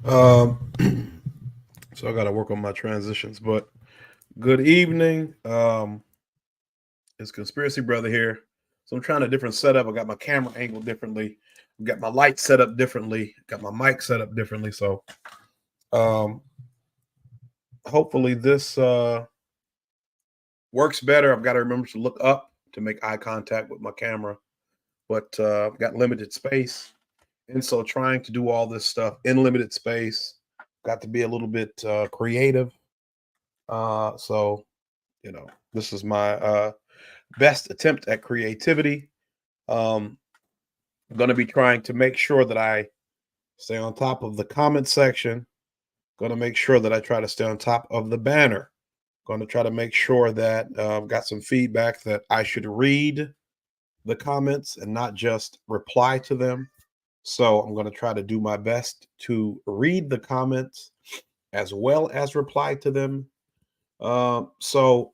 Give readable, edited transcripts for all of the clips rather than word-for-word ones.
Um, so I got to work on my transitions. But good evening. It's Conspiracy Brother here. So I'm trying a different setup. I got my camera angled differently. I got my light set up differently. Got my mic set up differently. So um, hopefully this works better. I've got to remember to look up to make eye contact with my camera, but I've got limited space, and so trying to do all this stuff in limited space, got to be a little bit creative. So this is my best attempt at creativity. Um, I'm going to be trying to make sure that I stay on top of the comment section. Going to make sure that I try to stay on top of the banner. Going to try to make sure that I've got some feedback that I should read the comments and not just reply to them. So I'm going to try to do my best to read the comments as well as reply to them. So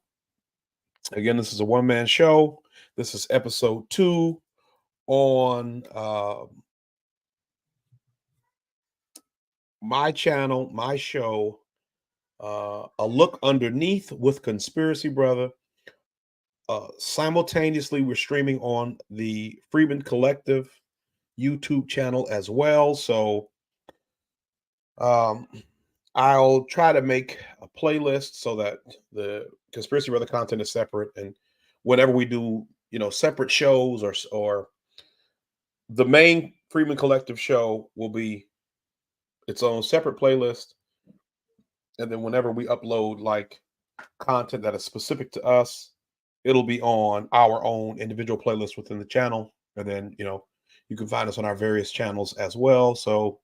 again, this is a one-man show. This is episode 2 on my channel, my show, A Look Underneath with Conspiracy Brother. Simultaneously, we're streaming on the Freeman Collective YouTube channel as well. So um, I'll try to make a playlist so that the Conspiracy Brother content is separate, and whenever we do, separate shows or the main Freeman Collective show will be its own separate playlist, and then whenever we upload like content that is specific to us, it'll be on our own individual playlist within the channel, and then you can find us on our various channels as well. So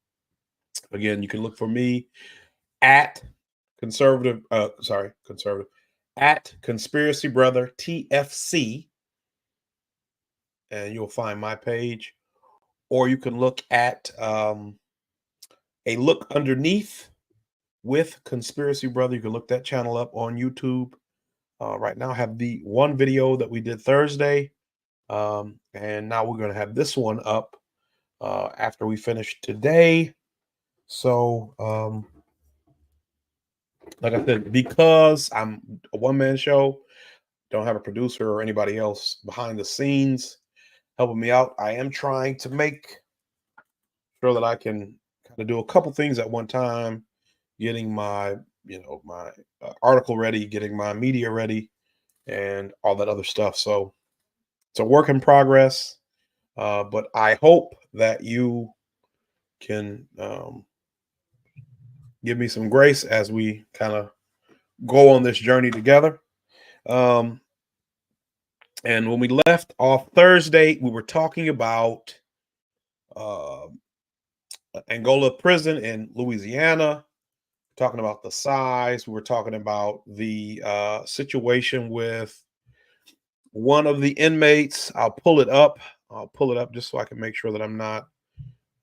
again, you can look for me at conservative at Conspiracy Brother TFC, and you'll find my page, or you can look at A Look Underneath with Conspiracy Brother. You can look that channel up on YouTube. Right now, I have the one video that we did Thursday, and now we're going to have this one up after we finish today. So, like I said, because I'm a one-man show, don't have a producer or anybody else behind the scenes helping me out. I am trying to make sure that I can kind of do a couple things at one time, getting my my article ready, getting my media ready, and all that other stuff. So it's a work in progress, but I hope that you can give me some grace as we kind of go on this journey together. Um, and when we left off Thursday, we were talking about uh, Angola prison in Louisiana, talking about the size. We were talking about the situation with one of the inmates. I'll pull it up. I'll pull it up just so I can make sure that I'm not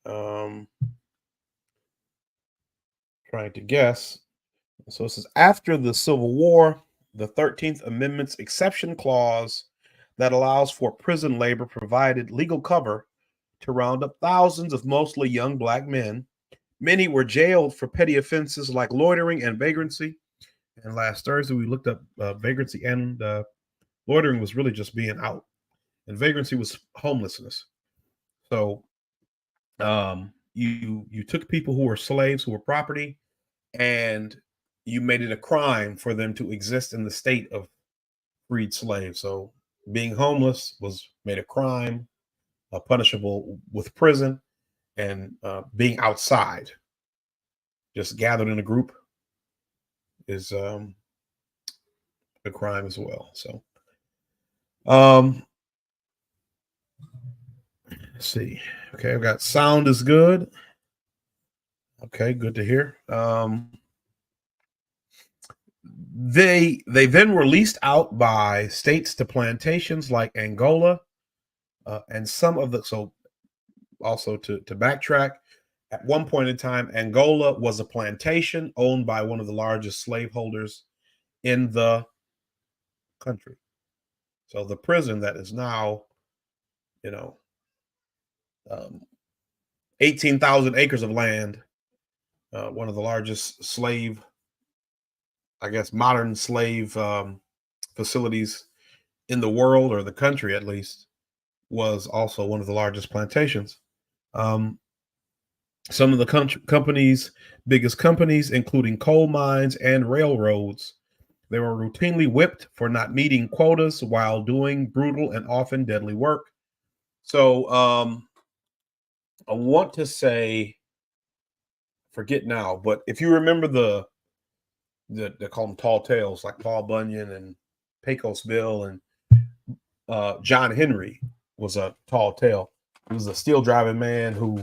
um, trying to guess. So this is after the Civil War, the 13th Amendment's exception clause that allows for prison labor provided legal cover to round up thousands of mostly young black men. Many were jailed for petty offenses like loitering and vagrancy. And last Thursday, we looked up vagrancy, and loitering was really just being out, and vagrancy was homelessness. So you took people who were slaves, who were property, and you made it a crime for them to exist in the state of freed slaves. So being homeless was made a crime, punishable with prison, and being outside, just gathered in a group, is a crime as well. So um, let's see. Okay, I've got sound is good. Okay, good to hear. They then were leased out by states to plantations like Angola, and some of the so also to backtrack. At one point in time, Angola was a plantation owned by one of the largest slaveholders in the country. So the prison that is now, you know, um, 18,000 acres of land one of the largest slave, I guess, modern slave facilities in the world, or the country at least, was also one of the largest plantations. Um, some of the companies, biggest companies, including coal mines and railroads, they were routinely whipped for not meeting quotas while doing brutal and often deadly work. So I want to say, forget now, but if you remember they call them tall tales, like Paul Bunyan and Pecos Bill, and John Henry was a tall tale. He was a steel driving man who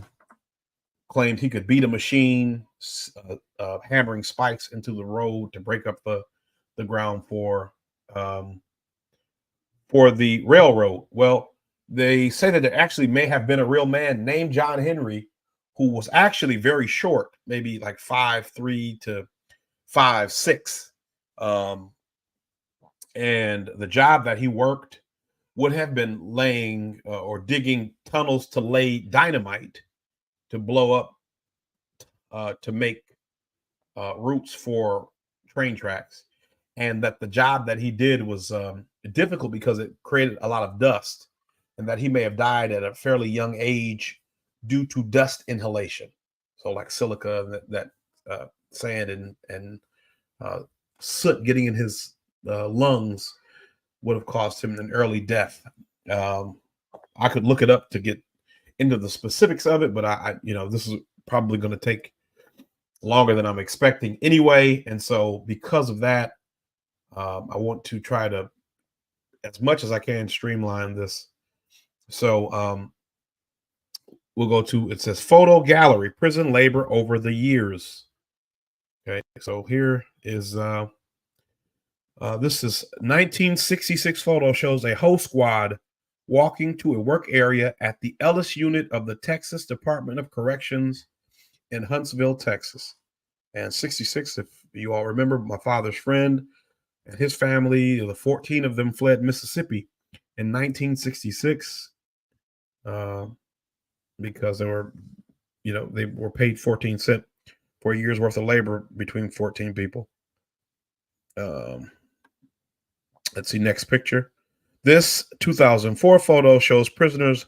claimed he could beat a machine, hammering spikes into the road to break up the ground um, for the railroad. Well, they say that there actually may have been a real man named John Henry who was actually very short, maybe like 5'3" to 5'6", and the job that he worked would have been laying or digging tunnels to lay dynamite to blow up to make routes for train tracks, and that the job that he did was difficult because it created a lot of dust, and that he may have died at a fairly young age due to dust inhalation. So, like silica, that sand and uh, soot getting in his lungs would have caused him an early death. Um, I could look it up to get into the specifics of it, but this is probably going to take longer than I'm expecting anyway. And so, because of that, I want to try to, as much as I can, streamline this. So, we'll go to, it says photo gallery, prison labor over the years. Okay, so here is this is 1966 photo, shows a whole squad walking to a work area at the Ellis unit of the Texas Department of Corrections in Huntsville, Texas. And 66, if you all remember, my father's friend and his family, the 14 of them fled Mississippi in 1966 because they were paid 14 cents for a year's worth of labor between 14 people. Let's see, next picture. This 2004 photo shows prisoners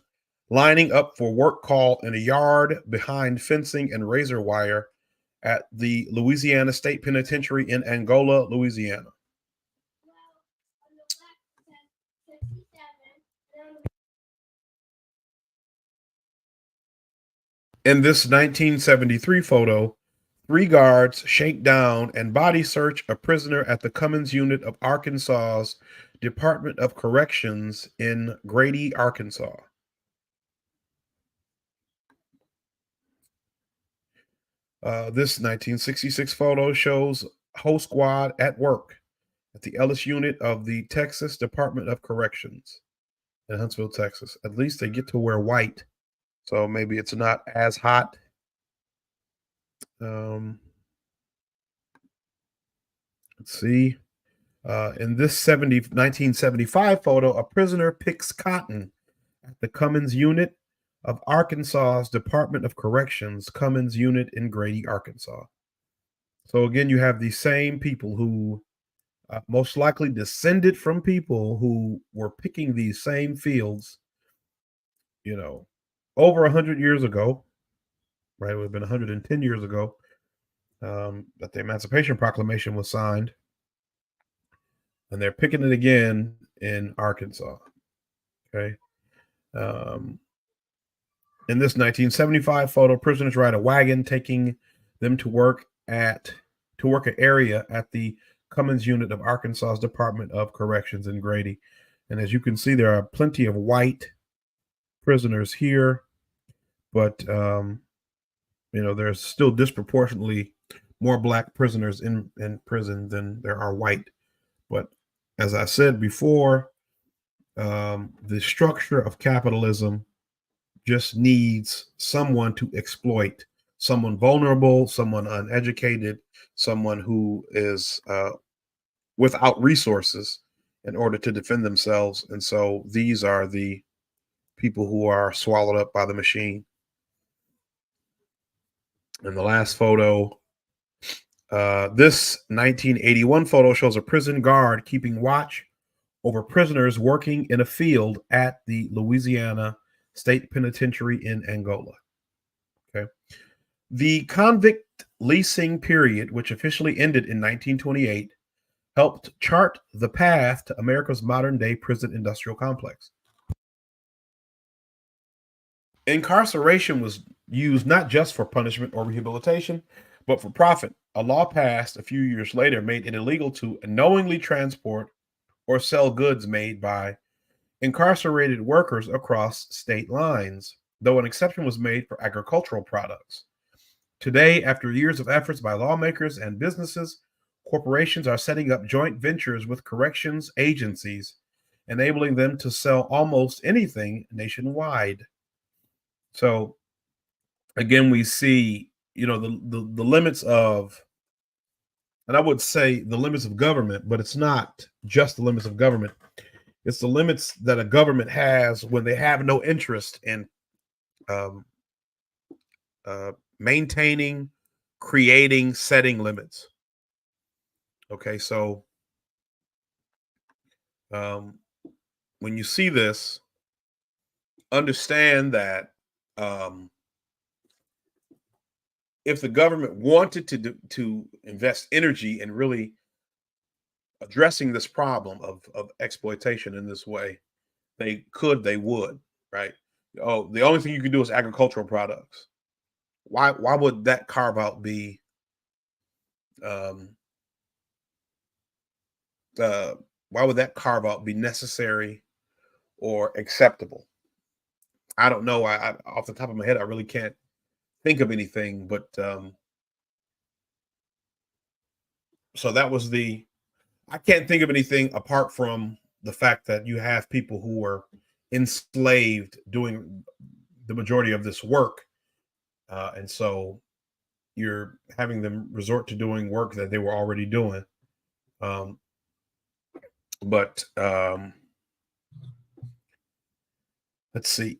lining up for work call in a yard behind fencing and razor wire at the Louisiana State Penitentiary in Angola, Louisiana. In this 1973 photo, 3 guards shake down and body search a prisoner at the Cummins unit of Arkansas's Department of Corrections in Grady, Arkansas. This 1966 photo shows whole squad at work at the Ellis unit of the Texas Department of Corrections in Huntsville, Texas. At least they get to wear white, so maybe it's not as hot. Let's see. In this 1975 photo, a prisoner picks cotton at the Cummins unit of Arkansas's Department of Corrections, Cummins unit in Grady, Arkansas. So again, you have these same people who most likely descended from people who were picking these same fields, over 100 years ago, right? It would have been 110 years ago that the Emancipation Proclamation was signed. And they're picking it again in Arkansas. Okay. In this 1975 photo, prisoners ride a wagon taking them to work an area at the Cummins unit of Arkansas's Department of Corrections in Grady. And as you can see, there are plenty of white prisoners here, but there's still disproportionately more black prisoners in prison than there are white. But as I said before, the structure of capitalism just needs someone to exploit, someone vulnerable, someone uneducated, someone who is without resources in order to defend themselves. And so these are the people who are swallowed up by the machine. And the last photo, this 1981 photo shows a prison guard keeping watch over prisoners working in a field at the Louisiana State Penitentiary in Angola. Okay. The convict leasing period, which officially ended in 1928, helped chart the path to America's modern day prison industrial complex. Incarceration was used not just for punishment or rehabilitation, but for profit. A law passed a few years later made it illegal to knowingly transport or sell goods made by incarcerated workers across state lines, though an exception was made for agricultural products. Today, after years of efforts by lawmakers and businesses, corporations are setting up joint ventures with corrections agencies, enabling them to sell almost anything nationwide. So again, we see, the limits of, and I would say the limits of government, but it's not just the limits of government. It's the limits that a government has when they have no interest in um, maintaining, creating, setting limits. Okay, so when you see this, understand that um, if the government wanted to invest energy in really addressing this problem of exploitation in this way, they would, right? Oh, the only thing you can do is agricultural products. Why would that carve out be um uh why would that carve out be necessary or acceptable? I don't know. I off the top of my head, I really can't think of anything, but so that was the I can't think of anything apart from the fact that you have people who were enslaved doing the majority of this work, and so you're having them resort to doing work that they were already doing. Um, but let's see.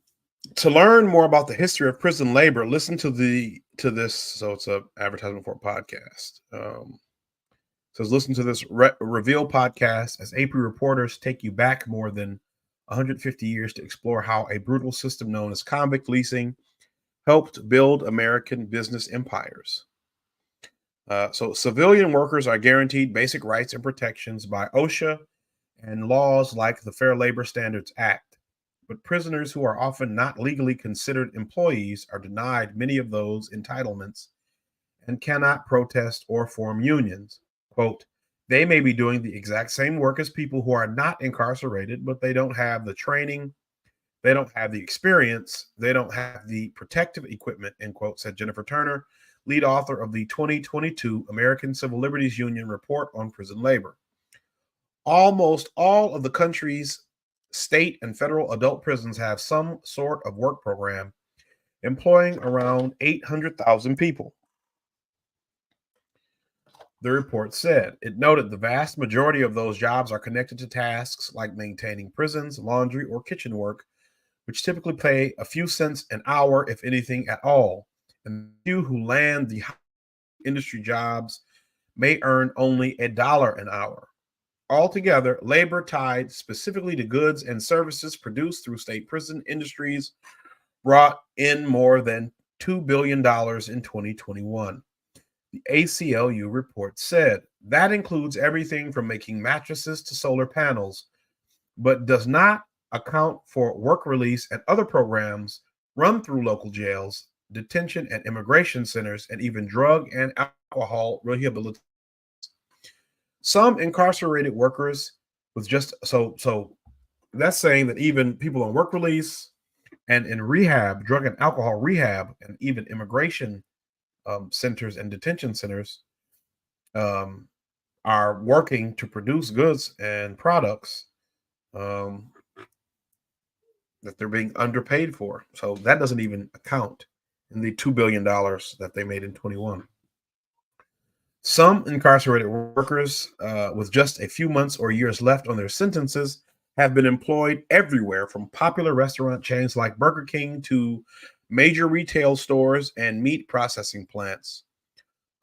To learn more about the history of prison labor, listen to this. So it's a advertisement for a podcast. Says listen to this Reveal podcast as AP reporters take you back more than 150 years to explore how a brutal system known as convict leasing helped build American business empires. So civilian workers are guaranteed basic rights and protections by OSHA and laws like the Fair Labor Standards Act. But prisoners who are often not legally considered employees are denied many of those entitlements and cannot protest or form unions. Quote, they may be doing the exact same work as people who are not incarcerated, but they don't have the training, they don't have the experience, they don't have the protective equipment, end quote, said Jennifer Turner, lead author of the 2022 American Civil Liberties Union report on prison labor. Almost all of the country's state and federal adult prisons have some sort of work program employing around 800,000 people. The report said it noted the vast majority of those jobs are connected to tasks like maintaining prisons, laundry, or kitchen work, which typically pay a few cents an hour, if anything at all. And few who land the industry jobs may earn only $1 an hour. Altogether, labor tied specifically to goods and services produced through state prison industries brought in more than $2 billion in 2021. The ACLU report said that includes everything from making mattresses to solar panels, but does not account for work release and other programs run through local jails, detention and immigration centers, and even drug and alcohol rehabilitation. Some incarcerated workers with just so that's saying that even people on work release and in rehab, drug and alcohol rehab, and even immigration centers and detention centers are working to produce goods and products that they're being underpaid for. So that doesn't even account in the $2 billion that they made in 21. Some incarcerated workers with just a few months or years left on their sentences have been employed everywhere from popular restaurant chains like Burger King to major retail stores, and meat processing plants.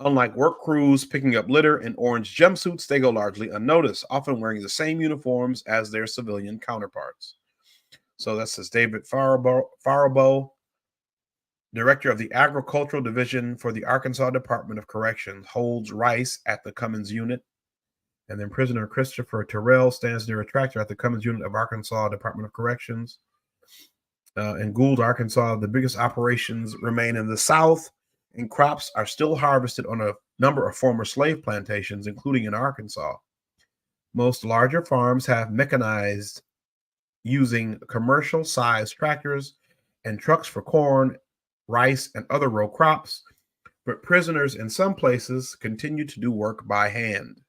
Unlike work crews picking up litter in orange jumpsuits, they go largely unnoticed, often wearing the same uniforms as their civilian counterparts. So that says David Faribault, director of the Agricultural Division for the Arkansas Department of Corrections, holds rice at the Cummins unit. And then prisoner Christopher Terrell stands near a tractor at the Cummins unit of Arkansas Department of Corrections. In Gould, Arkansas, the biggest operations remain in the South, and crops are still harvested on a number of former slave plantations, including in Arkansas. Most larger farms have mechanized using commercial-sized tractors and trucks for corn, rice, and other row crops, but prisoners in some places continue to do work by hand.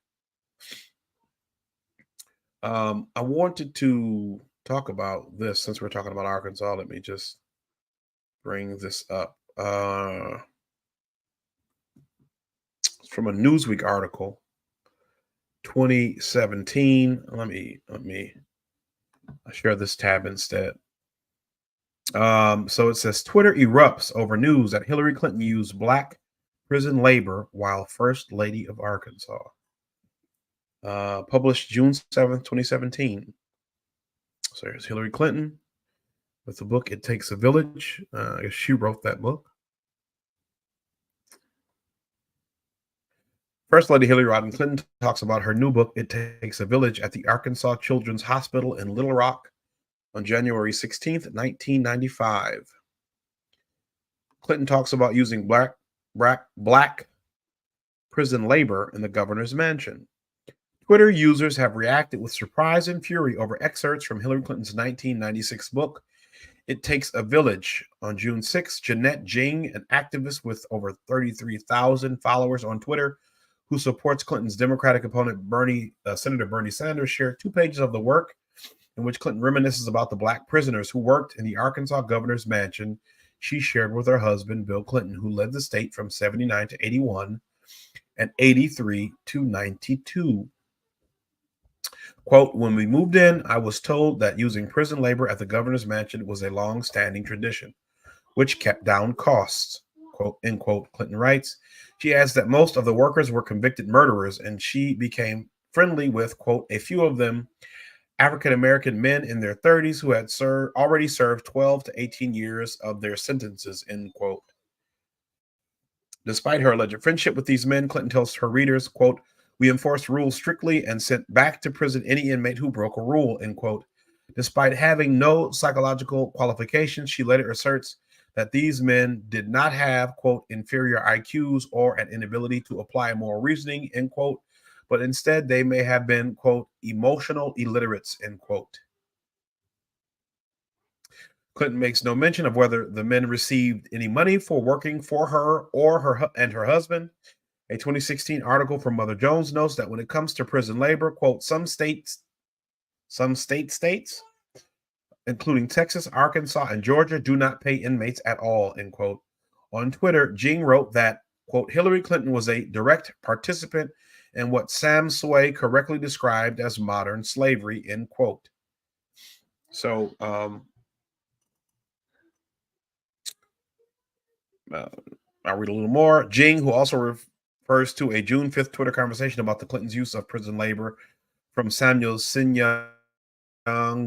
I wanted to talk about this since we're talking about Arkansas. Let me just bring this up. It's from a Newsweek article, 2017. Let me share this tab instead. So it says Twitter erupts over news that Hillary Clinton used black prison labor while First Lady of Arkansas. Published June 7th, 2017. So here's Hillary Clinton with the book It Takes a Village. I guess she wrote that book. First Lady Hillary Rodham Clinton talks about her new book, It Takes a Village, at the Arkansas Children's Hospital in Little Rock on January 16th, 1995. Clinton talks about using black prison labor in the governor's mansion. Twitter users have reacted with surprise and fury over excerpts from Hillary Clinton's 1996 book, It Takes a Village. On June 6th, Jeanette Jing, an activist with over 33,000 followers on Twitter, who supports Clinton's Democratic opponent Senator Bernie Sanders, shared 2 pages of the work in which Clinton reminisces about the black prisoners who worked in the Arkansas governor's mansion she shared with her husband, Bill Clinton, who led the state from 79 to 81 and 83 to 92. Quote, when we moved in, I was told that using prison labor at the governor's mansion was a long-standing tradition, which kept down costs, quote, end quote, Clinton writes. She adds that most of the workers were convicted murderers, and she became friendly with, quote, a few of them, African-American men in their 30s who had already served 12 to 18 years of their sentences, end quote. Despite her alleged friendship with these men, Clinton tells her readers, quote, we enforced rules strictly and sent back to prison any inmate who broke a rule, end quote. Despite having no psychological qualifications, she later asserts that these men did not have, quote, inferior IQs or an inability to apply moral reasoning, end quote, but instead they may have been, quote, emotional illiterates, end quote. Clinton makes no mention of whether the men received any money for working for her or her husband. A 2016 article from Mother Jones notes that when it comes to prison labor, quote, some states, including Texas, Arkansas, and Georgia, do not pay inmates at all, end quote. On Twitter, Jing wrote that, quote, Hillary Clinton was a direct participant in what Sam Sway correctly described as modern slavery, end quote. So, I'll read a little more. Jing, who also refers to a June 5th Twitter conversation about the Clintons' use of prison labor from Samuel Sin-Young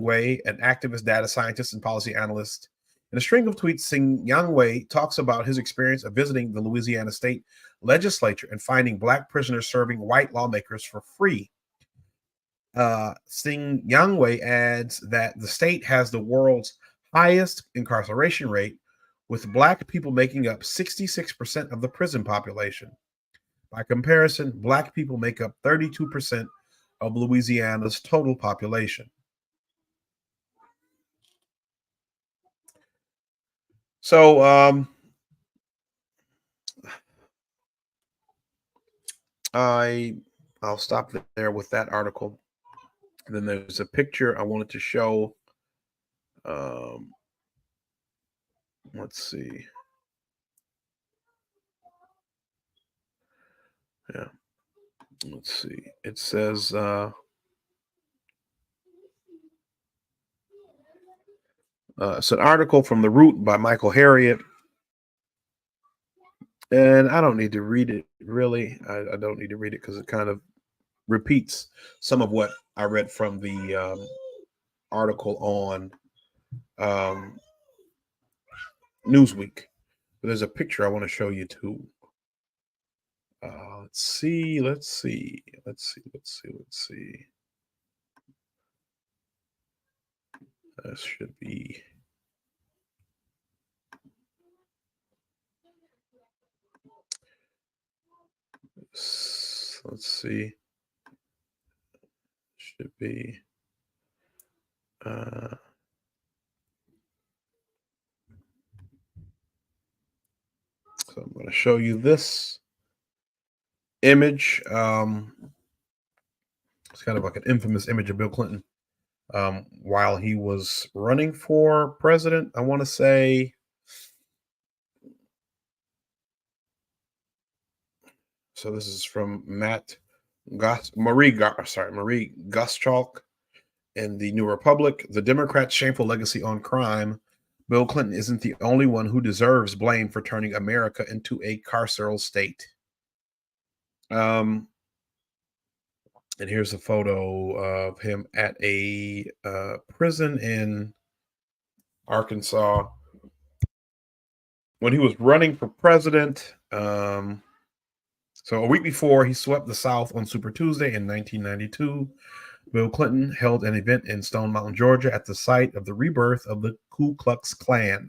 Wei, an activist, data scientist, and policy analyst. In a string of tweets, Sin-Young Wei talks about his experience of visiting the Louisiana state legislature and finding black prisoners serving white lawmakers for free. Sin-Young Wei adds that the state has the world's highest incarceration rate, with black people making up 66% of the prison population. By comparison, black people make up 32% of Louisiana's total population. So, I'll stop there with that article. And then there's a picture I wanted to show. Let's see. Yeah. Let's see. It says it's an article from The Root by Michael Harriot. And I don't need to read it really. I don't need to read it because it kind of repeats some of what I read from the article on um, Newsweek. But there's a picture I want to show you too. Let's see. Let's see. Let's see. Let's see. Let's see. That should be. Let's see. Should be. Uh, so I'm going to show you this image. It's kind of like an infamous image of Bill Clinton while he was running for president. I want to say. So this is from Marie Goschalk in the New Republic. The Democrats' shameful legacy on crime. Bill Clinton isn't the only one who deserves blame for turning America into a carceral state. Um, and here's a photo of him at a prison in Arkansas when he was running for president. So a week before he swept the South on Super Tuesday in 1992, Bill Clinton held an event in Stone Mountain, Georgia, at the site of the rebirth of the Ku Klux Klan.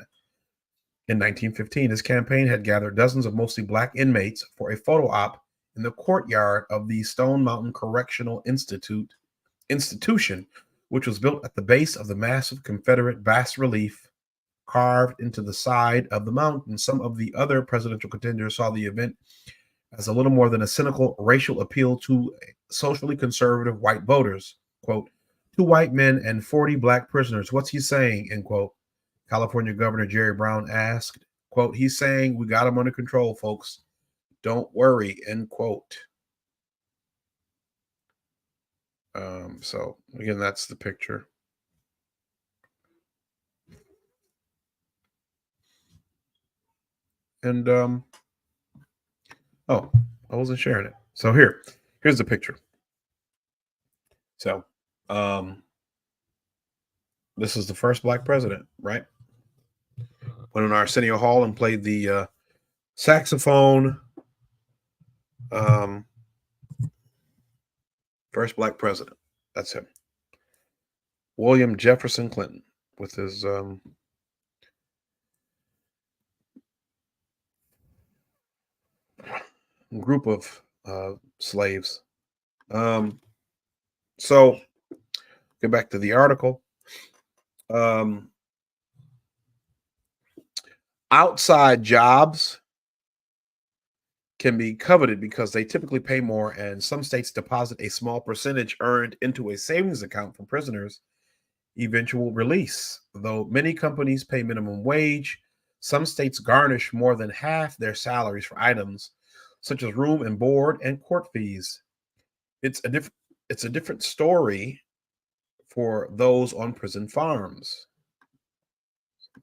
In 1915, his campaign had gathered dozens of mostly black inmates for a photo op in the courtyard of the Stone Mountain Correctional Institution, which was built at the base of the massive Confederate bas relief carved into the side of the mountain. Some of the other presidential contenders saw the event as a little more than a cynical racial appeal to socially conservative white voters. Quote, 2 white men and 40 black prisoners. What's he saying? End quote. California Governor Jerry Brown asked, quote, he's saying we got him under control, folks. Don't worry, end quote. So again, that's the picture. And oh, I wasn't sharing it. So here's the picture. So this is the first black president, right? Went in Arsenio Hall and played the saxophone. First black president. That's him. William Jefferson Clinton with his group of slaves. So get back to the article. Outside jobs can be coveted because they typically pay more, and some states deposit a small percentage earned into a savings account for prisoners' eventual release. Though many companies pay minimum wage, some states garnish more than half their salaries for items such as room and board and court fees. It's a different story for those on prison farms.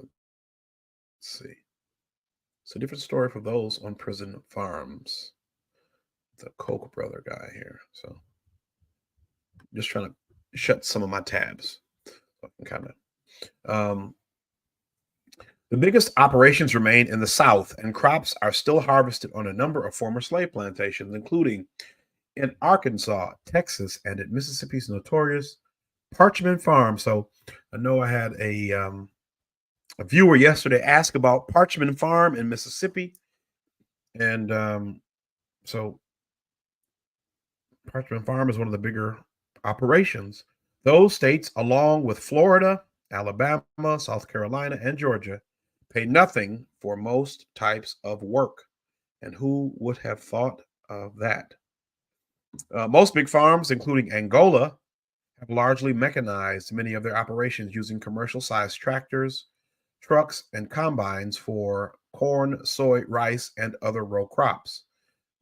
Let's see. It's a different story for those on prison farms. The Koch brother guy here. So just trying to shut some of my tabs. So I can kind of the biggest operations remain in the South, and crops are still harvested on a number of former slave plantations, including in Arkansas, Texas, and at Mississippi's notorious Parchman Farm. So I know I had a viewer yesterday ask about Parchman Farm in Mississippi, and so Parchman Farm is one of the bigger operations. Those states, along with Florida, Alabama, South Carolina, and Georgia, pay nothing for most types of work. And who would have thought of that? Most big farms, including Angola, have largely mechanized many of their operations using commercial sized tractors, trucks, and combines for corn, soy, rice, and other row crops.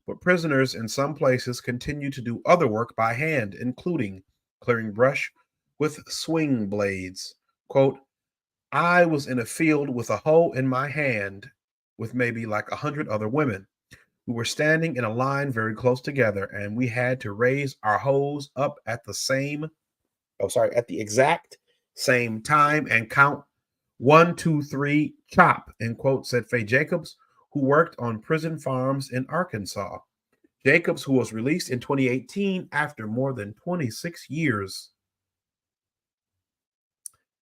But prisoners in some places continue to do other work by hand, including clearing brush with swing blades. Quote, I was in a field with a hoe in my hand with maybe like 100 other women. We were standing in a line very close together, and we had to raise our hose up at at the exact same time and count 1, 2, 3, chop, end quote, said Faye Jacobs, who worked on prison farms in Arkansas. Jacobs, who was released in 2018 after more than 26 years,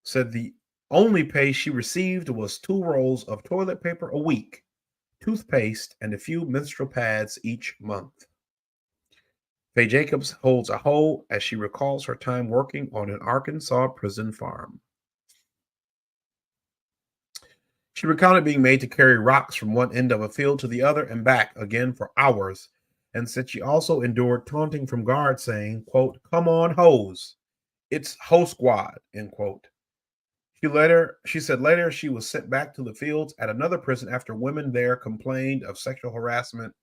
said the only pay she received was 2 rolls of toilet paper a week, toothpaste, and a few menstrual pads each month. Faye Jacobs holds a hoe as she recalls her time working on an Arkansas prison farm. She recounted being made to carry rocks from one end of a field to the other and back again for hours, and said she also endured taunting from guards saying, quote, "Come on, hoes. It's hoe squad," end quote. She said later she was sent back to the fields at another prison after women there complained of sexual harassment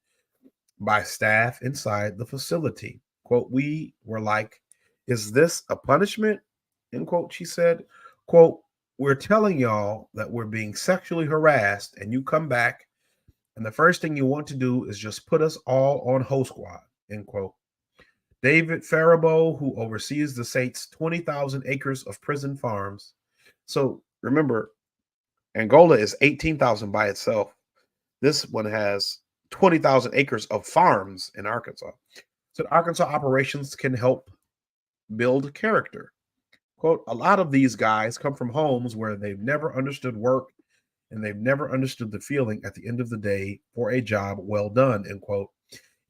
by staff inside the facility. Quote, "We were like, is this a punishment?" End quote, she said. Quote, "We're telling y'all that we're being sexually harassed, and you come back, and the first thing you want to do is just put us all on Ho Squad." End quote. David Faribault, who oversees the state's 20,000 acres of prison farms. So remember, Angola is 18,000 by itself. This one has 20,000 acres of farms in Arkansas. So Arkansas operations can help build character. Quote, "A lot of these guys come from homes where they've never understood work and they've never understood the feeling at the end of the day for a job well done," end quote.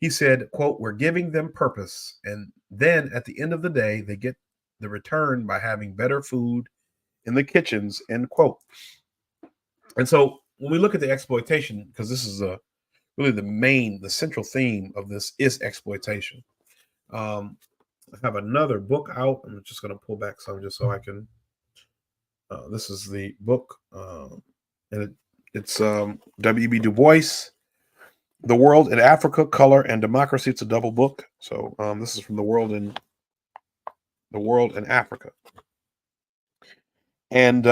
He said, quote, "We're giving them purpose. And then at the end of the day, they get the return by having better food in the kitchens," end quote. And so when we look at the exploitation, because this is really the central theme of this is exploitation. I have another book out. I'm just going to pull back some just so I can. This is the book, and it's W.E.B. Du Bois, "The World in Africa, Color and Democracy." It's a double book. So this is from the World in Africa, and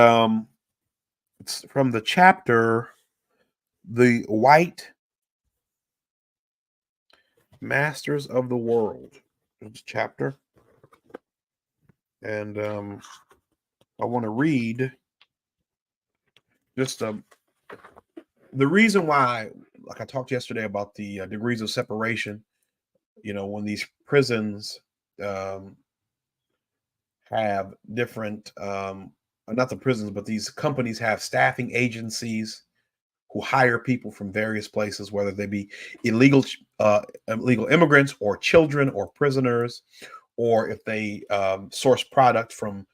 it's from the chapter "The White Masters of the World." It's a chapter, and I want to read just the reason why, like I talked yesterday about the degrees of separation. When these prisons have different, not the prisons, but these companies have staffing agencies who hire people from various places, whether they be illegal immigrants or children or prisoners, or if they source product from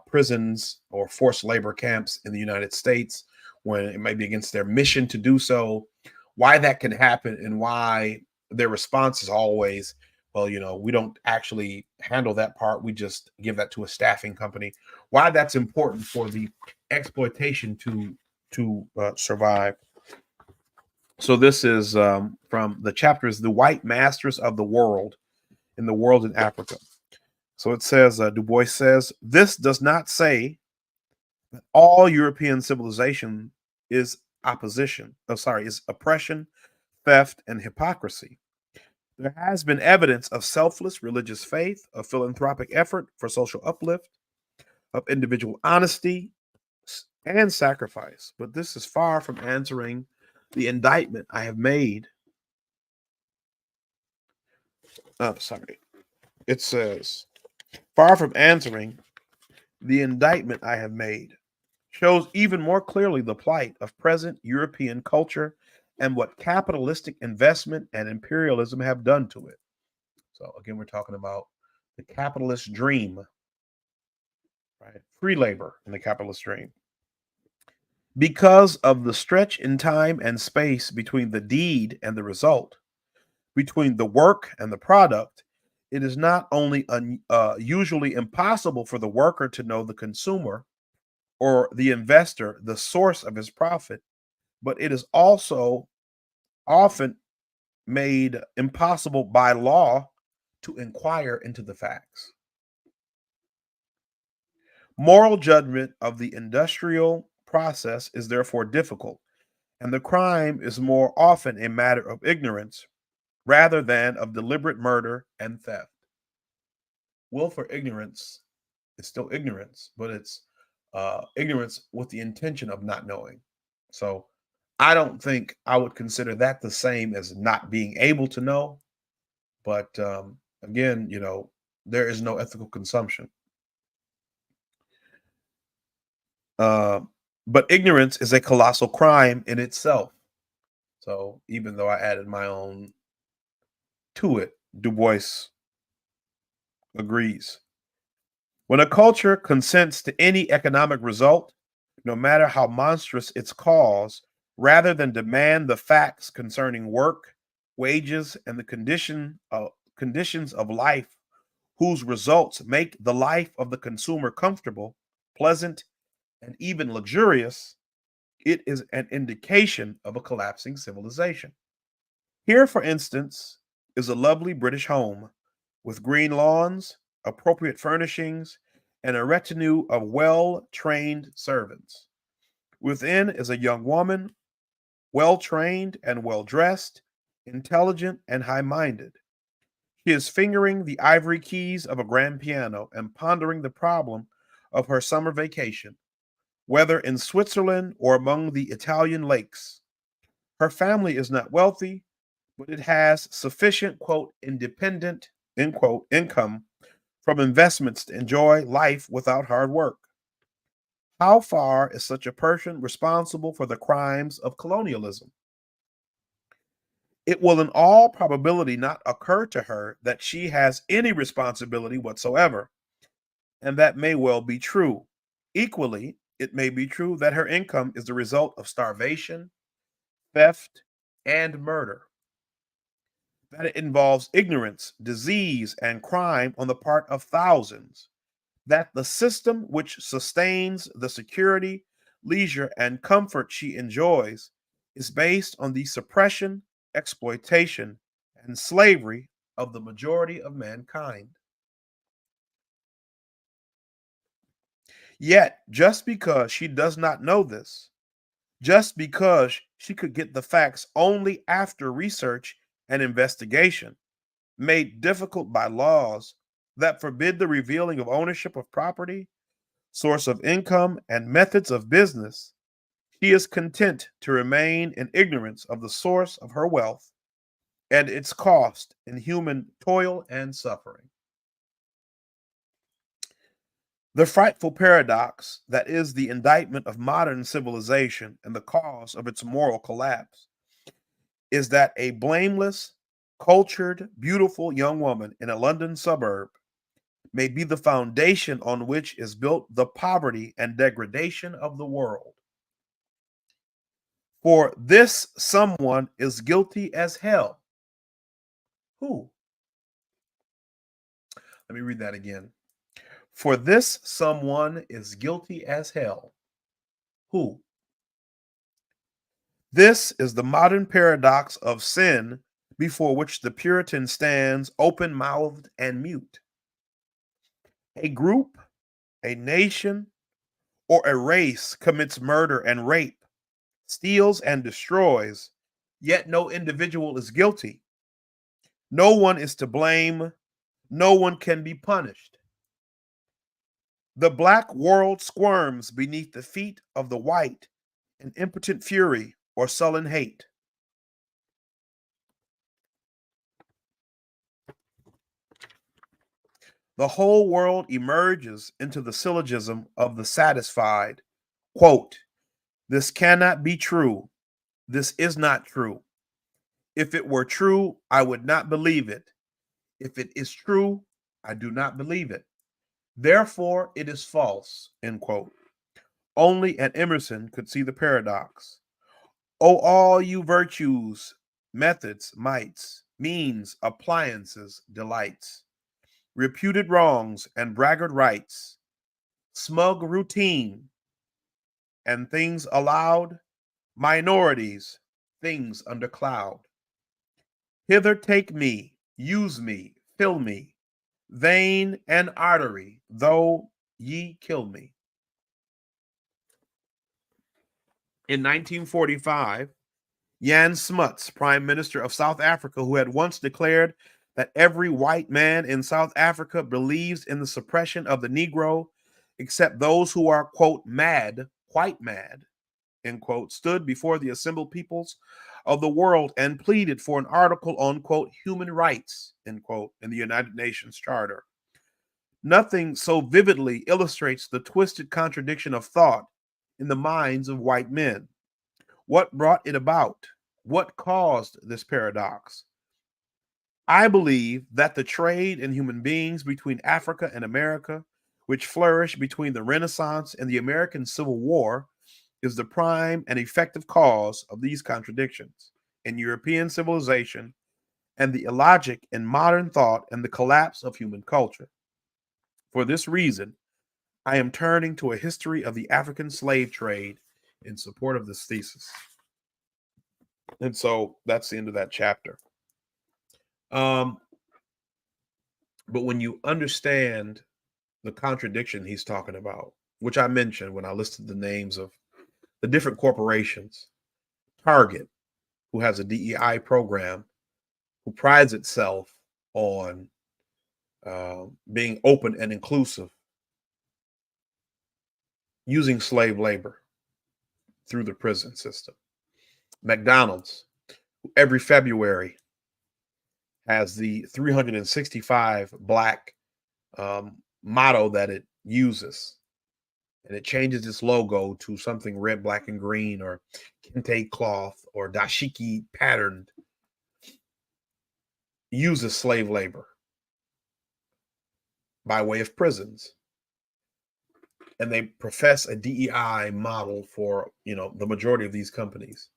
prisons or forced labor camps in the United States when it may be against their mission to do so. Why that can happen and why their response is always, well, we don't actually handle that part. We just give that to a staffing company. Why that's important for the exploitation to survive. So this is from the chapters "The White Masters of the World" in "The World in Africa." So it says, Du Bois says, "This does not say that all European civilization is is oppression, theft, and hypocrisy. There has been evidence of selfless religious faith, of philanthropic effort for social uplift, of individual honesty and sacrifice. But this is far from answering the indictment I have made." It says, "Far from answering the indictment I have made, shows even more clearly the plight of present European culture and what capitalistic investment and imperialism have done to it." So again, we're talking about the capitalist dream, right? Free labor in the capitalist dream. "Because of the stretch in time and space between the deed and the result, between the work and the product, it is not only usually impossible for the worker to know the consumer or the investor the source of his profit, but it is also often made impossible by law to inquire into the facts. Moral judgment of the industrial process is therefore difficult, and the crime is more often a matter of ignorance rather than of deliberate murder and theft. Willful ignorance is still ignorance, but it's ignorance with the intention of not knowing. So I don't think I would consider that the same as not being able to know. But again, there is no ethical consumption. Uh, but ignorance is a colossal crime in itself. So even though I added my own to it, Du Bois agrees. When a culture consents to any economic result, no matter how monstrous its cause, rather than demand the facts concerning work, wages, and the conditions of life whose results make the life of the consumer comfortable, pleasant, and even luxurious, it is an indication of a collapsing civilization. Here, for instance, is a lovely British home with green lawns, appropriate furnishings, and a retinue of well trained servants. Within is a young woman, well trained and well dressed, intelligent and high minded. She is fingering the ivory keys of a grand piano and pondering the problem of her summer vacation, whether in Switzerland or among the Italian lakes. Her family is not wealthy, but it has sufficient, quote, independent, end quote, income from investments to enjoy life without hard work. How far is such a person responsible for the crimes of colonialism? It will, in all probability, not occur to her that she has any responsibility whatsoever, and that may well be true. Equally, it may be true that her income is the result of starvation, theft, and murder, that it involves ignorance, disease, and crime on the part of thousands, that the system which sustains the security, leisure, and comfort she enjoys is based on the suppression, exploitation, and slavery of the majority of mankind. Yet, just because she does not know this, just because she could get the facts only after research and investigation, made difficult by laws that forbid the revealing of ownership of property, source of income, and methods of business, she is content to remain in ignorance of the source of her wealth and its cost in human toil and suffering. The frightful paradox that is the indictment of modern civilization and the cause of its moral collapse is that a blameless, cultured, beautiful young woman in a London suburb may be the foundation on which is built the poverty and degradation of the world. For this someone is guilty as hell. Who? Let me read that again. For this someone is guilty as hell. Who? This is the modern paradox of sin before which the Puritan stands open mouthed and mute. A group, a nation, or a race commits murder and rape, steals and destroys, yet no individual is guilty. No one is to blame. No one can be punished. The black world squirms beneath the feet of the white in impotent fury or sullen hate. The whole world emerges into the syllogism of the satisfied. Quote, this cannot be true. This is not true. If it were true, I would not believe it. If it is true, I do not believe it. Therefore, it is false. End quote. Only an Emerson could see the paradox. O all you virtues, methods, mights, means, appliances, delights, reputed wrongs and braggart rights, smug routine and things allowed, minorities, things under cloud. Hither take me, use me, fill me, vein and artery, though ye kill me. In 1945, Jan Smuts, Prime Minister of South Africa, who had once declared that every white man in South Africa believes in the suppression of the Negro, except those who are, quote, mad, white mad, end quote, stood before the assembled peoples of the world and pleaded for an article on, quote, human rights, end quote, in the United Nations Charter. Nothing so vividly illustrates the twisted contradiction of thought in the minds of white men. What brought it about? What caused this paradox? I believe that the trade in human beings between Africa and America, which flourished between the Renaissance and the American Civil War, is the prime and effective cause of these contradictions in European civilization and the illogic in modern thought and the collapse of human culture. For this reason, I am turning to a history of the African slave trade in support of this thesis. And so that's the end of that chapter. But when you understand the contradiction he's talking about, which I mentioned when I listed the names of the different corporations, Target, who has a DEI program, who prides itself on being open and inclusive, using slave labor through the prison system. McDonald's, every February has the 365 black motto that it uses. And it changes its logo to something red, black, and green, or kente cloth, or dashiki patterned. Uses slave labor by way of prisons. And they profess a DEI model for, the majority of these companies.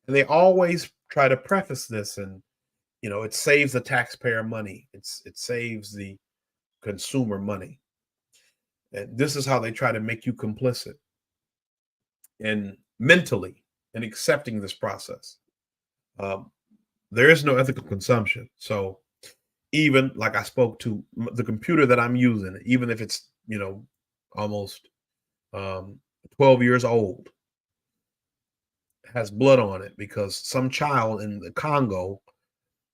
And they always try to preface this and, it saves the taxpayer money. It saves the consumer money. And this is how they try to make you complicit and mentally in accepting this process. There is no ethical consumption. So even like I spoke to the computer that I'm using, even if it's, almost 12 years old, has blood on it because some child in the Congo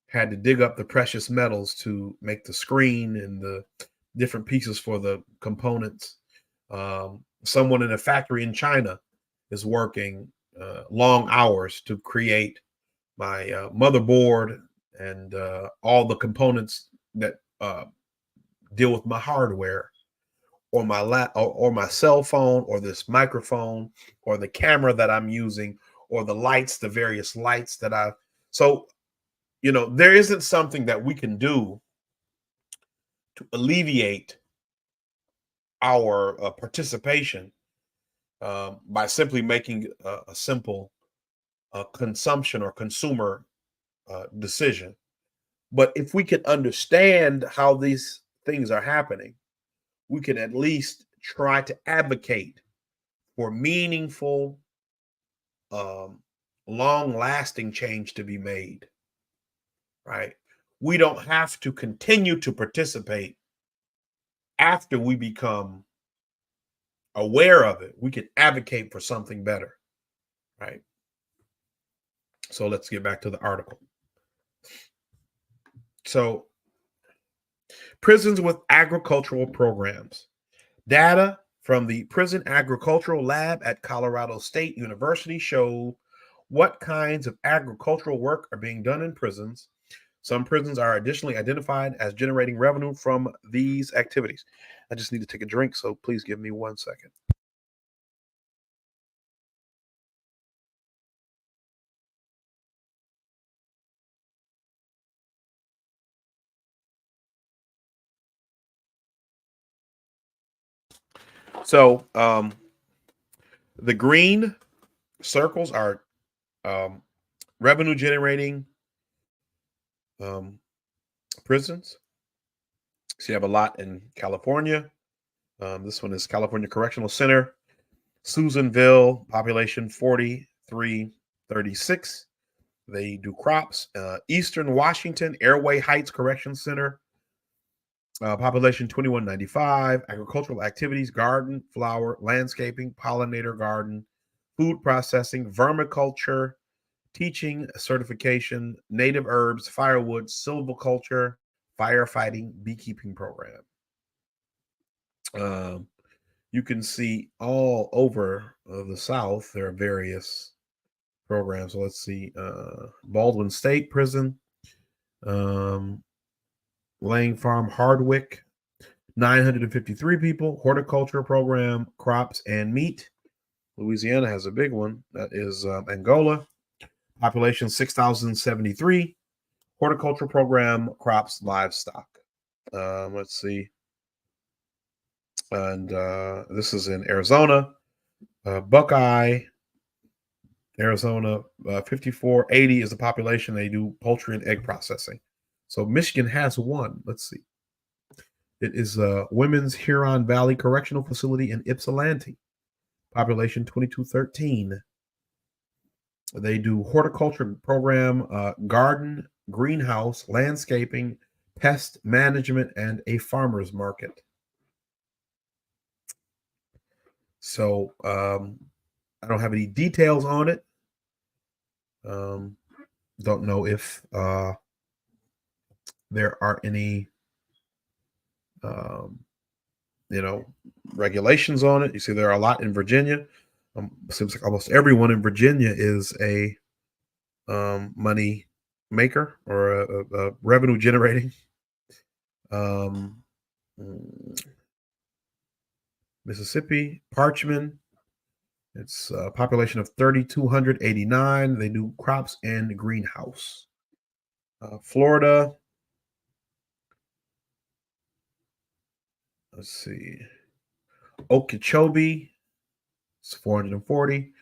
had to dig up the precious metals to make the screen and the different pieces for the components. Someone in a factory in China is working long hours to create my motherboard and all the components that deal with my hardware, or my or my cell phone, or this microphone, or the camera that I'm using, or the lights, the various lights that I. So, there isn't something that we can do to alleviate our participation by simply making a simple consumption or consumer decision. But if we can understand how these things are happening, we can at least try to advocate for meaningful, long-lasting change to be made, right? We don't have to continue to participate after we become aware of it. We can advocate for something better, right? So let's get back to the article. So, prisons with agricultural programs. Data from the Prison Agricultural Lab at Colorado State University show what kinds of agricultural work are being done in prisons. Some prisons are additionally identified as generating revenue from these activities. I just need to take a drink, so please give me 1 second. So the green circles are revenue generating prisons. So you have a lot in California. This one is California Correctional Center, Susanville, population 4336. They do crops. Eastern Washington, Airway Heights Correction Center, population 2195. Agricultural activities, garden, flower, landscaping, pollinator garden, food processing, vermiculture, teaching certification, native herbs, firewood, silviculture, firefighting, beekeeping program. Um, you can see all over the South, there are various programs. So let's see, Baldwin State Prison, um, Lang Farm, Hardwick, 953 people, horticulture program, crops and meat. Louisiana has a big one. That is Angola, population 6,073, horticulture program, crops, livestock. Let's see. And this is in Arizona, Buckeye, Arizona, 5480 is the population. They do poultry and egg processing. So Michigan has one. Let's see. It is Women's Huron Valley Correctional Facility in Ypsilanti, population 2213. They do horticulture program, garden, greenhouse, landscaping, pest management, and a farmer's market. So I don't have any details on it. Don't know if there are any, regulations on it. You see, there are a lot in Virginia. Seems like almost everyone in Virginia is a money maker or a revenue generating. Mississippi, Parchman. It's a population of 3,289. They do crops and greenhouse. Florida. Let's see. Okeechobee. It's 440.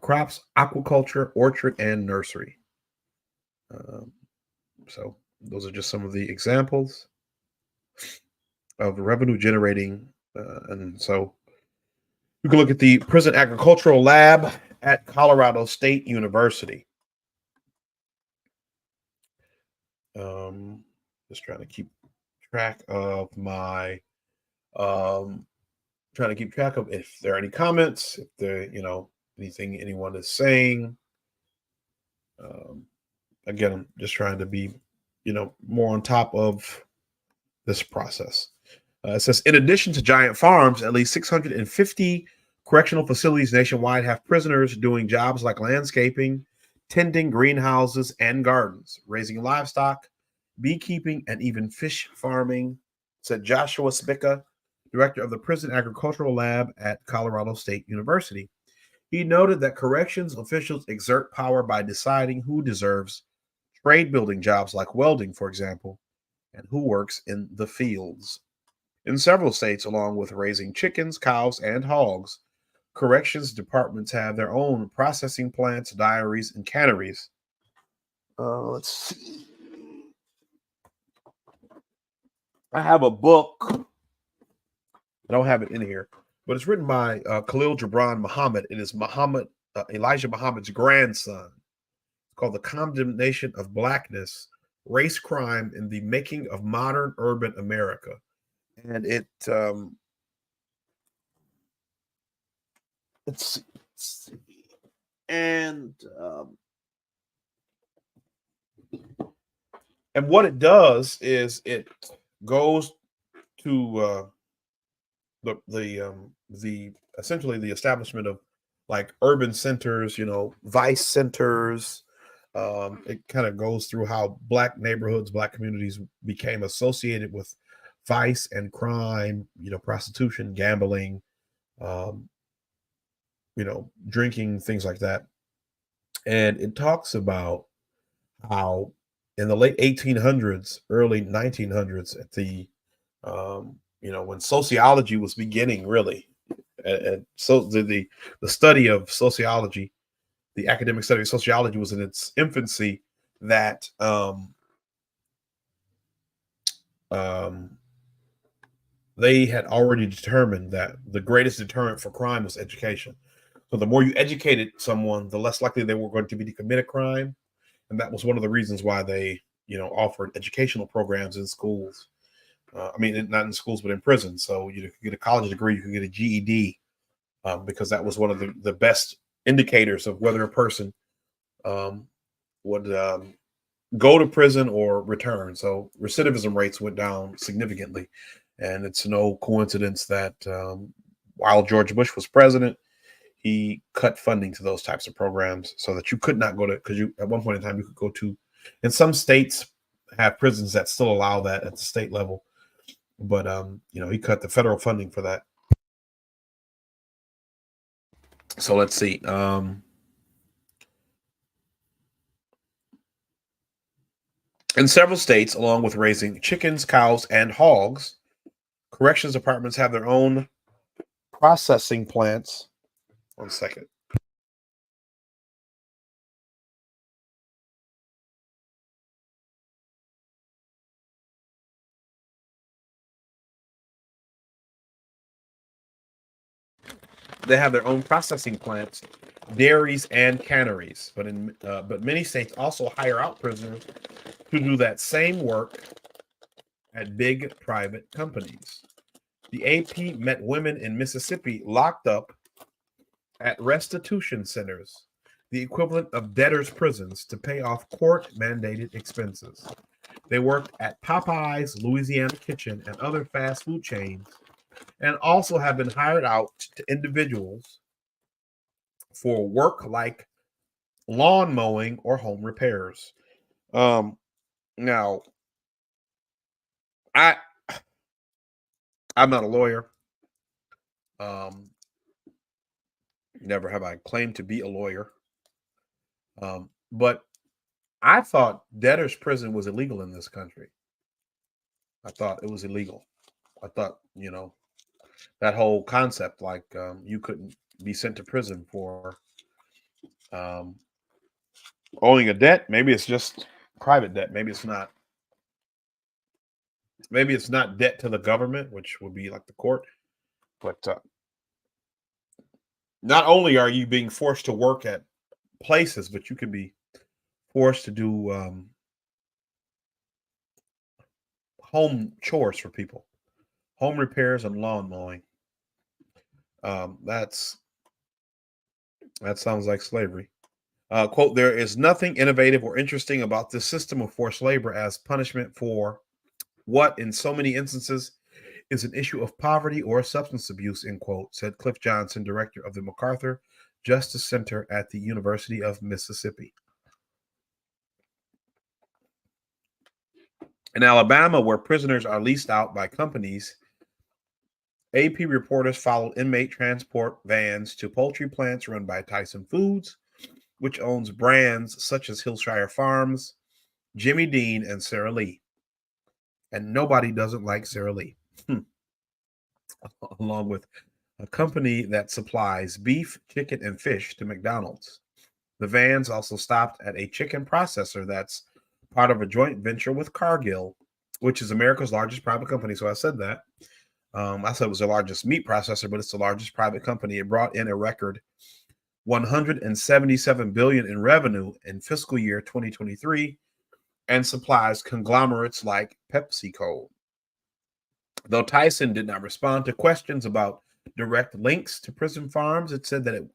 Crops, aquaculture, orchard, and nursery. So those are just some of the examples of revenue generating. And so you can look at the Prison Agricultural Lab at Colorado State University. Just trying to keep track of my, trying to keep track of if there are any comments, if there, anything anyone is saying. Again, I'm just trying to be, more on top of this process. It says, in addition to giant farms, at least 650 correctional facilities nationwide have prisoners doing jobs like landscaping, tending greenhouses and gardens, raising livestock, beekeeping, and even fish farming, said Joshua Spica, director of the Prison Agricultural Lab at Colorado State University. He noted that corrections officials exert power by deciding who deserves trade building jobs like welding, for example, and who works in the fields. In several states, along with raising chickens, cows, and hogs, corrections departments have their own processing plants, diaries, and canneries. Let's see. I have a book. I don't have it in here, but it's written by Khalil Gibran Muhammad. It is Elijah Muhammad's grandson. It's called The Condemnation of Blackness, Race Crime in the Making of Modern Urban America. And let's see. And what it does is it goes to the essentially the establishment of like urban centers, vice centers. It kind of goes through how Black neighborhoods, Black communities became associated with vice and crime, prostitution, gambling, drinking, things like that. And it talks about how in the late 1800s, early 1900s, at the, when sociology was beginning, really, and so the study of sociology, the academic study of sociology was in its infancy, that they had already determined that the greatest deterrent for crime was education. So the more you educated someone, the less likely they were going to be to commit a crime. And that was one of the reasons why they, offered educational programs in schools. Not in schools, but in prison. So you could get a college degree, you could get a GED, because that was one of the best indicators of whether a person um, would go to prison or return. So recidivism rates went down significantly. And it's no coincidence that while George Bush was president, he cut funding to those types of programs so that you could not go to, because you at one point in time you could go to, and some states have prisons that still allow that at the state level, but he cut the federal funding for that. So let's see. In several states, along with raising chickens, cows, and hogs, corrections departments have their own processing plants. One second. They have their own processing plants, dairies, and canneries. But many states also hire out prisoners to do that same work at big private companies. The AP met women in Mississippi locked up at restitution centers, the equivalent of debtors' prisons, to pay off court mandated expenses. They worked at Popeye's Louisiana Kitchen and other fast food chains, and also have been hired out to individuals for work like lawn mowing or home repairs. Um, Now, I I'm not a lawyer. Um, Never have I claimed to be a lawyer. But I thought debtor's prison was illegal in this country. I thought it was illegal. I thought, that whole concept, like you couldn't be sent to prison for um, owing a debt. Maybe it's just private debt. Maybe it's not. Maybe it's not debt to the government, which would be like the court. But not only are you being forced to work at places, but you can be forced to do home chores for people, home repairs and lawn mowing. That sounds like slavery. Quote, there is nothing innovative or interesting about this system of forced labor as punishment for what, in so many instances, is an issue of poverty or substance abuse, end quote, said Cliff Johnson, director of the MacArthur Justice Center at the University of Mississippi. In Alabama, where prisoners are leased out by companies, AP reporters followed inmate transport vans to poultry plants run by Tyson Foods, which owns brands such as Hillshire Farms, Jimmy Dean, and Sara Lee. And nobody doesn't like Sara Lee, along with a company that supplies beef, chicken, and fish to McDonald's. The vans also stopped at a chicken processor that's part of a joint venture with Cargill, which is America's largest private company. So I said that. I said it was the largest meat processor, but it's the largest private company. It brought in a record 177 billion in revenue in fiscal year 2023 and supplies conglomerates like PepsiCo. Though Tyson did not respond to questions about direct links to prison farms, it said that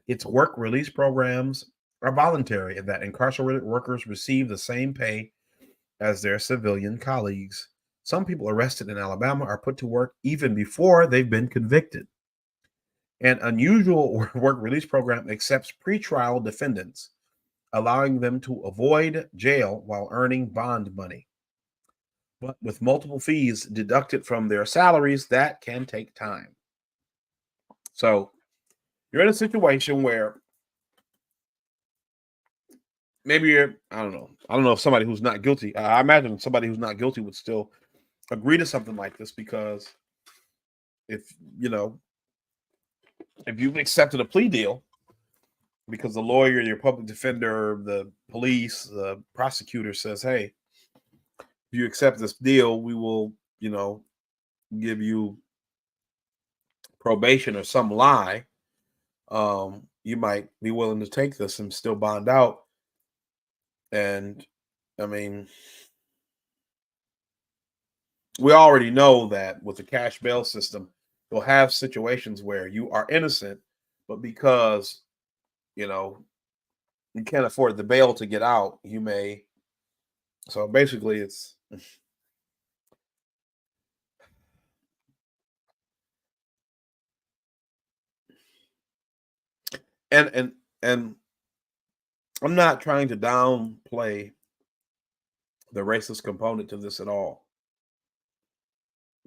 its work release programs are voluntary and that incarcerated workers receive the same pay as their civilian colleagues. Some people arrested in Alabama are put to work even before they've been convicted. An unusual work release program accepts pretrial defendants, allowing them to avoid jail while earning bond money. But with multiple fees deducted from their salaries, that can take time. So you're in a situation where maybe I don't know. I don't know if somebody who's not guilty, I imagine somebody who's not guilty would still agree to something like this because if, if you've accepted a plea deal because the lawyer, your public defender, the police, the prosecutor says, hey, if you accept this deal, we will, give you probation or some lie. You might be willing to take this and still bond out. And I mean, we already know that with the cash bail system, You'll have situations where you are innocent, but because you know you can't afford the bail to get out, you may. So basically, it's and and and I'm not trying to downplay the racist component to this at all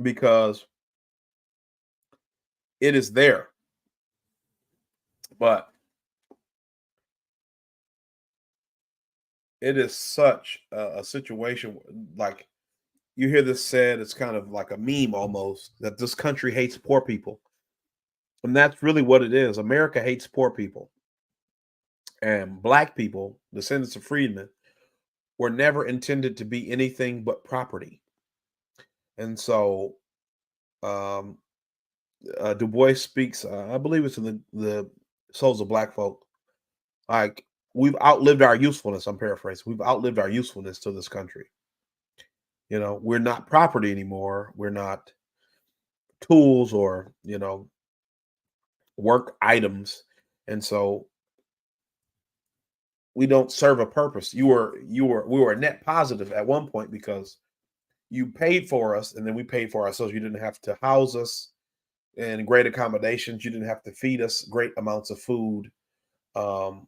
because it is there, but it is such a situation like you hear this said, it's kind of like a meme almost that this country hates poor people. And that's really what it is. America hates poor people. And black people, descendants of freedmen, were never intended to be anything but property. And so um, Du Bois speaks, I believe it's in the Souls of Black Folk, like we've outlived our usefulness. I'm paraphrasing. We've outlived our usefulness to this country. We're not property anymore. We're not tools or, work items. And so we don't serve a purpose. We were a net positive at one point because you paid for us and then we paid for ourselves. You didn't have to house us in great accommodations. You didn't have to feed us great amounts of food. Um,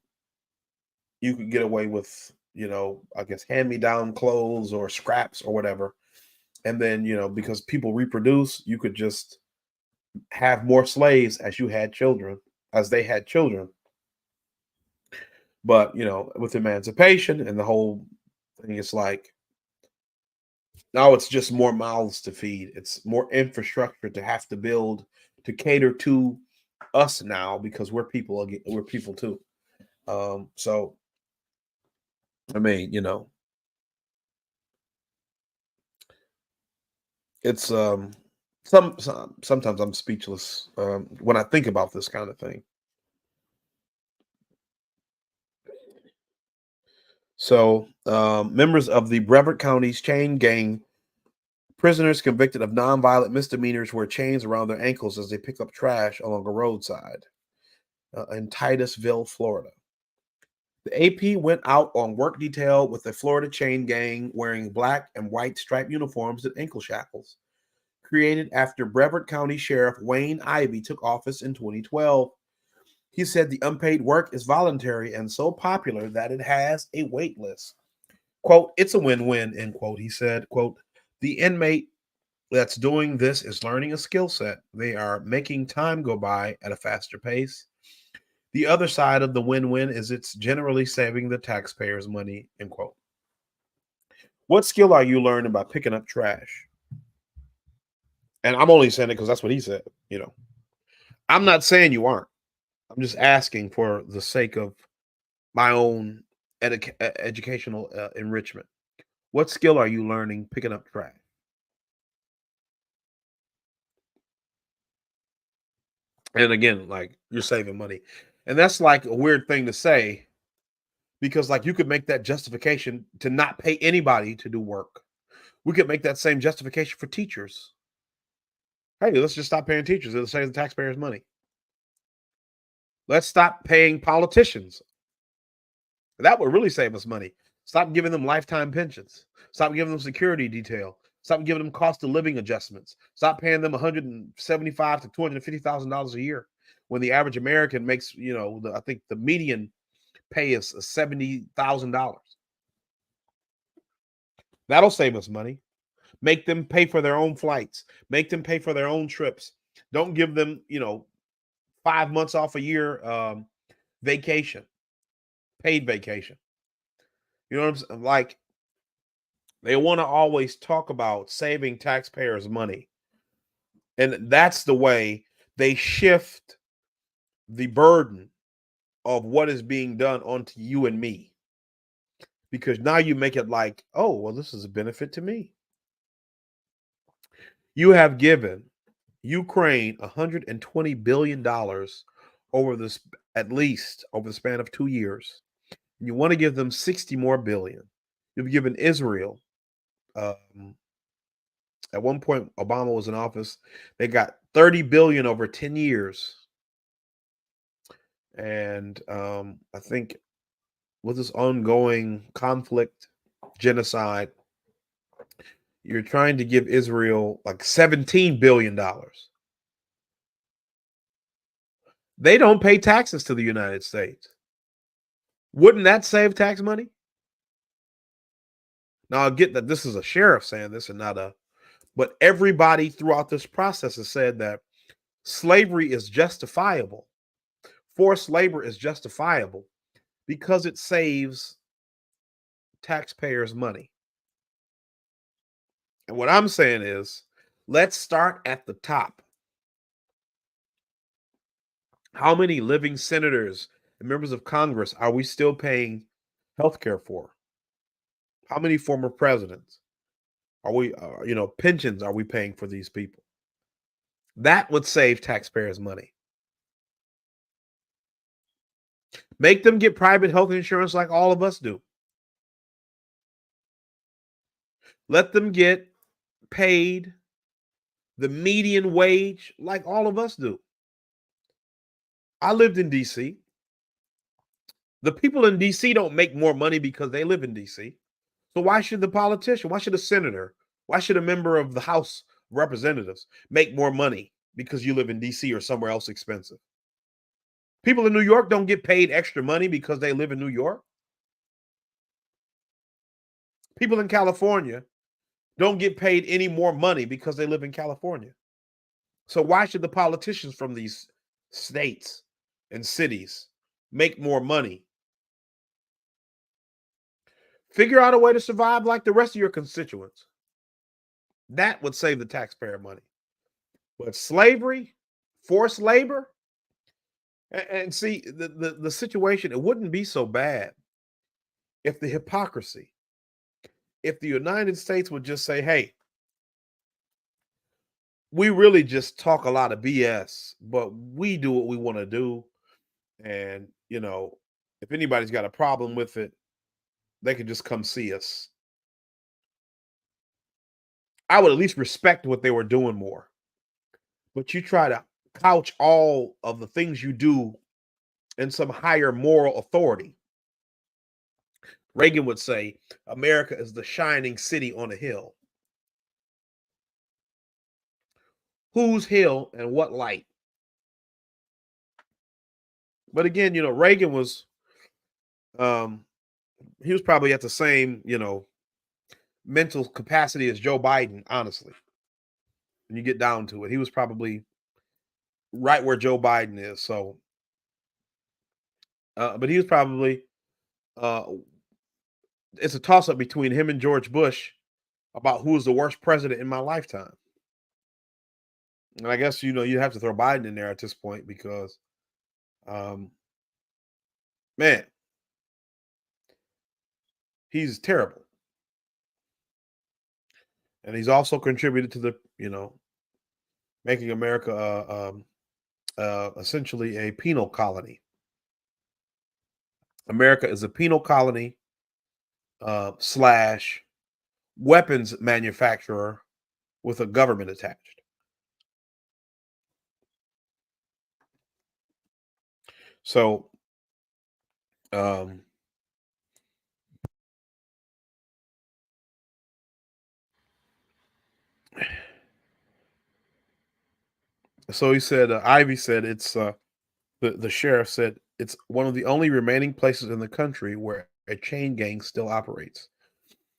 you could get away with, I guess hand me down clothes or scraps or whatever. And then, because people reproduce, you could just have more slaves as you had children, as they had children. But, with emancipation and the whole thing, it's like now it's just more mouths to feed. It's more infrastructure to have to build to cater to us now because we're people again, we're people too. So I mean, it's sometimes I'm speechless when I think about this kind of thing. So members of the Brevard County's chain gang, prisoners convicted of nonviolent misdemeanors wear chains around their ankles as they pick up trash along a roadside in Titusville, Florida. The AP went out on work detail with the Florida chain gang wearing black and white striped uniforms and ankle shackles, created after Brevard County Sheriff Wayne Ivey took office in 2012. He said the unpaid work is voluntary and so popular that it has a wait list. Quote, it's a win-win, end quote. He said, quote, the inmate that's doing this is learning a skill set. They are making time go by at a faster pace. The other side of the win-win is it's generally saving the taxpayers money, end quote. What skill are you learning by picking up trash? And I'm only saying it because that's what he said. I'm not saying you aren't. I'm just asking for the sake of my own educational enrichment. What skill are you learning picking up trash? And again, like you're saving money. And that's like a weird thing to say because like you could make that justification to not pay anybody to do work. We could make that same justification for teachers. Hey, let's just stop paying teachers. It'll save the taxpayers money. Let's stop paying politicians. That would really save us money. Stop giving them lifetime pensions. Stop giving them security detail. Stop giving them cost of living adjustments. Stop paying them $175,000 to $250,000 a year when the average American makes, I think the median pay is $70,000. That'll save us money. Make them pay for their own flights. Make them pay for their own trips. Don't give them, 5 months off a year vacation, paid vacation. You know what I'm saying? Like they want to always talk about saving taxpayers money. And that's the way they shift the burden of what is being done onto you and me. Because now you make it like, oh, well, this is a benefit to me. You have given Ukraine $120 billion over this, at least over the span of 2 years. And you want to give them 60 more billion. You've given Israel um, At one point, Obama was in office. They got 30 billion over 10 years. And I think with this ongoing conflict, genocide, you're trying to give Israel like $17 billion. They don't pay taxes to the United States. Wouldn't that save tax money? Now, I get that this is a sheriff saying this and not a, but everybody throughout this process has said that slavery is justifiable. Forced labor is justifiable because it saves taxpayers money. And what I'm saying is, let's start at the top. How many living senators and members of Congress are we still paying health care for? How many former presidents are we, pensions are we paying for these people? That would save taxpayers money. Make them get private health insurance like all of us do. Let them get paid the median wage like all of us do. I lived in DC. The people in DC don't make more money because they live in DC. So why should the politician, why should a senator, why should a member of the House of Representatives make more money because you live in DC or somewhere else expensive? People in New York don't get paid extra money because they live in New York. People in California don't get paid any more money because they live in California. So why should the politicians from these states and cities make more money? Figure out a way to survive like the rest of your constituents. That would save the taxpayer money. But slavery, forced labor, and see the situation, it wouldn't be so bad if the hypocrisy, if the United States would just say, hey, we really just talk a lot of BS, but we do what we want to do. And, if anybody's got a problem with it, they could just come see us. I would at least respect what they were doing more. But you try to couch all of the things you do in some higher moral authority. Reagan would say, America is the shining city on a hill. Whose hill and what light? But again, Reagan was, he was probably at the same, mental capacity as Joe Biden, honestly. When you get down to it, he was probably right where Joe Biden is. So, but he was probably, it's a toss up between him and George Bush about who is the worst president in my lifetime. And I guess, you have to throw Biden in there at this point because, man, he's terrible. And he's also contributed to the, making America essentially a penal colony. America is a penal colony slash weapons manufacturer with a government attached. So, he said, Ivy said it's the sheriff said it's one of the only remaining places in the country where a chain gang still operates.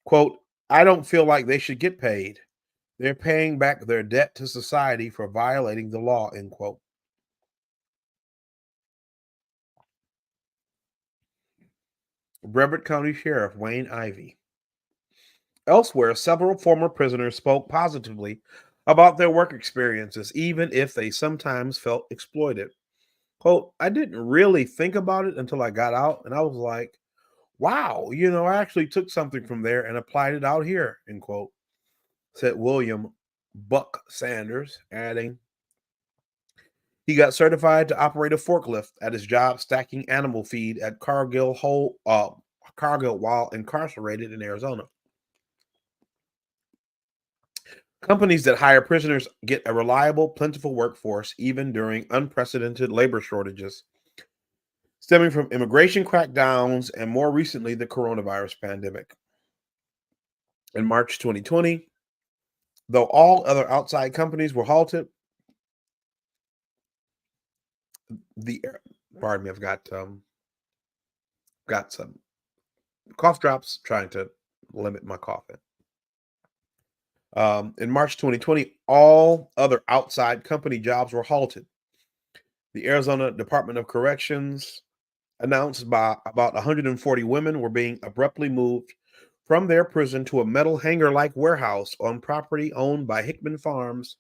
Quote, I don't feel like they should get paid. They're paying back their debt to society for violating the law, end quote. Brevard County Sheriff Wayne Ivy. Elsewhere, several former prisoners spoke positively about their work experiences, even if they sometimes felt exploited. Quote, I didn't really think about it until I got out, and I was like, wow, I actually took something from there and applied it out here, end quote, said William Buck Sanders, adding, he got certified to operate a forklift at his job stacking animal feed at Cargill while incarcerated in Arizona. Companies that hire prisoners get a reliable, plentiful workforce even during unprecedented labor shortages stemming from immigration crackdowns and more recently the coronavirus pandemic. In March 2020, though all other outside companies were halted, the pardon me, I've got some cough drops trying to limit my coughing. In March 2020, all other outside company jobs were halted. The Arizona Department of Corrections announced by about 140 women were being abruptly moved from their prison to a metal hangar-like warehouse on property owned by Hickman's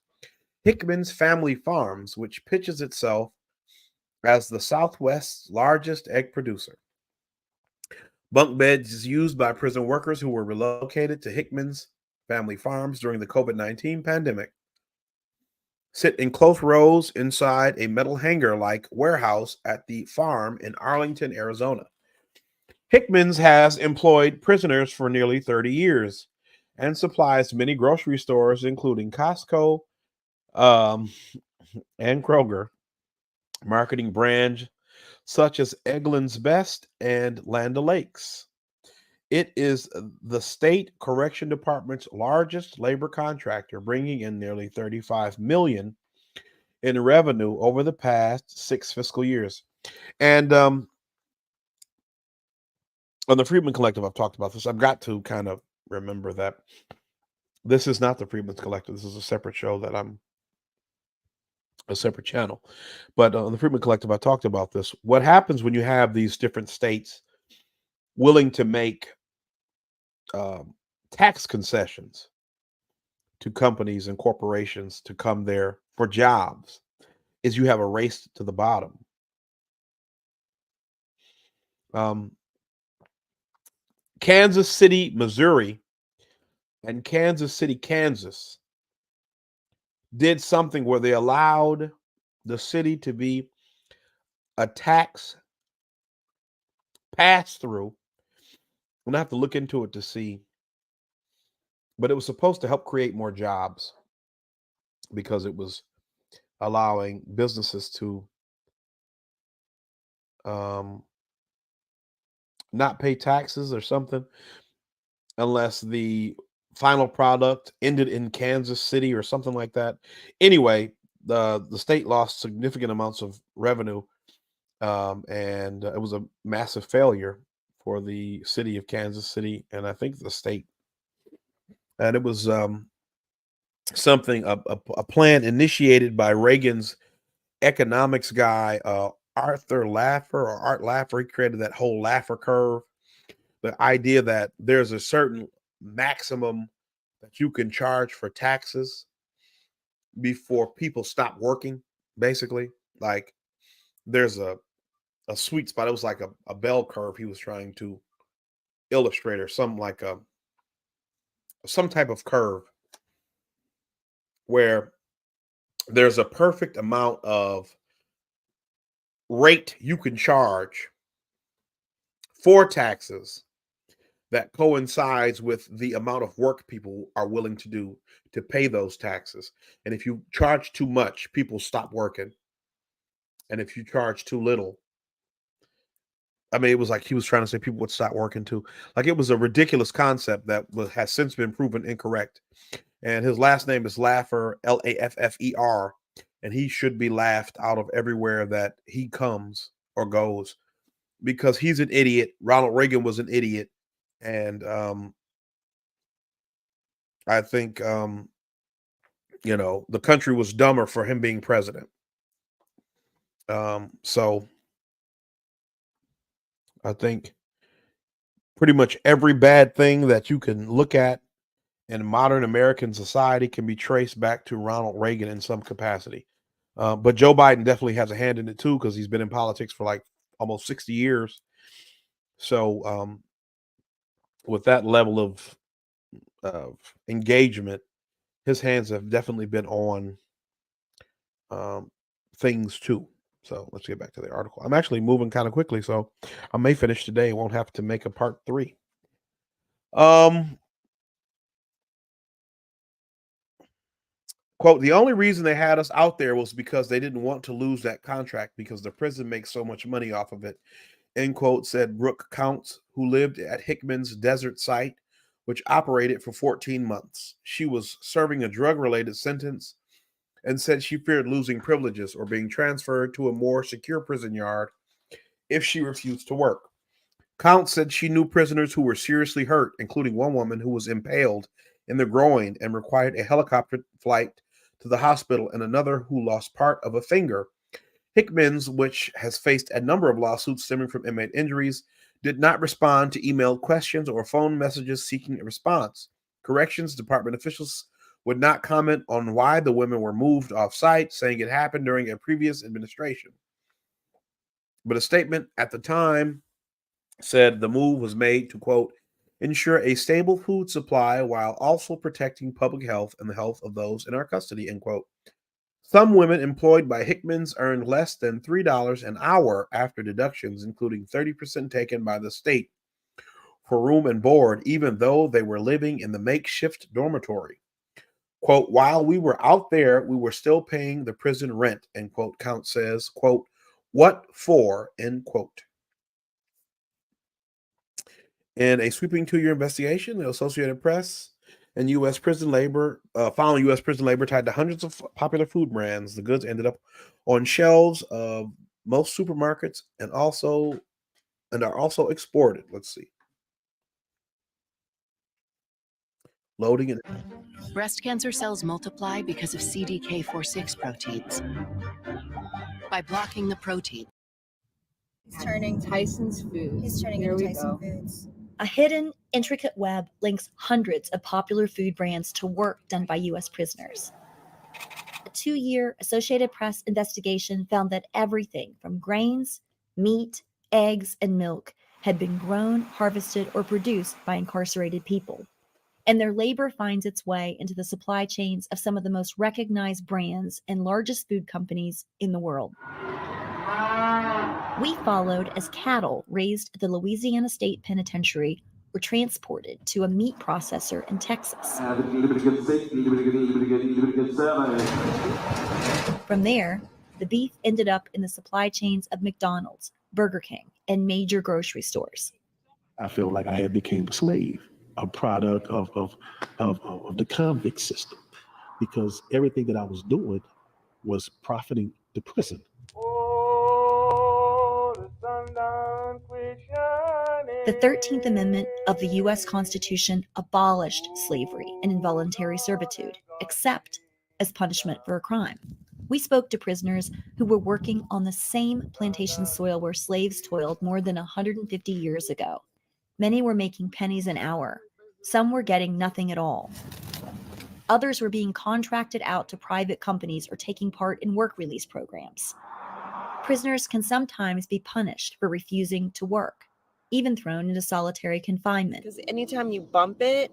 Family Farms, which pitches itself as the Southwest's largest egg producer. Bunk beds used by prison workers who were relocated to Hickman's Family Farms during the COVID-19 pandemic sit in close rows inside a metal hangar-like warehouse at the farm in Arlington, Arizona. Hickman's has employed prisoners for nearly 30 years and supplies many grocery stores, including Costco um, and Kroger, marketing brands such as Eggland's Best and Land O'Lakes. It is the state correction department's largest labor contractor, bringing in nearly $35 million in revenue over the past 6 fiscal years. And on the Freedman Collective, I've talked about this. I've got to kind of remember that this is not the Freedmen's Collective. This is a separate show that I'm a separate channel. But on the Freedman Collective, I talked about this. What happens when you have these different states willing to make tax concessions to companies and corporations to come there for jobs is you have a race to the bottom. Kansas City, Missouri, and Kansas City, Kansas did something where they allowed the city to be a tax pass through. I'm gonna have to look into it to see, but it was supposed to help create more jobs because it was allowing businesses to not pay taxes or something unless the final product ended in Kansas City or something like that. Anyway, the state lost significant amounts of revenue, and it was a massive failure for the city of Kansas City, and I think the state. And it was something a plan initiated by Reagan's economics guy, Arthur Laffer or Art Laffer. He created that whole Laffer curve. The idea that there's a certain maximum that you can charge for taxes before people stop working, basically. Like there's a sweet spot. It was like a bell curve he was trying to illustrate, or some type of curve where there's a perfect amount of rate you can charge for taxes that coincides with the amount of work people are willing to do to pay those taxes. And if you charge too much, people stop working. And if you charge too little, I mean, it was like he was trying to say people would stop working too. Like it was a ridiculous concept that has since been proven incorrect. And his last name is Laffer, Laffer, and he should be laughed out of everywhere that he comes or goes because he's an idiot. Ronald Reagan was an idiot, and I think the country was dumber for him being president. So I think pretty much every bad thing that you can look at in modern American society can be traced back to Ronald Reagan in some capacity. But Joe Biden definitely has a hand in it too because he's been in politics for like almost 60 years. So with that level of engagement, his hands have definitely been on things too. So let's get back to the article. I'm actually moving kind of quickly, so I may finish today. Won't have to make a part 3. Quote, the only reason they had us out there was because they didn't want to lose that contract because the prison makes so much money off of it, end quote, said Brooke Counts, who lived at Hickman's desert site, which operated for 14 months. She was serving a drug-related sentence and said she feared losing privileges or being transferred to a more secure prison yard if she refused to work. Counts said she knew prisoners who were seriously hurt, including one woman who was impaled in the groin and required a helicopter flight to the hospital, and another who lost part of a finger. Hickman's, which has faced a number of lawsuits stemming from inmate injuries, did not respond to emailed questions or phone messages seeking a response. Corrections Department officials would not comment on why the women were moved off site, saying it happened during a previous administration. But a statement at the time said the move was made to, quote, ensure a stable food supply while also protecting public health and the health of those in our custody, end quote. Some women employed by Hickman's earned less than $3 an hour after deductions, including 30% taken by the state for room and board, even though they were living in the makeshift dormitory. Quote, while we were out there, we were still paying the prison rent, end quote, Count says, quote, what for, end quote. In a sweeping 2-year investigation, the Associated Press and U.S. prison labor found U.S. prison labor tied to hundreds of popular food brands. The goods ended up on shelves of most supermarkets and are also exported. Let's see. Loading it. Breast cancer cells multiply because of CDK4/6 proteins. By blocking the protein, He's turning Tyson's Foods. He's turning into Tyson Foods. A hidden, intricate web links hundreds of popular food brands to work done by U.S. prisoners. A 2-year Associated Press investigation found that everything from grains, meat, eggs, and milk had been grown, harvested, or produced by incarcerated people. And their labor finds its way into the supply chains of some of the most recognized brands and largest food companies in the world. We followed as cattle raised at the Louisiana State Penitentiary were transported to a meat processor in Texas. From there, the beef ended up in the supply chains of McDonald's, Burger King, and major grocery stores. I feel like I had become a slave, a product of the convict system, because everything that I was doing was profiting the prison. The 13th Amendment of the U.S. Constitution abolished slavery and involuntary servitude, except as punishment for a crime. We spoke to prisoners who were working on the same plantation soil where slaves toiled more than 150 years ago. Many were making pennies an hour. Some were getting nothing at all. Others were being contracted out to private companies or taking part in work release programs. Prisoners can sometimes be punished for refusing to work, even thrown into solitary confinement. Because anytime you bump it,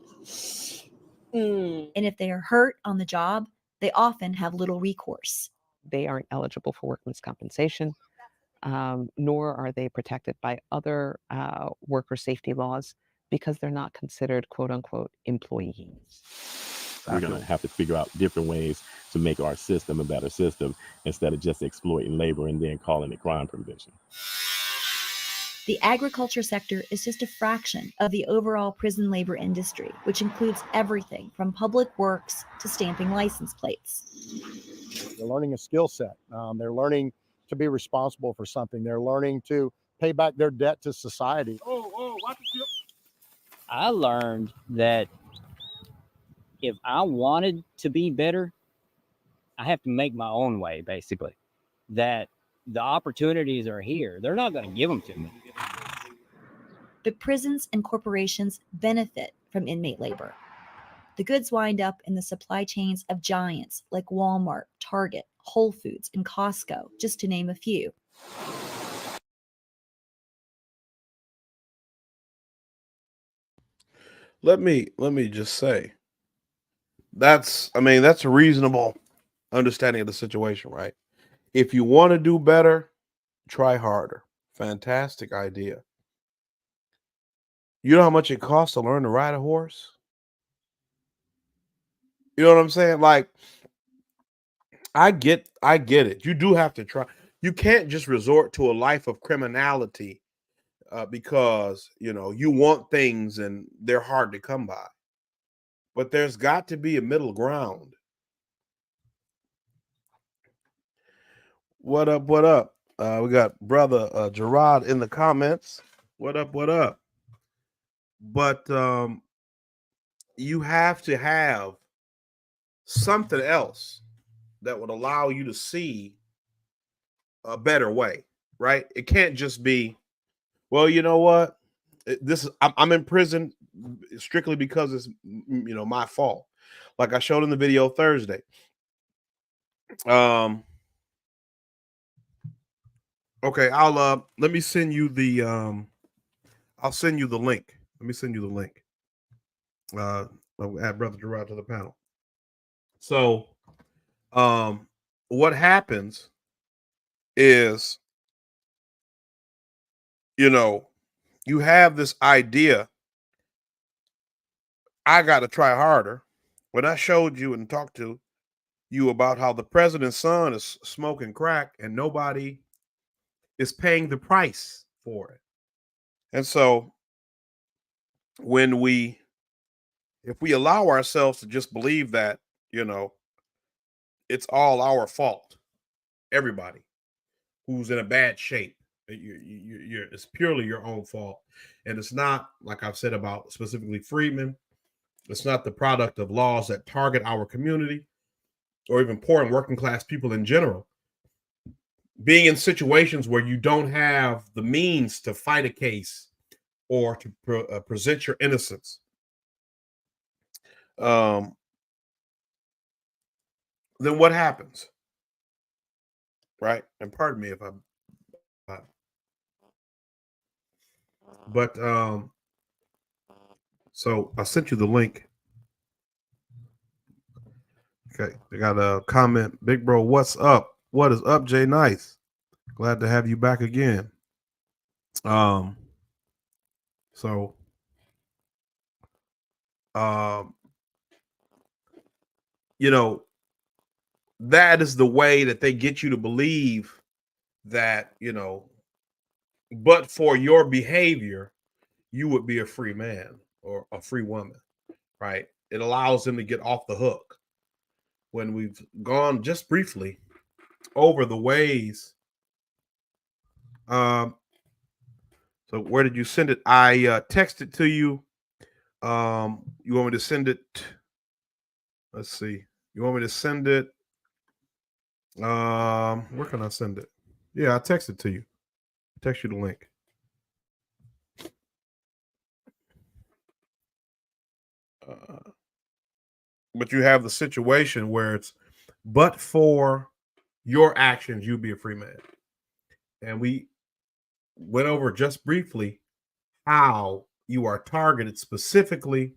And if they are hurt on the job, they often have little recourse. They aren't eligible for workman's compensation, nor are they protected by other worker safety laws because they're not considered quote unquote employees. We're going to have to figure out different ways to make our system a better system instead of just exploiting labor and then calling it crime prevention. The agriculture sector is just a fraction of the overall prison labor industry, which includes everything from public works to stamping license plates. They're learning a skill set. They're learning to be responsible for something. They're learning to pay back their debt to society. I learned that if I wanted to be better, I have to make my own way, basically. That the opportunities are here. They're not going to give them to me. But prisons and corporations benefit from inmate labor. The goods wind up in the supply chains of giants like Walmart, Target, Whole Foods, and Costco, just to name a few. Let me just say, that's a reasonable understanding of the situation, right? If you want to do better, try harder. Fantastic idea. You know how much it costs to learn to ride a horse? You know what I'm saying? Like, I get it. You do have to try. You can't just resort to a life of criminality because you want things and they're hard to come by. But there's got to be a middle ground. What up? What up? We got brother Gerard in the comments. What up? What up? But you have to have something else that would allow you to see a better way, right? It can't just be, well, you know what? I'm in prison strictly because it's my fault. Like I showed in the video Thursday. Okay, I'll let me send you the I'll send you the link. Let me send you the link. I'll add Brother Gerard to the panel. So what happens is you have this idea, I got to try harder. When I showed you and talked to you about how the president's son is smoking crack and nobody is paying the price for it. And so if we allow ourselves to just believe that, it's all our fault, everybody who's in a bad shape, it's purely your own fault. And it's not, like I've said about specifically Freedmen, it's not the product of laws that target our community or even poor and working class people in general. Being in situations where you don't have the means to fight a case or to present your innocence. Then what happens? Right? And pardon me if I'm but so I sent you the link. Okay, I got a comment. Big bro, what's up? What is up, Jay Nice? Glad to have you back again. So that is the way that they get you to believe that, but for your behavior, you would be a free man or a free woman, right? It allows them to get off the hook. When we've gone just briefly over the ways. So where did you send it? I texted to you. You want me to send it? Let's see. You want me to send it? Where can I send it? Yeah, I texted to you. Text you the link. But you have the situation where it's, but for your actions, you'd be a free man. And we went over just briefly how you are targeted specifically.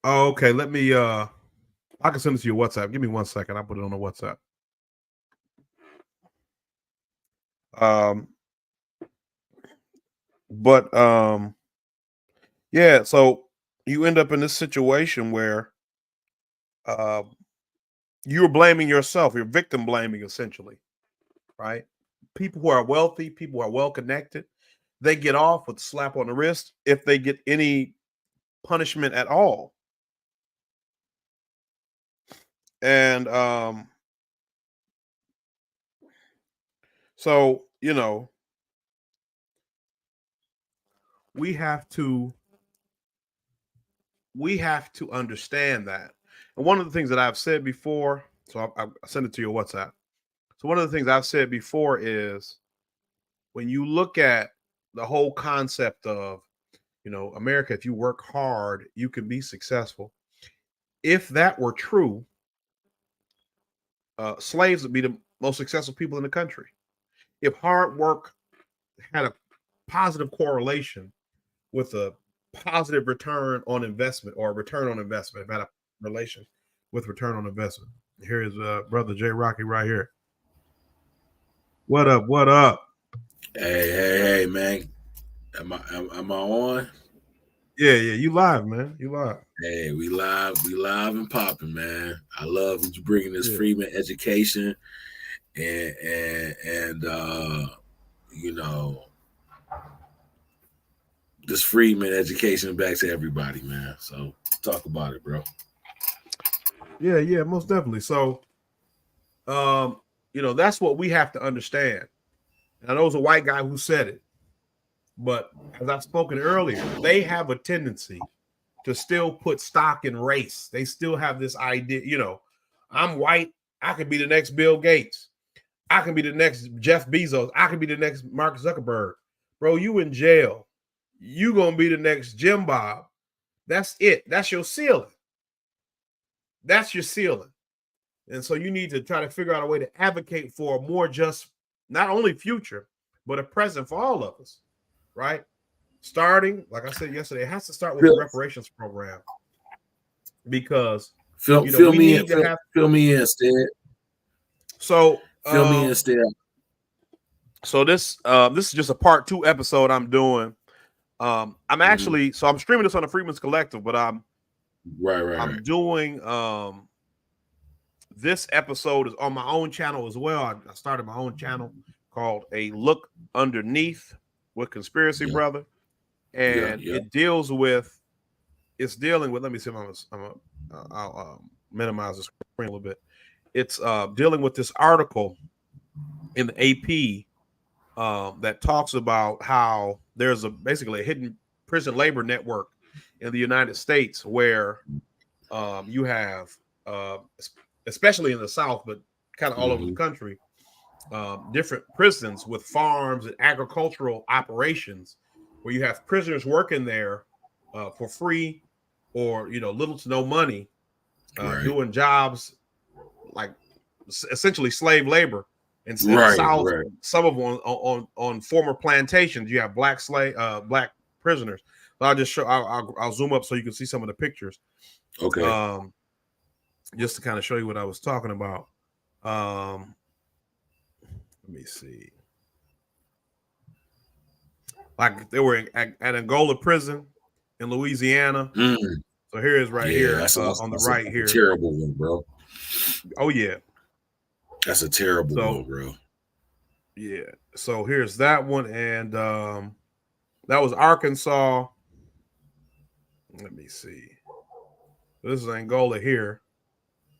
Oh, okay. Let me, I can send it to your WhatsApp. Give me 1 second. I'll put it on the WhatsApp. Yeah, so you end up in this situation where you're blaming yourself. You're victim blaming, essentially, right? People who are wealthy, people who are well connected, they get off with a slap on the wrist if they get any punishment at all. And so we have to understand that. And one of the things that I've said before, so I send it to your WhatsApp. So one of the things I've said before is when you look at the whole concept of, America, if you work hard, you can be successful. If that were true, slaves would be the most successful people in the country. If hard work had a positive correlation with a positive return on investment or return on investment, if had a relation with return on investment. Here is brother Jay Rocky right here. What up? What up? Hey, man. Am I on? Yeah, you live, man. You live. Hey, we live and popping, man. I love that you bringing this Yeah. Freeman education and you know, this Freeman education back to everybody, man. So talk about it, bro. Yeah, most definitely. So, you know, that's what we have to understand. And I know it was a white guy who said it, but as I've spoken earlier, they have a tendency to still put stock in race. They still have this idea, you know, I'm white, I could be the next Bill Gates. I can be the next Jeff Bezos. I can be the next Mark Zuckerberg. Bro, you in jail. You gonna be the next Jim Bob. That's it. That's your ceiling. That's your ceiling. And so you need to try to figure out a way to advocate for a more just, not only future, but a present for all of us, right? Starting, like I said yesterday, it has to start with the reparations program, because fill me in, Stead. So fill me in, Stead. So this is just a part 2 episode I'm doing. I'm actually so I'm streaming this on the Freedmen's Collective, but I'm doing this episode is on my own channel as well. I started my own channel called A Look Underneath with Conspiracy Brother, and it deals with let me see if I'll minimize the screen a little bit. It's dealing with this article in the AP that talks about how there's basically a hidden prison labor network in the United States where you have, especially in the South, but kind of all over the country, different prisons with farms and agricultural operations where you have prisoners working there for free or, you know, little to no money, doing jobs like essentially slave labor. In the South, some of them on former plantations, you have black prisoners. So I'll just show. I'll zoom up so you can see some of the pictures. Okay. Just to kind of show you what I was talking about. Let me see. Like they were at Angola prison in Louisiana. So here is here on the right here. Terrible one, bro. Oh yeah. That's a terrible one, bro. Yeah. So here's that one. And that was Arkansas. Let me see. This is Angola here.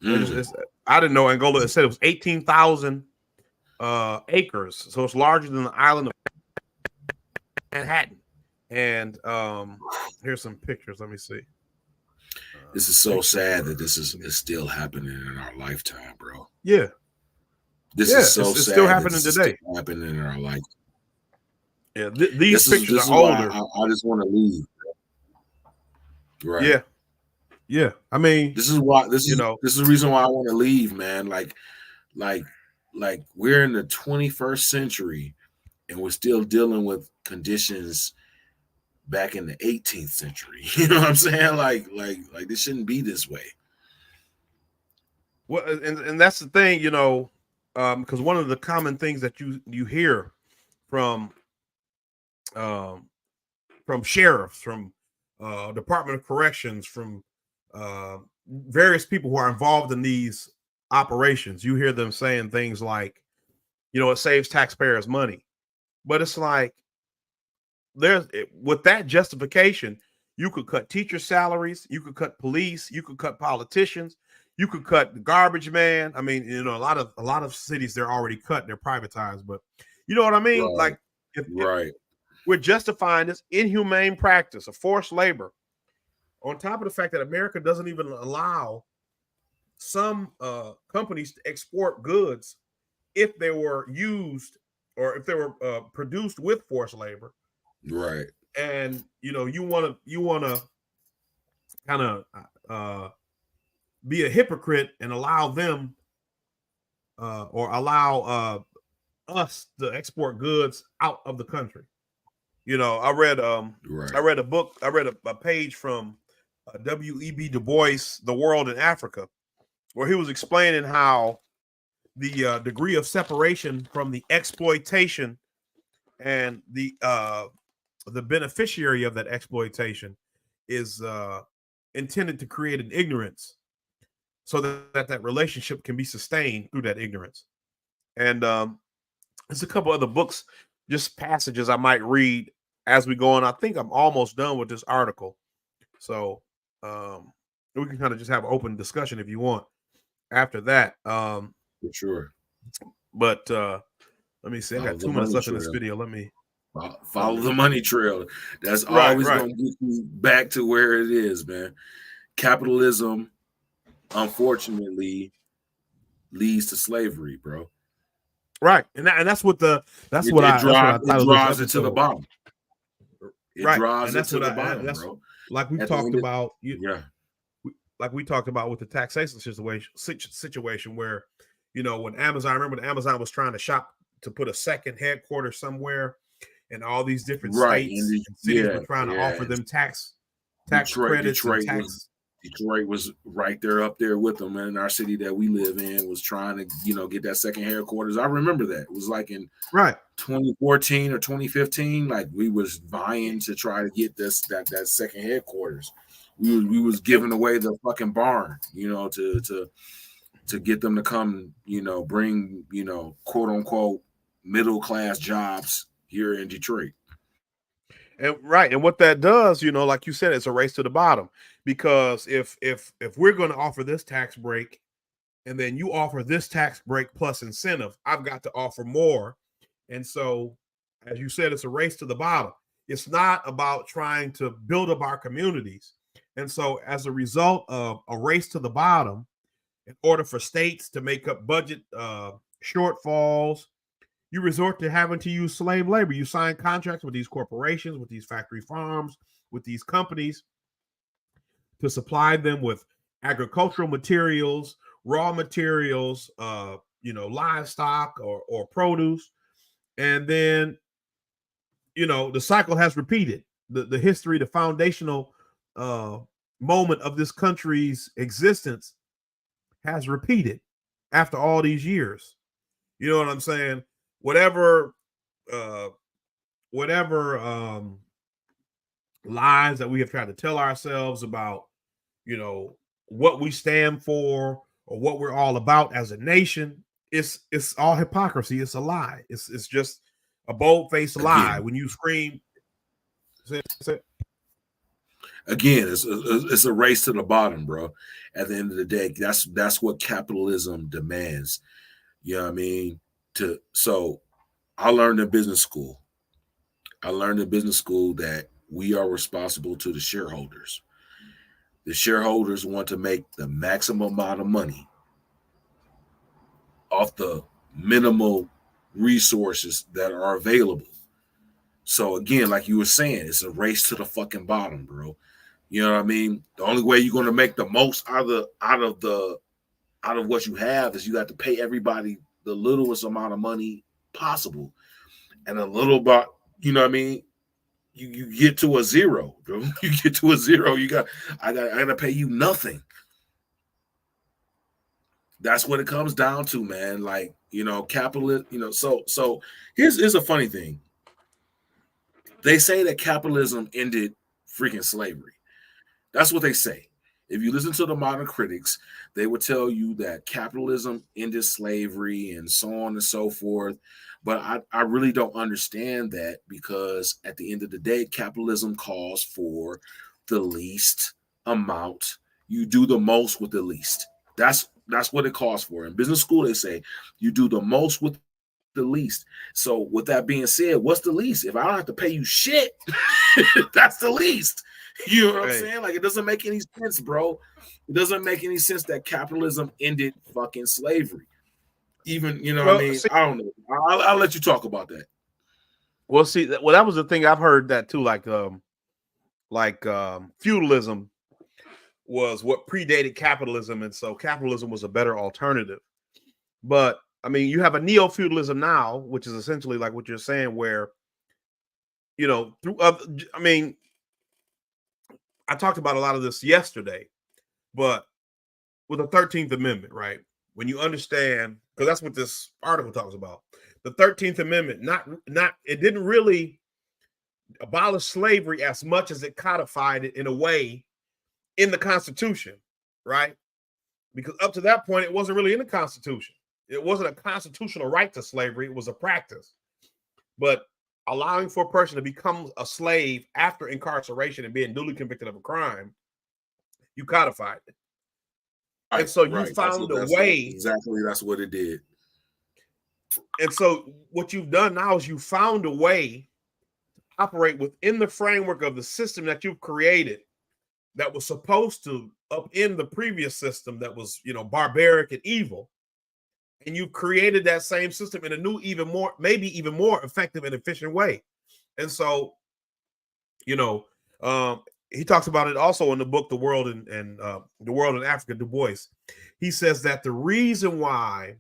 I didn't know Angola. It said it was 18,000 acres. So it's larger than the island of Manhattan. And here's some pictures. Let me see. This is so sad that this is still happening in our lifetime, bro. Yeah. This is so sad. It's still happening today. Still happening in our life. Yeah, these pictures are older. I just want to leave. Bro. Right. Yeah. I mean, this is the reason why I want to leave, man. Like we're in the 21st century, and we're still dealing with conditions back in the 18th century. You know what I'm saying? Like this shouldn't be this way. Well, and that's the thing, you know. Because one of the common things that you hear from sheriffs, from Department of Corrections, from various people who are involved in these operations, you hear them saying things like, you know, it saves taxpayers money. But it's like with that justification, you could cut teacher salaries, you could cut police, you could cut politicians. You could cut the garbage man. I mean, you know, a lot of cities they're already cut, they're privatized, but you know what I mean? Like if we're justifying this inhumane practice of forced labor, on top of the fact that America doesn't even allow some companies to export goods if they were used or if they were produced with forced labor. Right. And you know, you want to kind of be a hypocrite and allow them or allow us to export goods out of the country. You know, I read a book, I read a page from W.E.B. Du Bois, The World in Africa, where he was explaining how the degree of separation from the exploitation and the beneficiary of that exploitation is intended to create an ignorance so that relationship can be sustained through that ignorance. And there's a couple other books, just passages I might read as we go on. I think I'm almost done with this article. So we can kind of just have an open discussion if you want after that. For sure. But let me see. I got 2 minutes left in this video. Let me follow the money trail. That's always going to get you back to where it is, man. Capitalism, unfortunately, leads to slavery, bro. Right, and that's what it drives it to the bottom. It drives it to the bottom, bro. Like we talked about, like we talked about with the taxation situation where, you know, when Amazon, I remember when Amazon was trying to put a second headquarters somewhere, and all these different states and cities were trying to offer them tax credits. Detroit was right there up there with them, and our city that we live in was trying to, you know, get that second headquarters. I remember that. It was like in 2014 or 2015, like we was vying to try to get that second headquarters. We was giving away the fucking barn, you know, to get them to come, you know, bring, you know, quote unquote middle class jobs here in Detroit. And what that does, you know, like you said, it's a race to the bottom, because if we're going to offer this tax break and then you offer this tax break plus incentive, I've got to offer more. And so, as you said, it's a race to the bottom. It's not about trying to build up our communities. And so, as a result of a race to the bottom, in order for states to make up budget shortfalls, you resort to having to use slave labor. You sign contracts with these corporations, with these factory farms, with these companies to supply them with agricultural materials, raw materials, you know, livestock or produce. And then, you know, the cycle has repeated. The history, the foundational moment of this country's existence has repeated after all these years. You know what I'm saying? Whatever lies that we have tried to tell ourselves about, you know, what we stand for or what we're all about as a nation, it's all hypocrisy. It's a lie. It's just a bold-faced lie. When you scream, again, it's a race to the bottom, bro. At the end of the day, that's what capitalism demands. You know what I mean? So I learned in business school. That we are responsible to the shareholders. The shareholders want to make the maximum amount of money off the minimal resources that are available. So again, like you were saying, it's a race to the fucking bottom, bro. You know what I mean? The only way you're going to make the most out of what you have is you have to pay everybody the littlest amount of money possible, and a little bit, you know what I mean? You get to a zero, bro. You get to a zero. I gotta pay you nothing. That's what it comes down to, man. Like, you know, capitalist, you know, so here's a funny thing. They say that capitalism ended freaking slavery. That's what they say. If you listen to the modern critics, they would tell you that capitalism ended slavery and so on and so forth. But I really don't understand that, because at the end of the day, capitalism calls for the least amount. You do the most with the least. That's what it calls for. In business school, they say you do the most with the least. So with that being said, what's the least? If I don't have to pay you shit, that's the least. You know what I'm saying? Like, it doesn't make any sense, bro. It doesn't make any sense that capitalism ended fucking slavery. Even, you know what I mean? I don't know. I'll let you talk about that. Well, see, that was the thing. I've heard that too. Like feudalism was what predated capitalism, and so capitalism was a better alternative. But I mean, you have a neo-feudalism now, which is essentially like what you're saying, where, you know, I talked about a lot of this yesterday, but with the 13th Amendment, right? When you understand, because that's what this article talks about, the 13th Amendment, it didn't really abolished slavery as much as it codified it in a way in the Constitution, right? Because up to that point, it wasn't really in the Constitution. It wasn't a constitutional right to slavery. It was a practice. But allowing for a person to become a slave after incarceration and being duly convicted of a crime, you codified it. And so you found a way. Exactly, that's what it did. And so what you've done now is you found a way to operate within the framework of the system that you've created that was supposed to upend the previous system that was, barbaric and evil. And you've created that same system in a new, maybe even more effective and efficient way. And so, he talks about it also in the book, The World and The World in Africa, Du Bois. He says that the reason why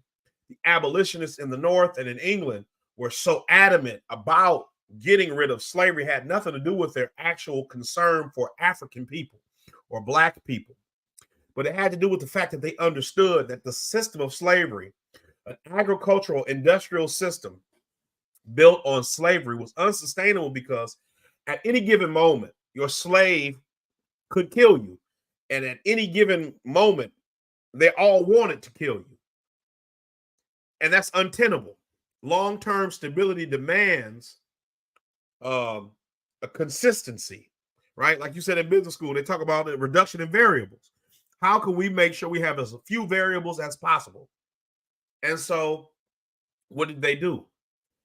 the abolitionists in the North and in England were so adamant about getting rid of slavery had nothing to do with their actual concern for African people or Black people, but it had to do with the fact that they understood that the system of slavery, an agricultural industrial system built on slavery, was unsustainable because at any given moment, your slave could kill you. And at any given moment, they all wanted to kill you. And that's untenable. Long-term stability demands a consistency, right? Like you said in business school, they talk about a reduction in variables. How can we make sure we have as few variables as possible? And so what did they do?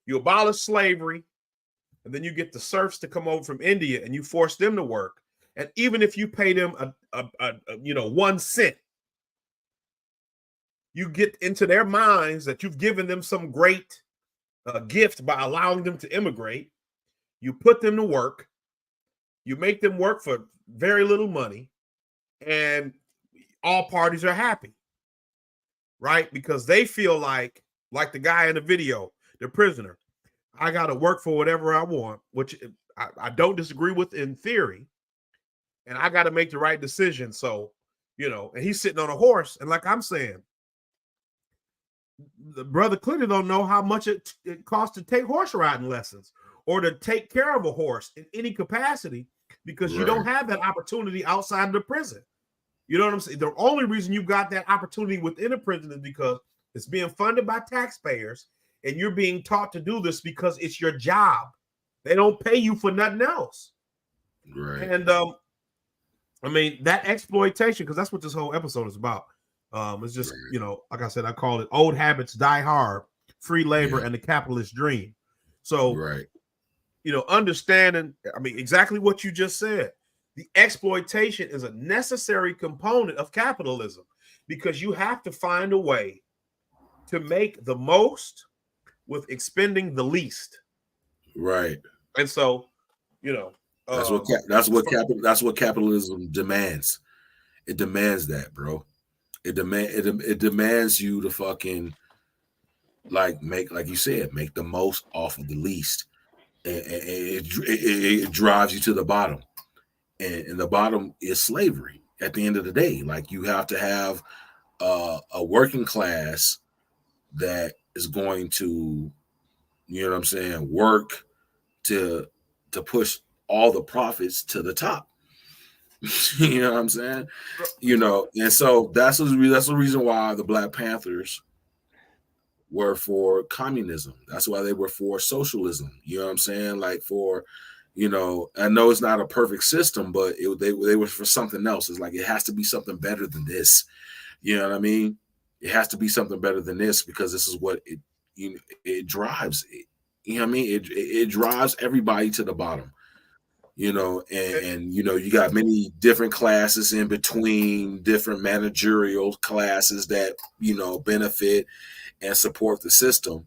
You abolish slavery, and then you get the serfs to come over from India and you force them to work. And even if you pay them a 1 cent, you get into their minds that you've given them some great gift by allowing them to immigrate. You put them to work. You make them work for very little money, and all parties are happy, right? Because they feel like the guy in the video, the prisoner, I got to work for whatever I want, which I don't disagree with in theory, and I got to make the right decision. So, and he's sitting on a horse, and like I'm saying, the brother Clinton don't know how much it costs to take horse riding lessons or to take care of a horse in any capacity, because you don't have that opportunity outside of the prison. You know what I'm saying? The only reason you got that opportunity within a prison is because it's being funded by taxpayers, and you're being taught to do this because it's your job. They don't pay you for nothing else. Right. And that exploitation, because that's what this whole episode is about. It's just, like I said, I call it old habits die hard, free labor, and the capitalist dream. So, understanding, exactly what you just said. The exploitation is a necessary component of capitalism, because you have to find a way to make the most with expending the least. Right. And so, that's what capitalism demands. It demands that, bro. It demands you to fucking make, like you said, make the most off of the least. And it drives you to the bottom. And the bottom is slavery at the end of the day. Like, you have to have a working class that is going to, work to push all the profits to the top. You know what I'm saying? And so that's the reason why the Black Panthers were for communism. That's why they were for socialism. You know what I'm saying? Like, for, I know it's not a perfect system, but they were for something else. It's like, it has to be something better than this. You know what I mean? It has to be something better than this, because this is what it drives. You know what I mean? It drives everybody to the bottom. And you got many different classes in between, different managerial classes that, benefit and support the system.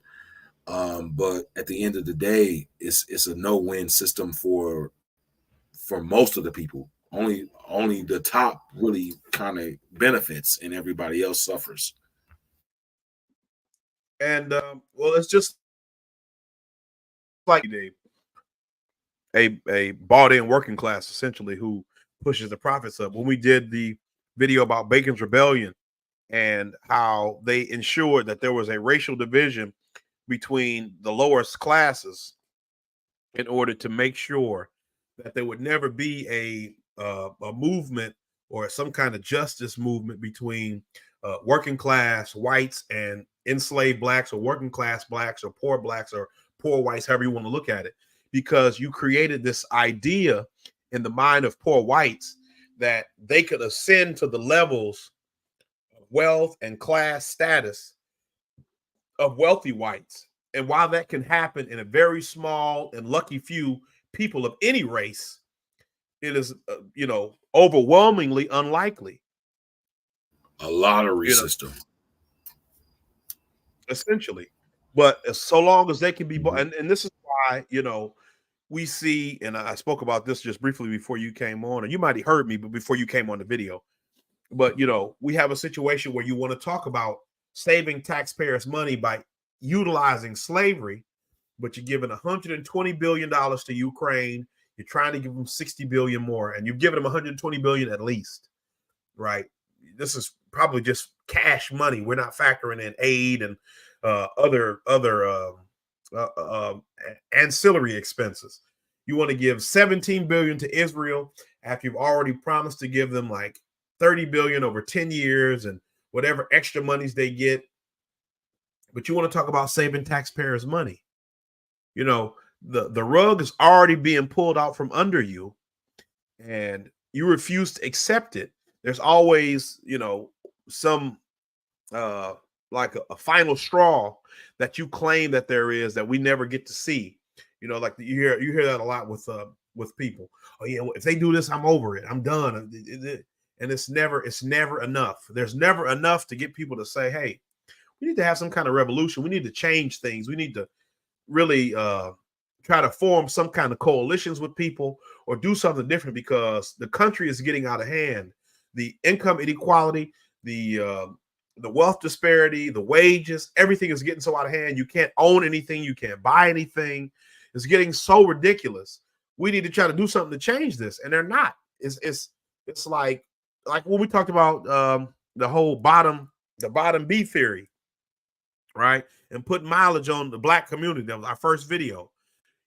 But at the end of the day, it's a no-win system for most of the people. Only the top really kind of benefits, and everybody else suffers. And it's just like a bought-in working class, essentially, who pushes the profits up. When we did the video about Bacon's Rebellion and how they ensured that there was a racial division between the lowest classes in order to make sure that there would never be a movement or some kind of justice movement between working class whites and enslaved blacks, or working class blacks or poor whites, however you want to look at it, because you created this idea in the mind of poor whites that they could ascend to the levels of wealth and class status of wealthy whites. And while that can happen in a very small and lucky few people of any race, it is, overwhelmingly unlikely. A lottery system. Essentially. But so long as they can be, and this is why, we see, and I spoke about this just briefly before you came on, and you might have heard me, but before you came on the video. But, we have a situation where you want to talk about saving taxpayers' money by utilizing slavery, but you're giving $120 billion to Ukraine. You're trying to give them 60 billion more, and you've given them 120 billion at least, right? This is probably just cash money. We're not factoring in aid and other ancillary expenses. You want to give 17 billion to Israel after you've already promised to give them like 30 billion over 10 years and whatever extra monies they get. But you want to talk about saving taxpayers' money. The rug is already being pulled out from under you, and you refuse to accept it. There's always, some like a final straw that you claim that there is that we never get to see. Like you hear that a lot with people. Oh yeah, well, if they do this, I'm over it. I'm done. And it's never enough. There's never enough to get people to say, hey, we need to have some kind of revolution. We need to change things. We need to really try to form some kind of coalitions with people or do something different, because the country is getting out of hand. The income inequality, the wealth disparity, the wages, everything is getting so out of hand. You can't own anything. You can't buy anything. It's getting so ridiculous. We need to try to do something to change this, and they're not. It's like when we talked about the whole bottom B theory, right? And put mileage on the black community. That was our first video.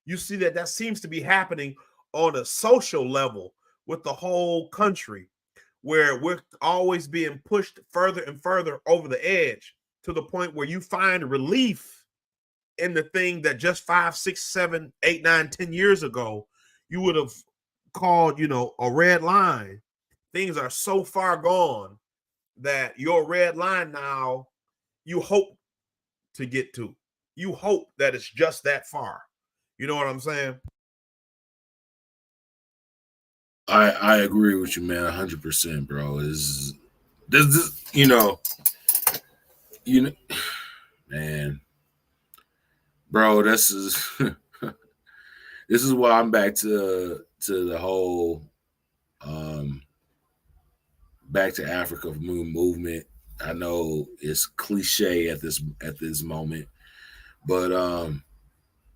You see that seems to be happening on a social level with the whole country, where we're always being pushed further and further over the edge to the point where you find relief in the thing that just 5, 6, 7, 8, 9, 10 years ago you would have called, a red line. Things are so far gone that your red line now, you hope to get to. You hope that it's just that far. You know what I'm saying? I agree with you, man, 100%, bro. Is this man, bro, this is why I'm back to the whole back to Africa movement. I know it's cliche at this moment, but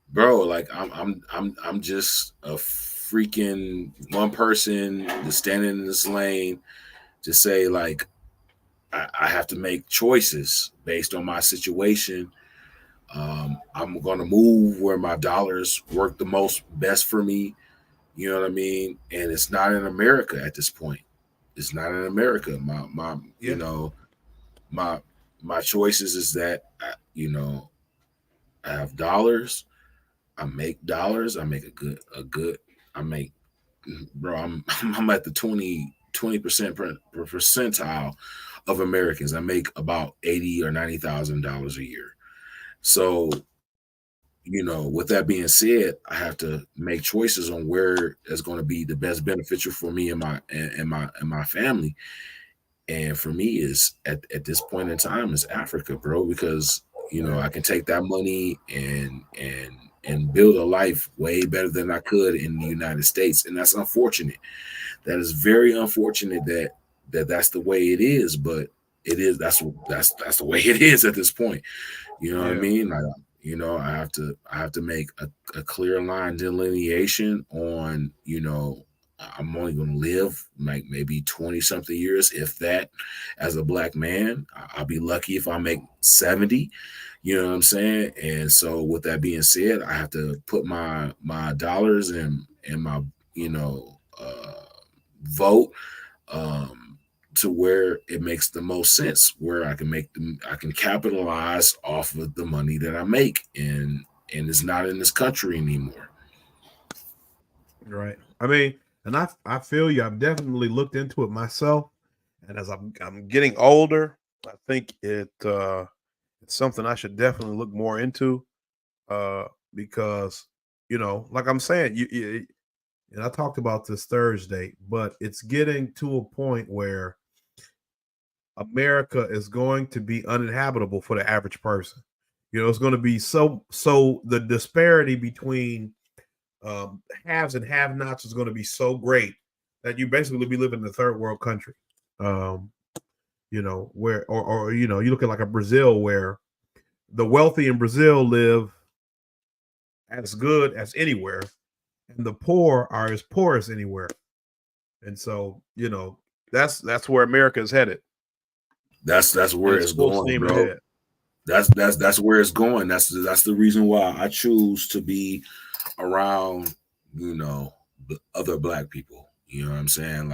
bro, like I'm just a freaking one person just standing in this lane to say, like, I have to make choices based on my situation. I'm going to move where my dollars work the most best for me. You know what I mean? And it's not in America at this point. It's not in America. My choices is that, I have dollars. I make dollars. I make bro, I'm at the 20% percentile of Americans. I make about $80,000 or $90,000 a year. So, with that being said, I have to make choices on where is going to be the best beneficial for me and my family. And for me, is at this point in time is Africa, bro, because I can take that money and build a life way better than I could in the United States. And that's unfortunate. That is very unfortunate that's the way it is, but it is, that's the way it is at this point. You know what I mean? I have to make a clear line delineation on, I'm only going to live like maybe 20 something years, if that, as a black man. I'll be lucky if I make 70, you know what I'm saying? And so with that being said, I have to put my dollars and my, vote, to where it makes the most sense, where I can capitalize off of the money that I make, and it's not in this country anymore. Right. I mean, and I feel you. I've definitely looked into it myself, and as I'm getting older, I think it's something I should definitely look more into, because like I'm saying, and I talked about this Thursday, but it's getting to a point where America is going to be uninhabitable for the average person. It's going to be so the disparity between haves and have-nots is going to be so great that you basically be living in a third world country. Where or you look at like a Brazil, where the wealthy in Brazil live as good as anywhere, and the poor are as poor as anywhere. And so, that's where America is headed. That's where it's going, bro. That's where it's going. That's the reason why I choose to be around, the other black people. You know what I'm saying?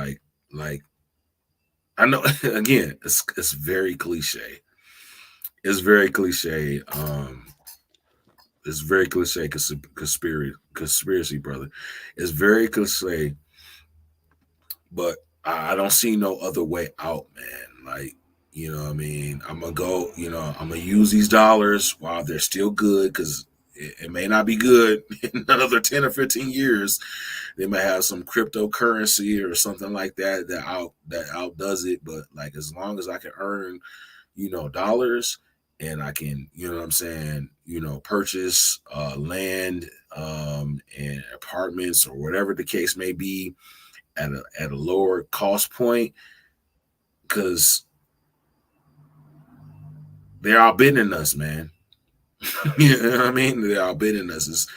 Like I know again, it's very cliche. It's very cliche. It's very cliche conspiracy, brother. It's very cliche, but I don't see no other way out, man. Like, you know what I mean? I'm gonna go, I'm gonna use these dollars while they're still good, because it may not be good in another 10 or 15 years. They may have some cryptocurrency or something like that that outdoes it. But like, as long as I can earn, dollars, and I can, purchase land and apartments or whatever the case may be at a lower cost point, because they're outbidding us, man. You know what I mean? They're outbidding us.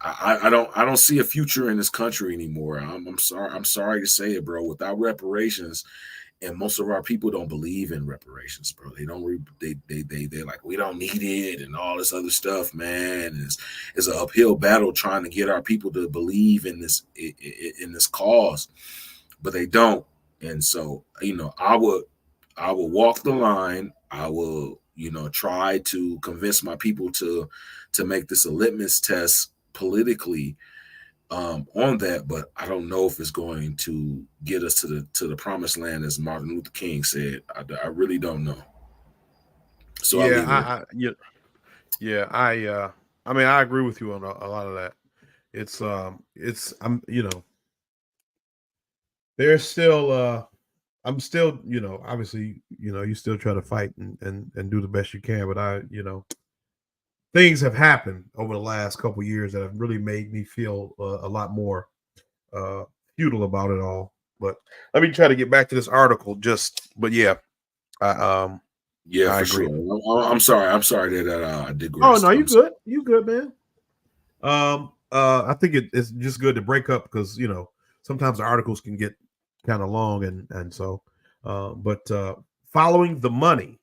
I don't see a future in this country anymore. I'm sorry to say it, bro. Without reparations, and most of our people don't believe in reparations, bro. They don't. They're like, we don't need it, and all this other stuff, man. It's an uphill battle trying to get our people to believe in this cause, but they don't. And so, I will walk the line. I will, try to convince my people to make this a litmus test politically on that, but I don't know if it's going to get us to the promised land, as Martin Luther King said. I really don't know. So I mean, I agree with you on a lot of that. There's still I'm still, obviously, you still try to fight and do the best you can, but things have happened over the last couple of years that have really made me feel a lot more futile about it all. But let me try to get back to this article. Yeah, I for agree. Sure. I'm sorry that I digressed. Oh no, you good, man. I think it's just good to break up, because sometimes the articles can get kind of long, and so but following the money.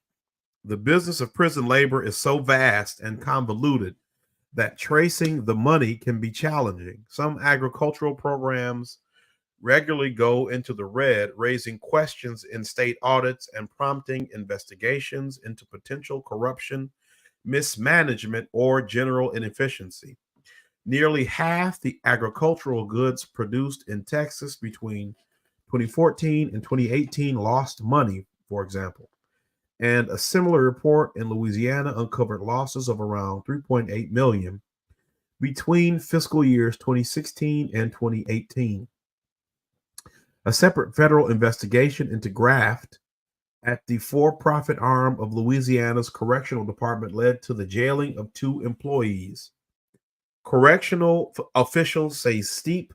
The business of prison labor is so vast and convoluted that tracing the money can be challenging. Some agricultural programs regularly go into the red, raising questions in state audits and prompting investigations into potential corruption, mismanagement, or general inefficiency. Nearly half the agricultural goods produced in Texas between 2014 and 2018 lost money, for example. And a similar report in Louisiana uncovered losses of around 3.8 million between fiscal years 2016 and 2018. A separate federal investigation into graft at the for-profit arm of Louisiana's correctional department led to the jailing of 2 employees. Correctional officials say steep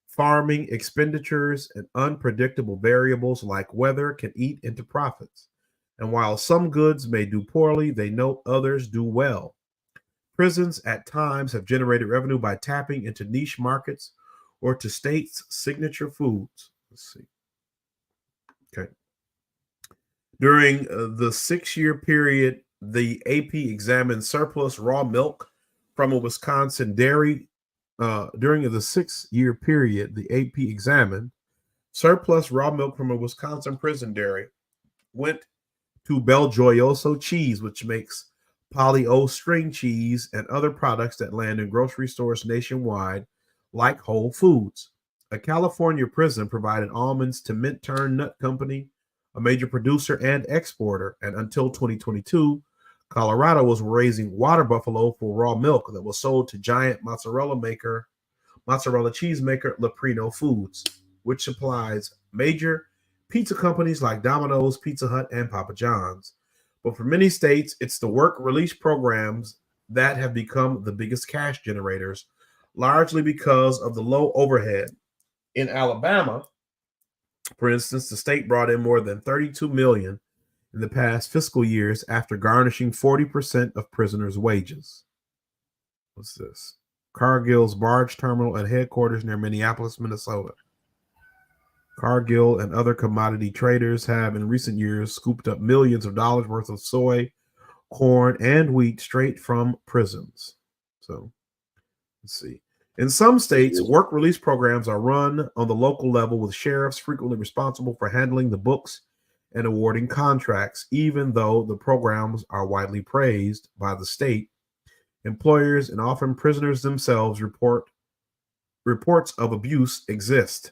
farming expenditures and unpredictable variables like weather can eat into profits. And while some goods may do poorly, they note others do well. Prisons at times have generated revenue by tapping into niche markets or to state's signature foods. Let's see. Okay. During the 6-year period, the AP examined surplus raw milk from a Wisconsin dairy. During the 6-year period, the AP examined surplus raw milk from a Wisconsin prison dairy went to Belgioioso cheese, which makes Poly-O string cheese and other products that land in grocery stores nationwide, like Whole Foods. A California prison provided almonds to Minturn Nut Company, a major producer and exporter, and until 2022, Colorado was raising water buffalo for raw milk that was sold to giant mozzarella cheese maker Leprino Foods, which supplies major pizza companies like Domino's, Pizza Hut, and Papa John's. But for many states, it's the work release programs that have become the biggest cash generators, largely because of the low overhead. In Alabama, for instance, the state brought in more than $32 million in the past fiscal years after garnishing 40% of prisoners' wages. What's this? Cargill's barge terminal and headquarters near Minneapolis, Minnesota. Cargill and other commodity traders have in recent years scooped up millions of dollars worth of soy, corn, and wheat straight from prisons. So, let's see. In some states, work release programs are run on the local level with sheriffs frequently responsible for handling the books and awarding contracts, even though the programs are widely praised by the state. Employers and often prisoners themselves reports of abuse exist.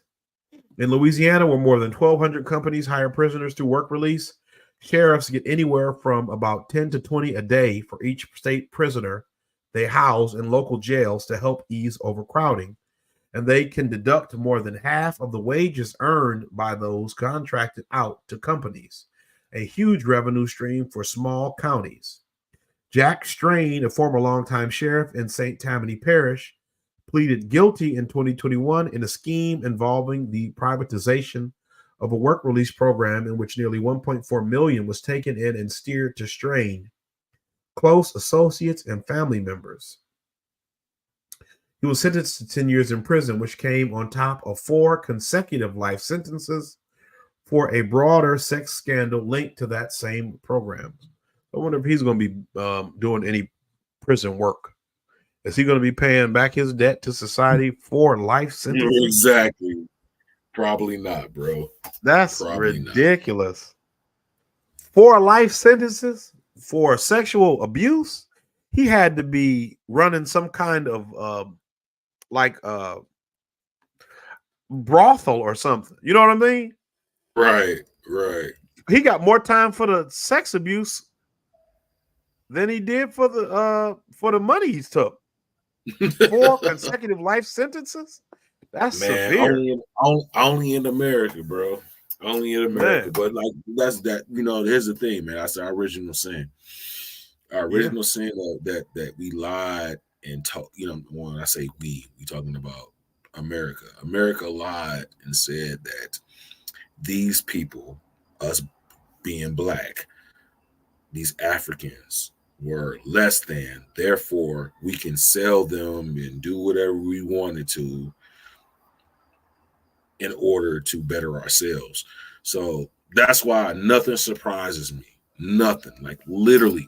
In Louisiana, where more than 1,200 companies hire prisoners to work release, sheriffs get anywhere from about 10 to 20 a day for each state prisoner they house in local jails to help ease overcrowding. And they can deduct more than half of the wages earned by those contracted out to companies, a huge revenue stream for small counties. Jack Strain, a former longtime sheriff in St. Tammany Parish, pleaded guilty in 2021 in a scheme involving the privatization of a work release program in which nearly $1.4 million was taken in and steered to Strain, close associates, and family members. He was sentenced to 10 years in prison, which came on top of 4 consecutive life sentences for a broader sex scandal linked to that same program. I wonder if he's going to be doing any prison work. Is he going to be paying back his debt to society for life sentences? Exactly. Probably not, bro. That's Probably ridiculous. 4 life sentences for sexual abuse? He had to be running some kind of brothel or something. You know what I mean? Right, right. He got more time for the sex abuse than he did for the money he took. 4 consecutive life sentences? That's severe. Only in America, bro. Only in America. Man. But like that's that, here's the thing, man. That's our original sin. Our original sin that we lied and talk, when I say we talking about America. America lied and said that these people, us being black, these Africans were less than, therefore we can sell them and do whatever we wanted to in order to better ourselves. So that's why nothing surprises me. Nothing. Like literally,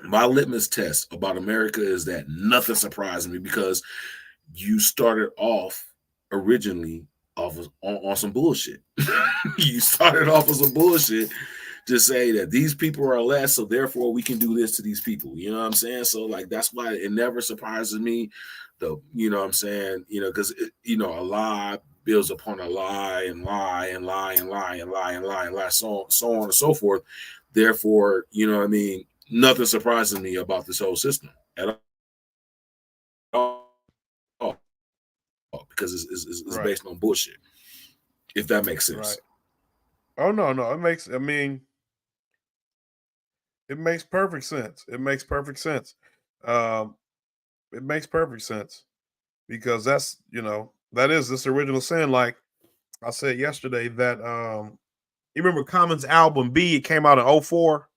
my litmus test about America is that nothing surprises me because you started off originally on some bullshit. You started off with some bullshit to say that these people are less, so therefore we can do this to these people. You know what I'm saying? So like that's why it never surprises me. You know what I'm saying? Because a lie builds upon a lie and lie and lie and lie and lie and lie and lie, so on and so forth. Therefore, nothing surprises me about this whole system at all, because it's right. based on bullshit. If that makes sense. Right. Oh no, it makes. It makes perfect sense. It makes perfect sense. It makes perfect sense because that's that is this original sin. Like I said yesterday, that you remember Common's album B? It came out in 2004,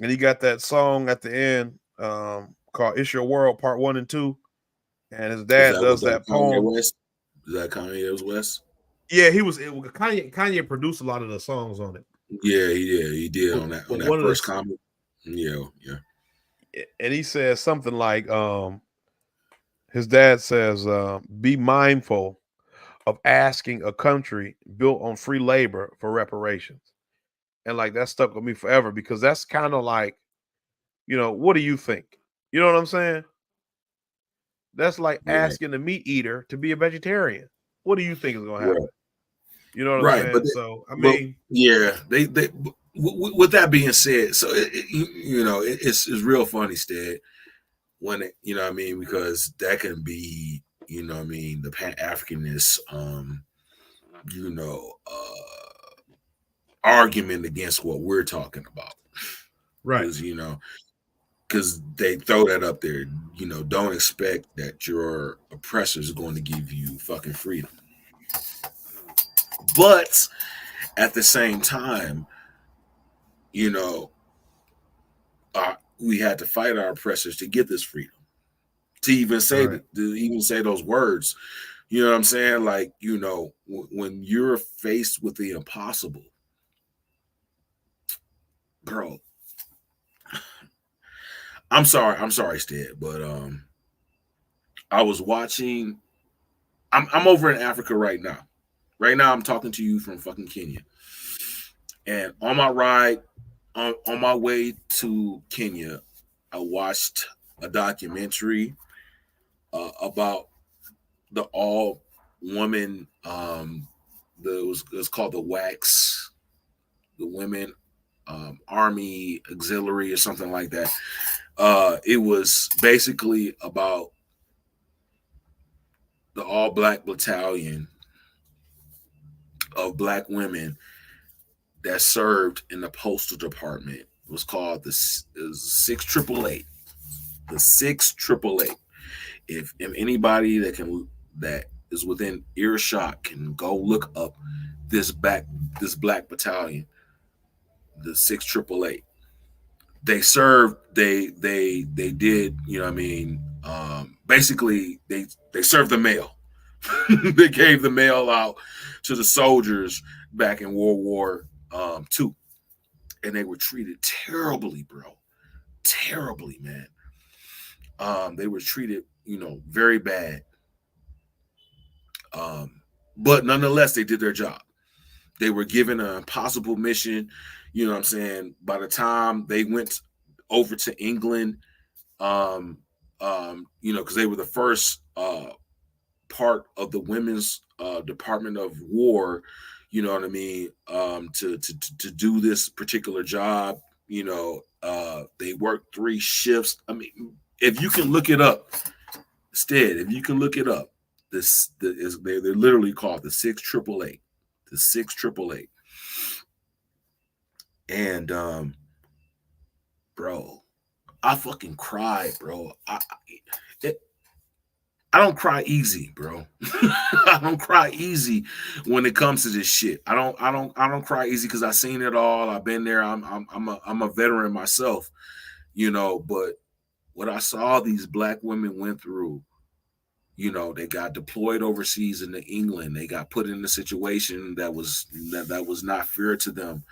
and he got that song at the end called "It's Your World" Part 1 and 2, and his dad does that poem. Is that Kanye West? Yeah, Kanye produced a lot of the songs on it. Yeah, he did on that first comment. Yeah. And he says something like, his dad says, be mindful of asking a country built on free labor for reparations. And like that stuck with me forever, because that's kind of like, what do you think? You know what I'm saying? That's like asking a meat eater to be a vegetarian. What do you think is going to happen? Right. You know what I'm saying? But So, I mean, yeah, they with that being said, so it's real funny, Stead, when it, you know what I mean, because that can be, you know what I mean, the Pan-Africanist argument against what we're talking about. right. Because they throw that up there, don't expect that your oppressor is going to give you fucking freedom. But at the same time, we had to fight our oppressors to get this freedom, to even say those words. You know what I'm saying? Like, when you're faced with the impossible, bro. I'm sorry, Stead, but I was watching. I'm over in Africa right now. Right now, I'm talking to you from fucking Kenya, and on my ride, on my way to Kenya, I watched a documentary about the all-woman. It was called the WACS, the Women Army Auxiliary, or something like that. It was basically about the all-black battalion of black women that served in the postal department. It was called the 6888. The 6888. If anybody that is within earshot can go look up this black battalion, the 6888. They served. They did. You know what I mean? Basically, they served the mail. They gave the mail out to the soldiers back in World War II, and they were treated terribly, bro. Terribly, man. They were treated, very bad. But nonetheless, they did their job. They were given an impossible mission. You know what I'm saying? By the time they went over to England, because they were the first part of the women's Department of War, you know what I mean, to do this particular job. They worked 3 shifts. I mean, if you can look it up, they're literally called the 6888. The 6888. And bro, I fucking cried, bro. I don't cry easy, bro. I don't cry easy when it comes to this shit. I don't cry easy because I've seen it all. I've been there. I'm a veteran myself, but what I saw these black women went through, they got deployed overseas into England. They got put in a situation that was not fair to them.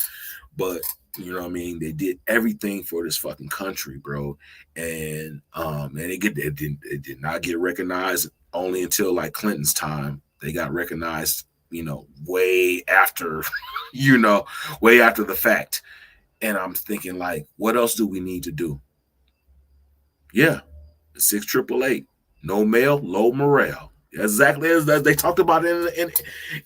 But you know what I mean? They did everything for this fucking country, bro. And it did not get recognized only until like Clinton's time. They got recognized, way after, way after the fact. And I'm thinking, like, what else do we need to do? Yeah, 6888. No mail, low morale. Exactly as they talked about it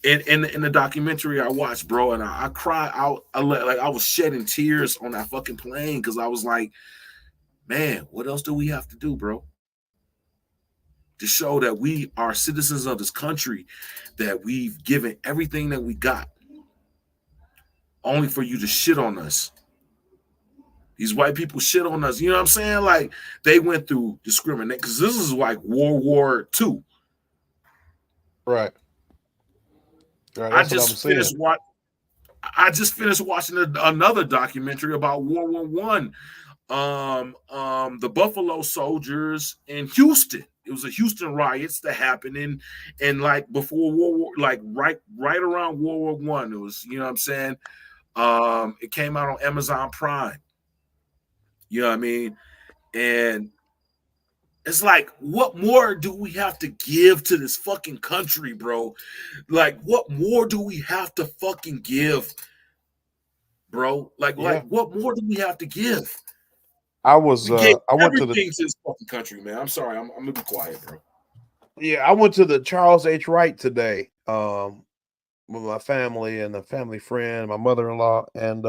in the documentary I watched, bro. And I cried out. I was shedding tears on that fucking plane because I was like, man, what else do we have to do, bro? To show that we are citizens of this country, that we've given everything that we got, only for you to shit on us. These white people shit on us. You know what I'm saying? Like, they went through discrimination because this is like World War II. Right. I just finished watching another documentary about World War I. The Buffalo Soldiers in Houston. It was a Houston riots that happened in like before World War, like right around World War I. It was, you know what I'm saying? It came out on Amazon Prime. You know what I mean? And it's like, what more do we have to give to this fucking country, bro? Like, what more do we have to fucking give, bro? Like what more do we have to give? I We went to the everything to this fucking country, man. I'm sorry, I'm gonna be quiet, bro. I went to the Charles H. Wright today, with my family and a family friend, my mother-in-law, and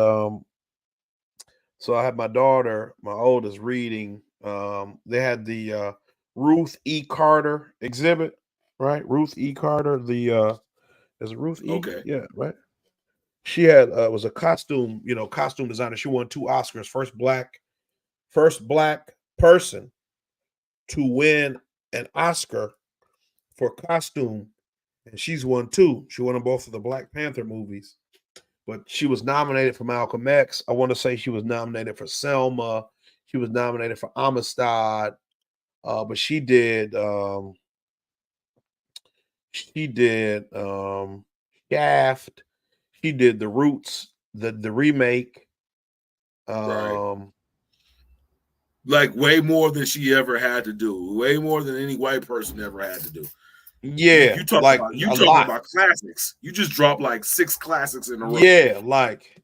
so I had my daughter, my oldest, reading. They had the Ruth E. Carter exhibit, right? Ruth E. Carter, is it Ruth E? Okay. Yeah, right. She had was a costume designer. She won 2 Oscars. First black person to win an Oscar for costume, and she's won 2. She won them both of the Black Panther movies. But she was nominated for Malcolm X. I want to say she was nominated for Selma. She was nominated for Amistad. But she did Shaft. She did The Roots, the remake. Right. Like way more than she ever had to do. Way more than any white person ever had to do. Yeah, you talking like about about classics. You just dropped like 6 classics in a row. like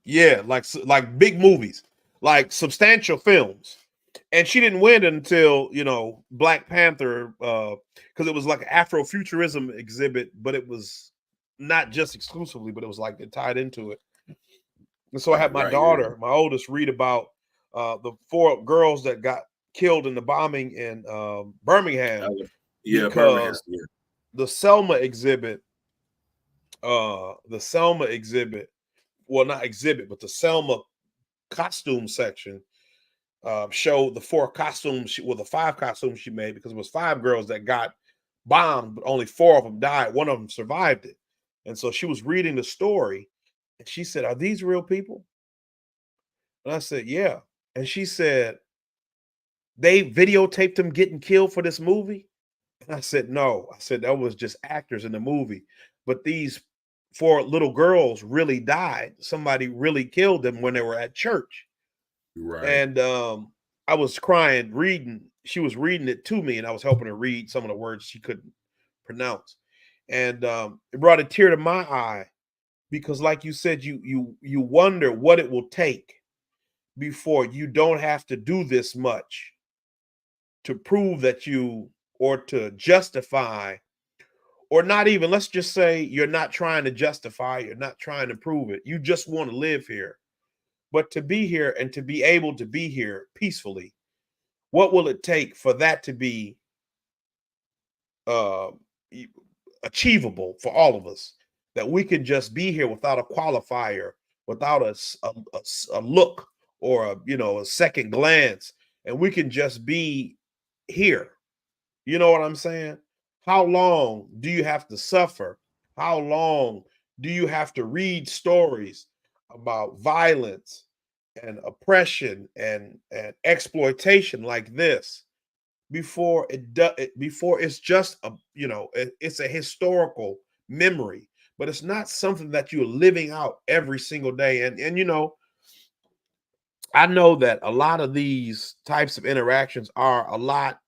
big movies, like substantial films. And she didn't win until, Black Panther, because it was like an Afrofuturism exhibit, but it was not just exclusively, but it was like it tied into it. And so I had my daughter, my oldest, read about the 4 girls that got killed in the bombing in Birmingham. Yeah, because Birmingham. the Selma exhibit, well, not exhibit, but the Selma costume section showed the 5 costumes she made, because it was 5 girls that got bombed, but only 4 of them died. One of them survived it. And so she was reading the story, and she said, "Are these real people?" And I said, "Yeah." And she said, "They videotaped them getting killed for this movie?" And I said, "No." I said, "That was just actors in the movie. But these 4 little girls really died. Somebody really killed them when they were at church." Right. And I was crying reading. She was reading it to me, and I was helping her read some of the words she couldn't pronounce. And it brought a tear to my eye, because, like you said, you wonder what it will take before you don't have to do this much to prove that or to justify, or not even, let's just say you're not trying to justify, you're not trying to prove it. You just want to live here. But to be here and to be able to be here peacefully, what will it take for that to be achievable for all of us? That we can just be here without a qualifier, without a look or a second glance, and we can just be here. You know what I'm saying? How long do you have to suffer? How long do you have to read stories about violence and oppression and exploitation like this before it's just it's a historical memory, but it's not something that you're living out every single day. And I know that a lot of these types of interactions are a lot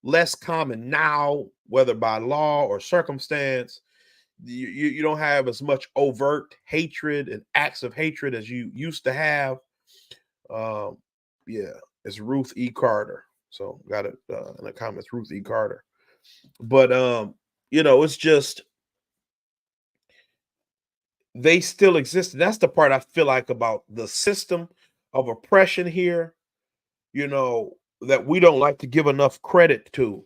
less common now, whether by law or circumstance. You don't have as much overt hatred and acts of hatred as you used to have. It's Ruth E. Carter. So got it in the comments, Ruth E. Carter. But it's just, they still exist. And that's the part I feel like about the system of oppression here, that we don't like to give enough credit to,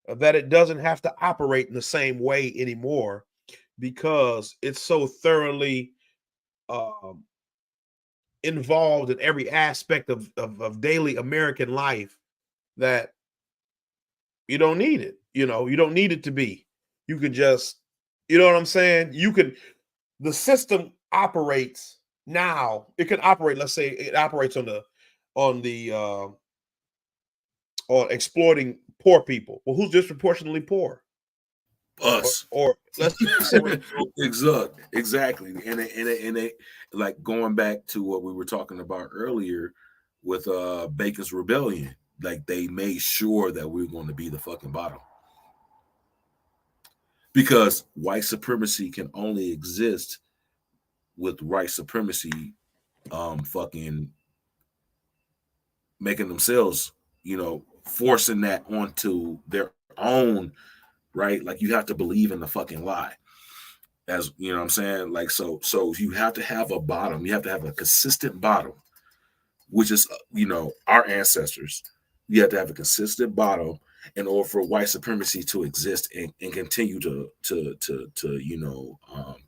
that it doesn't have to operate in the same way anymore, because it's so thoroughly involved in every aspect of daily American life that you don't need it. You don't need it to be. You can just, you know what I'm saying? The system operates now. It can operate, let's say it operates on exploiting poor people. Well, who's disproportionately poor? Us. Or let's say Exactly. And they like going back to what we were talking about earlier with Bacon's Rebellion. Like they made sure that we were going to be the fucking bottom. Because white supremacy can only exist with white supremacy fucking making themselves, forcing that onto their own, right? Like you have to believe in the fucking lie. As you know what I'm saying? Like so you have to have a bottom, you have to have a consistent bottom, which is our ancestors. You have to have a consistent bottom in order for white supremacy to exist and continue to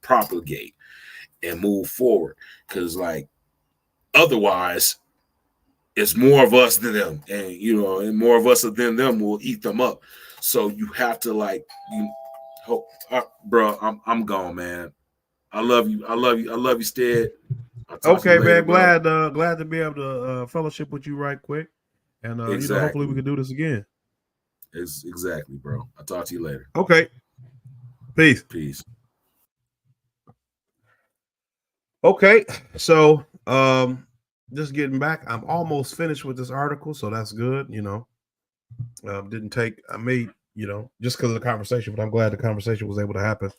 propagate and move forward. Because like otherwise it's more of us than them, and more of us than them will eat them up. So you have to bro, I'm gone, man. I love you, Stead. okay, man. Glad to be able to fellowship with you right quick. And exactly. Hopefully we can do this again. Exactly, bro. I'll talk to you later. Okay. Peace. Okay, so just getting back, I'm almost finished with this article, so that's good. Didn't take, I made, just because of the conversation, but I'm glad the conversation was able to happen.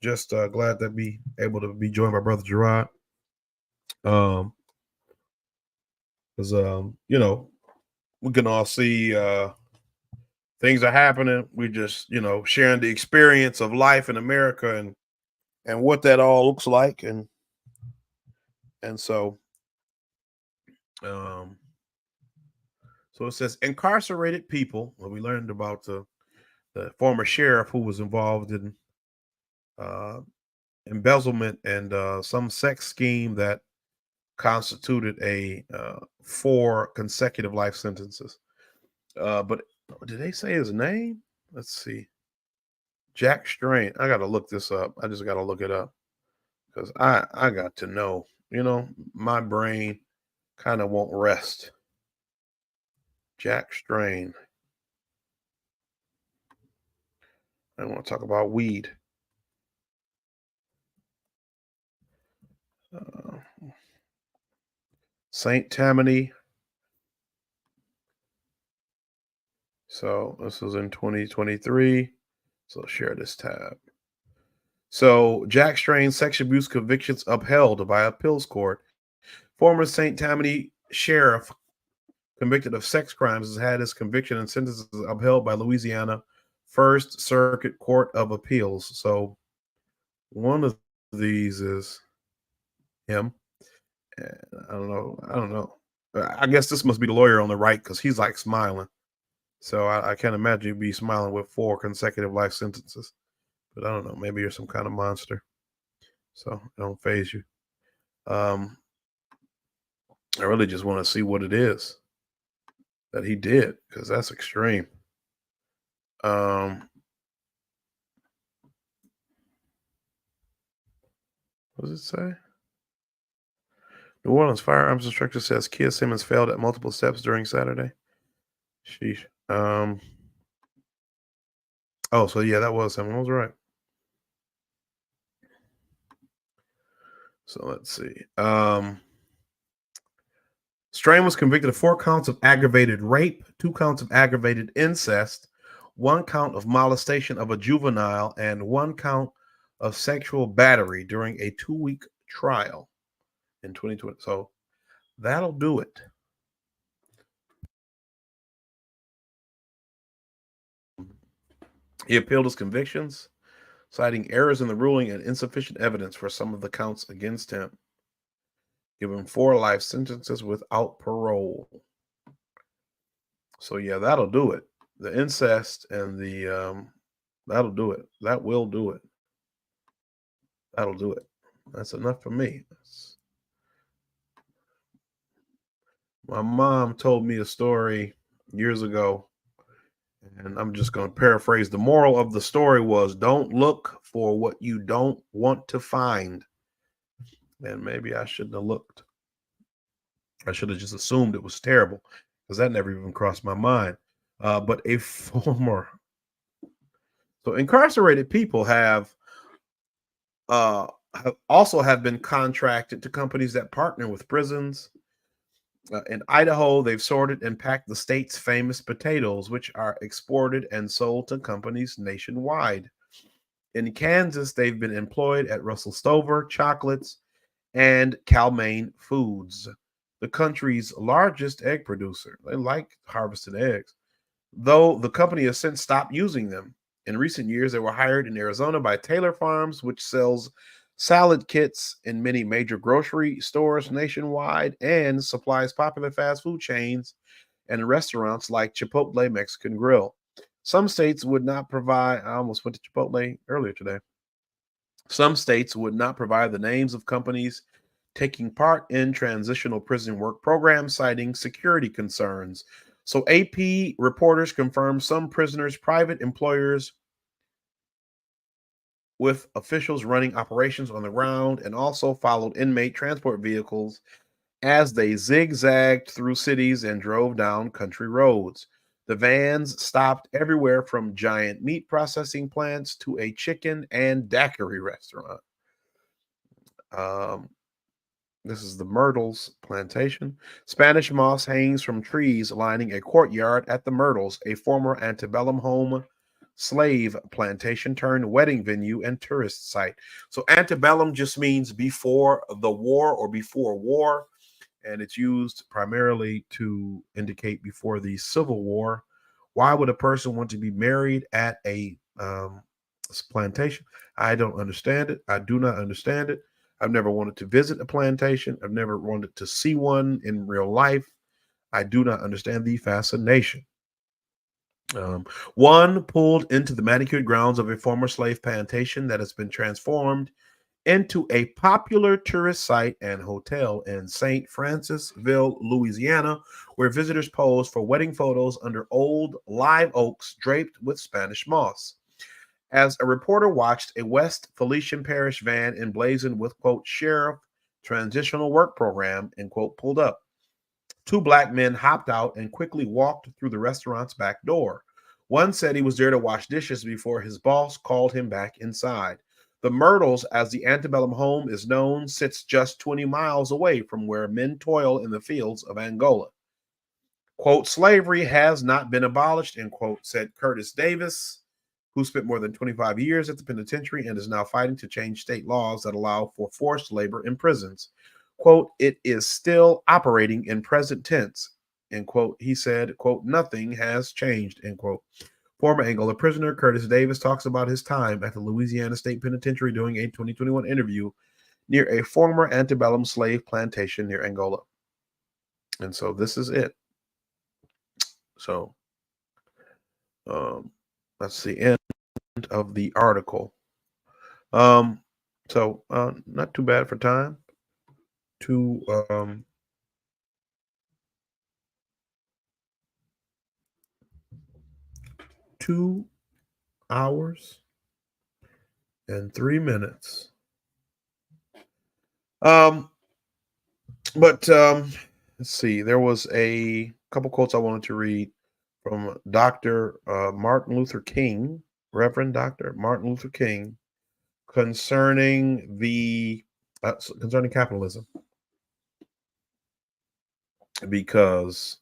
Just glad to be able to be joined by Brother Gerard. Because we can all see things are happening. We just, sharing the experience of life in America and what that all looks like, and so it says incarcerated people. Well, we learned about the former sheriff who was involved in embezzlement and some sex scheme that constituted 4 consecutive life sentences. But did they say his name? Let's see. Jack Strain. I got to look this up. I just got to look it up because I got to know. My brain kind of won't rest. Jack Strain. I want to talk about weed. St. Tammany. So this was in 2023. So share this tab. So Jack Strain's sexual abuse convictions upheld by appeals court. Former St. Tammany sheriff convicted of sex crimes has had his conviction and sentences upheld by Louisiana First Circuit Court of Appeals. So one of these is him. And I don't know. I guess this must be the lawyer on the right because he's like smiling. So I can't imagine you'd be smiling with 4 consecutive life sentences. But I don't know. Maybe you're some kind of monster. So it don't faze you. I really just want to see what it is that he did, because that's extreme. What does it say? New Orleans firearms instructor says Kia Simmons failed at multiple steps during Saturday. Sheesh. Oh, so yeah, that was him. I was right. So let's see. Strain was convicted of 4 counts of aggravated rape, 2 counts of aggravated incest, 1 count of molestation of a juvenile, and 1 count of sexual battery during a 2-week trial in 2020. So that'll do it. He appealed his convictions, citing errors in the ruling and insufficient evidence for some of the counts against him. Given 4 life sentences without parole. So yeah, that'll do it. The incest and the that'll do it. That will do it. That'll do it. That's enough for me. My mom told me a story years ago, and I'm just going to paraphrase. The moral of the story was, don't look for what you don't want to find. And maybe I shouldn't have looked. I should have just assumed it was terrible, because that never even crossed my mind. but a former. So incarcerated people have also have been contracted to companies that partner with prisons. In Idaho, they've sorted and packed the state's famous potatoes, which are exported and sold to companies nationwide. In Kansas, they've been employed at Russell Stover Chocolates and Cal-Maine Foods, the country's largest egg producer. They like harvested eggs, though the company has since stopped using them. In recent years, they were hired in Arizona by Taylor Farms, which sells salad kits in many major grocery stores nationwide and supplies popular fast food chains and restaurants like Chipotle Mexican Grill. Some states would not provide, I almost went to Chipotle earlier today. Some states would not provide the names of companies taking part in transitional prison work programs, citing security concerns. So AP reporters confirmed some prisoners' private employers with officials running operations on the ground and also followed inmate transport vehicles as they zigzagged through cities and drove down country roads. The vans stopped everywhere from giant meat processing plants to a chicken and daiquiri restaurant. This is the Myrtles plantation. Spanish moss hangs from trees lining a courtyard at the Myrtles, a former antebellum home slave plantation turned wedding venue and tourist site. So antebellum just means before the war or before war, and it's used primarily to indicate before the Civil War. Why would a person want to be married at a plantation? I don't understand it. I do not understand it. I've never wanted to visit a plantation. I've never wanted to see one in real life. I do not understand the fascination. One pulled into the manicured grounds of a former slave plantation that has been transformed into a popular tourist site and hotel in St. Francisville, Louisiana, where visitors pose for wedding photos under old live oaks draped with Spanish moss. As a reporter watched a West Felician Parish van emblazoned with, quote, Sheriff Transitional Work Program, end quote, pulled up. Two black men hopped out and quickly walked through the restaurant's back door. One said he was there to wash dishes before his boss called him back inside. The Myrtles, as the antebellum home is known, sits just 20 miles away from where men toil in the fields of Angola. Quote, slavery has not been abolished, end quote, said Curtis Davis, who spent more than 25 years at the penitentiary and is now fighting to change state laws that allow for forced labor in prisons. Quote, it is still operating in present tense, end quote. He said, quote, nothing has changed, end quote. Former Angola prisoner Curtis Davis talks about his time at the Louisiana State Penitentiary during a 2021 interview near a former antebellum slave plantation near Angola. And so this is it. So that's the end of the article. So not too bad for time. 2 hours and 3 minutes. But let's see. There was a couple quotes I wanted to read from Dr. Martin Luther King, Reverend Dr. Martin Luther King, concerning concerning capitalism, because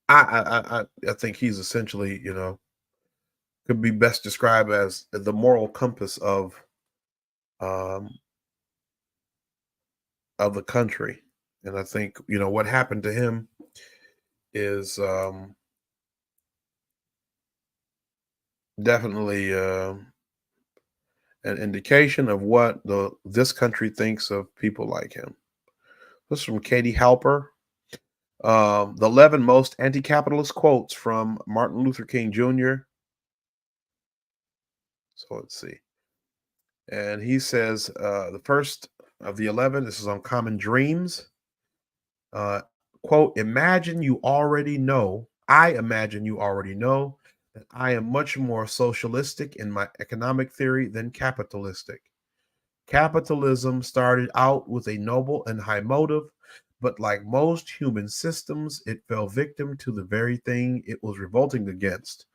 I think he's essentially could be best described as the moral compass of the country. And I think what happened to him is definitely an indication of what this country thinks of people like him. This is from Katie Halper. The 11 most anti-capitalist quotes from Martin Luther King Jr. So let's see. And he says the first of the 11, this is on Common Dreams. Quote, I imagine you already know that I am much more socialistic in my economic theory than capitalistic. Capitalism started out with a noble and high motive, but like most human systems, it fell victim to the very thing it was revolting against.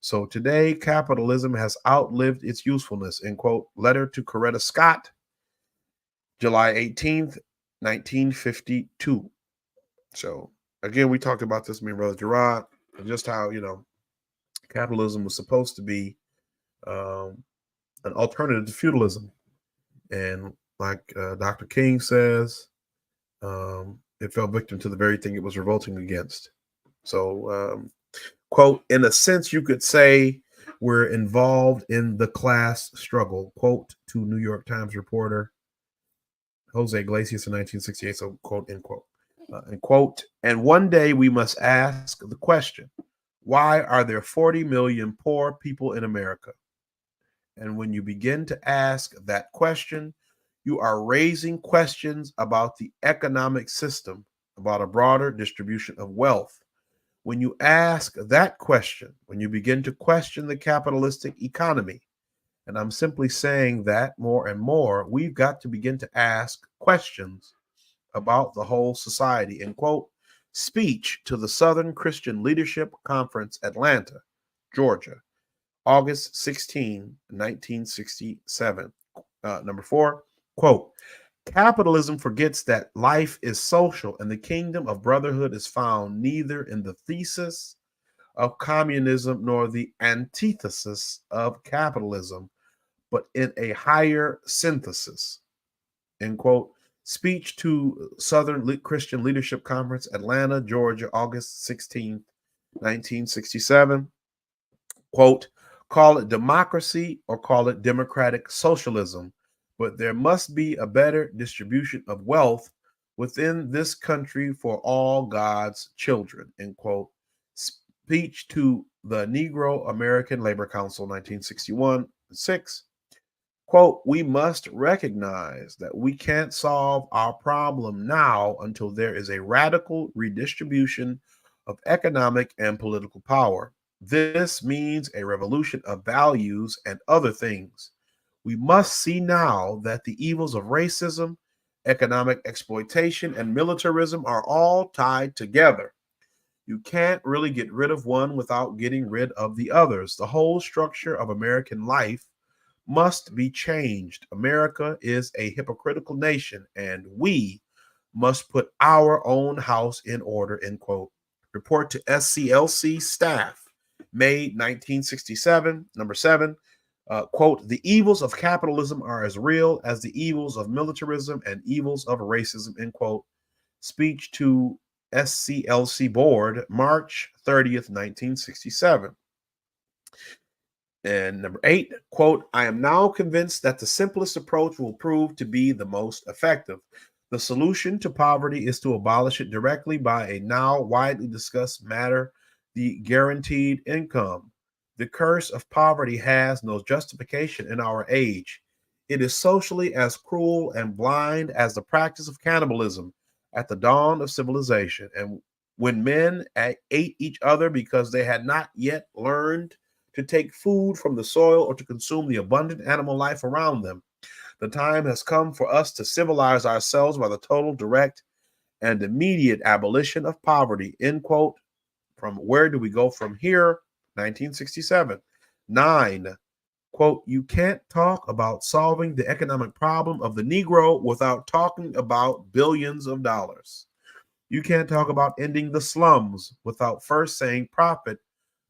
So today, capitalism has outlived its usefulness, end quote. Letter to Coretta Scott, July 18th, 1952. So again, we talked about this, me and Brother Gerard, and just how, capitalism was supposed to be an alternative to feudalism. And like Dr. King says, it fell victim to the very thing it was revolting against. So, quote, in a sense, you could say we're involved in the class struggle, quote, to New York Times reporter Jose Iglesias in 1968. So, quote, end quote. And quote, and one day we must ask the question, why are there 40 million poor people in America? And when you begin to ask that question, you are raising questions about the economic system, about a broader distribution of wealth. When you ask that question, when you begin to question the capitalistic economy, and I'm simply saying that more and more, we've got to begin to ask questions about the whole society. End quote. Speech to the Southern Christian Leadership Conference, Atlanta, Georgia, August 16, 1967. Number 4, quote, capitalism forgets that life is social and the kingdom of brotherhood is found neither in the thesis of communism nor the antithesis of capitalism, but in a higher synthesis. End quote. Speech to Southern Christian Leadership Conference, Atlanta, Georgia, August 16, 1967. Quote, call it democracy or call it democratic socialism, but there must be a better distribution of wealth within this country for all God's children, end quote. Speech to the Negro American Labor Council, 1961, 6. Quote, we must recognize that we can't solve our problem now until there is a radical redistribution of economic and political power. This means a revolution of values and other things. We must see now that the evils of racism, economic exploitation, and militarism are all tied together. You can't really get rid of one without getting rid of the others. The whole structure of American life must be changed. America is a hypocritical nation, and we must put our own house in order, end quote. Report to SCLC staff, May 1967, number 7. Quote, the evils of capitalism are as real as the evils of militarism and evils of racism, end quote. Speech to SCLC board, March 30th, 1967. And number 8, quote, I am now convinced that the simplest approach will prove to be the most effective. The solution to poverty is to abolish it directly by a now widely discussed matter, the guaranteed income. The curse of poverty has no justification in our age. It is socially as cruel and blind as the practice of cannibalism at the dawn of civilization. And when men ate each other because they had not yet learned to take food from the soil or to consume the abundant animal life around them, the time has come for us to civilize ourselves by the total, direct, and immediate abolition of poverty, end quote. From Where Do We Go From Here, 1967. 9, quote, you can't talk about solving the economic problem of the Negro without talking about billions of dollars. You can't talk about ending the slums without first saying profit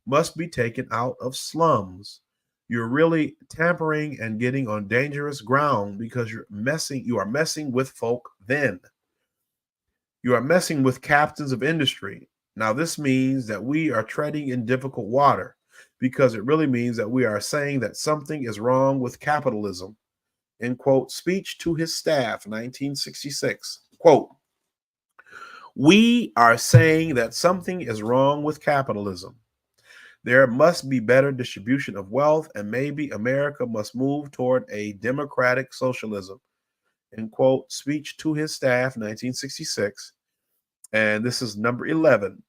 must be taken out of slums. You're really tampering and getting on dangerous ground because you are messing with folk then. You are messing with captains of industry. Now, this means that we are treading in difficult water because it really means that we are saying that something is wrong with capitalism. End quote. Speech to his staff, 1966. Quote, we are saying that something is wrong with capitalism. There must be better distribution of wealth, and maybe America must move toward a democratic socialism. End quote. Speech to his staff, 1966. And this is number 11.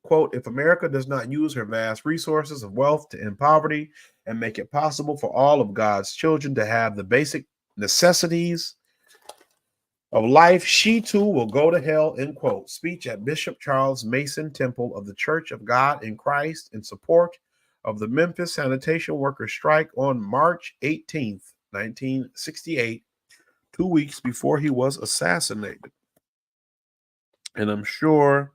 Quote, if America does not use her vast resources of wealth to end poverty and make it possible for all of God's children to have the basic necessities of life, she too will go to hell, end quote. Speech at Bishop Charles Mason Temple of the Church of God in Christ in support of the Memphis sanitation workers strike on March 18th, 1968, 2 weeks before he was assassinated. And I'm sure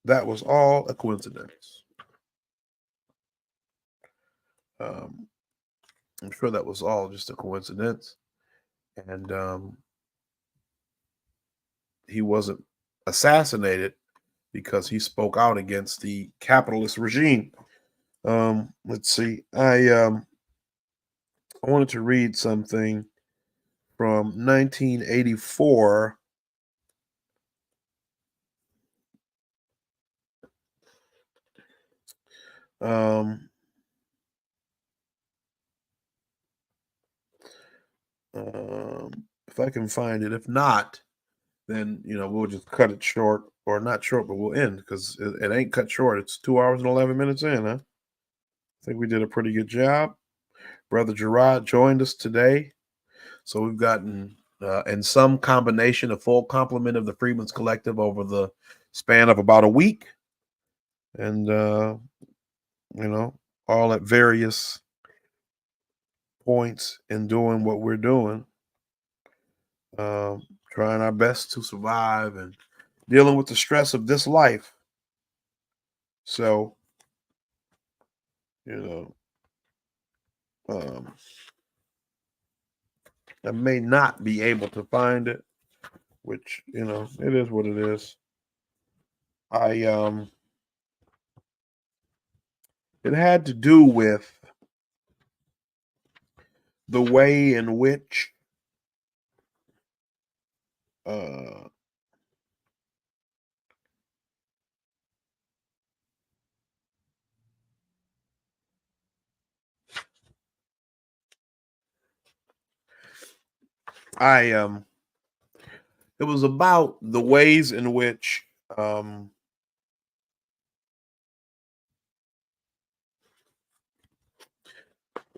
that was all a coincidence. I'm sure that was all just a coincidence. And he wasn't assassinated because he spoke out against the capitalist regime. Let's see. I wanted to read something from 1984. If I can find it. If not, then we'll just cut it short, or not short, but we'll end, because it ain't cut short. It's 2 hours and 11 minutes in, huh? I think we did a pretty good job. Brother Gerard joined us today, so we've gotten in some combination a full complement of the Freedmen's Collective over the span of about a week, and all at various points in doing what we're doing, trying our best to survive and dealing with the stress of this life. So, I may not be able to find it, which, it is what it is. It had to do with the way in which it was about the ways in which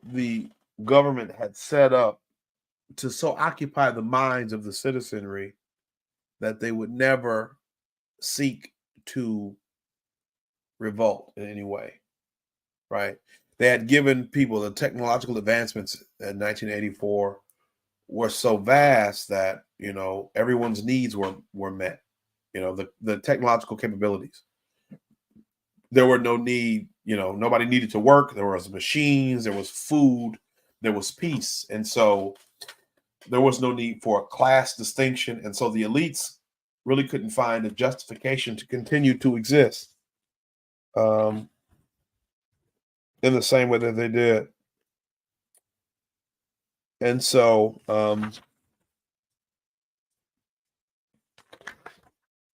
the government had set up to so occupy the minds of the citizenry that they would never seek to revolt in any way, right? They had given people the technological advancements in 1984 were so vast that, everyone's needs were met, the technological capabilities. There were no need, nobody needed to work. There was machines, there was food, there was peace. And so there was no need for a class distinction. And so the elites really couldn't find a justification to continue to exist in the same way that they did. And so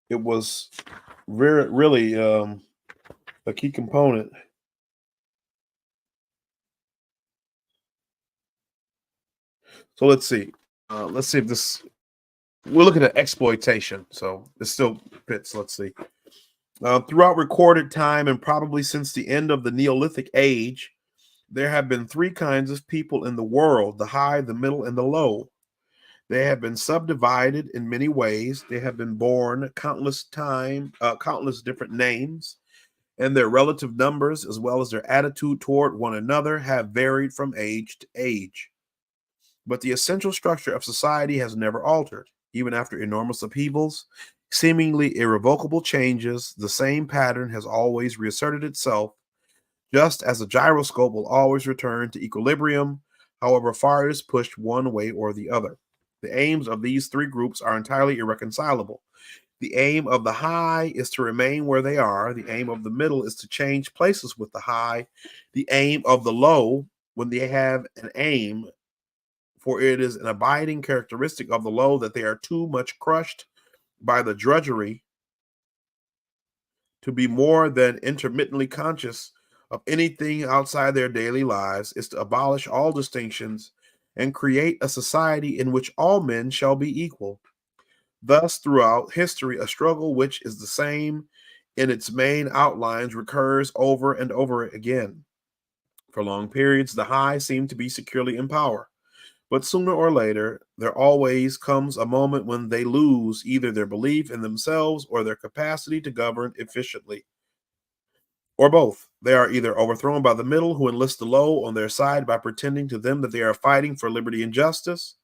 it was really a key component. So let's see. Let's see if this. We're looking at exploitation, so this still fits. Let's see. Throughout recorded time, and probably since the end of the Neolithic age, there have been three kinds of people in the world: the high, the middle, and the low. They have been subdivided in many ways. They have been born countless different names, and their relative numbers, as well as their attitude toward one another, have varied from age to age. But the essential structure of society has never altered. Even after enormous upheavals, seemingly irrevocable changes, the same pattern has always reasserted itself, just as a gyroscope will always return to equilibrium, however far it is pushed one way or the other. The aims of these three groups are entirely irreconcilable. The aim of the high is to remain where they are. The aim of the middle is to change places with the high. The aim of the low, when they have an aim, for it is an abiding characteristic of the low that they are too much crushed by the drudgery to be more than intermittently conscious of anything outside their daily lives, is to abolish all distinctions and create a society in which all men shall be equal. Thus, throughout history, a struggle which is the same in its main outlines recurs over and over again. For long periods, the high seem to be securely in power. But sooner or later, there always comes a moment when they lose either their belief in themselves or their capacity to govern efficiently, or both. They are either overthrown by the middle, who enlist the low on their side by pretending to them that they are fighting for liberty and justice.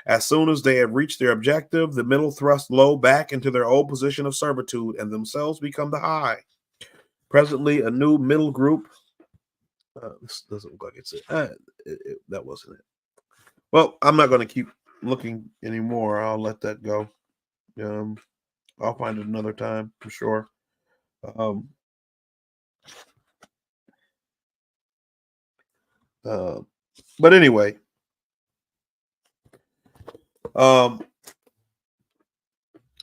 As soon as they have reached their objective, the middle thrust low back into their old position of servitude and themselves become the high. Presently, a new middle group. This doesn't look like it's it. That wasn't it. Well, I'm not going to keep looking anymore. I'll let that go. I'll find it another time for sure. But anyway,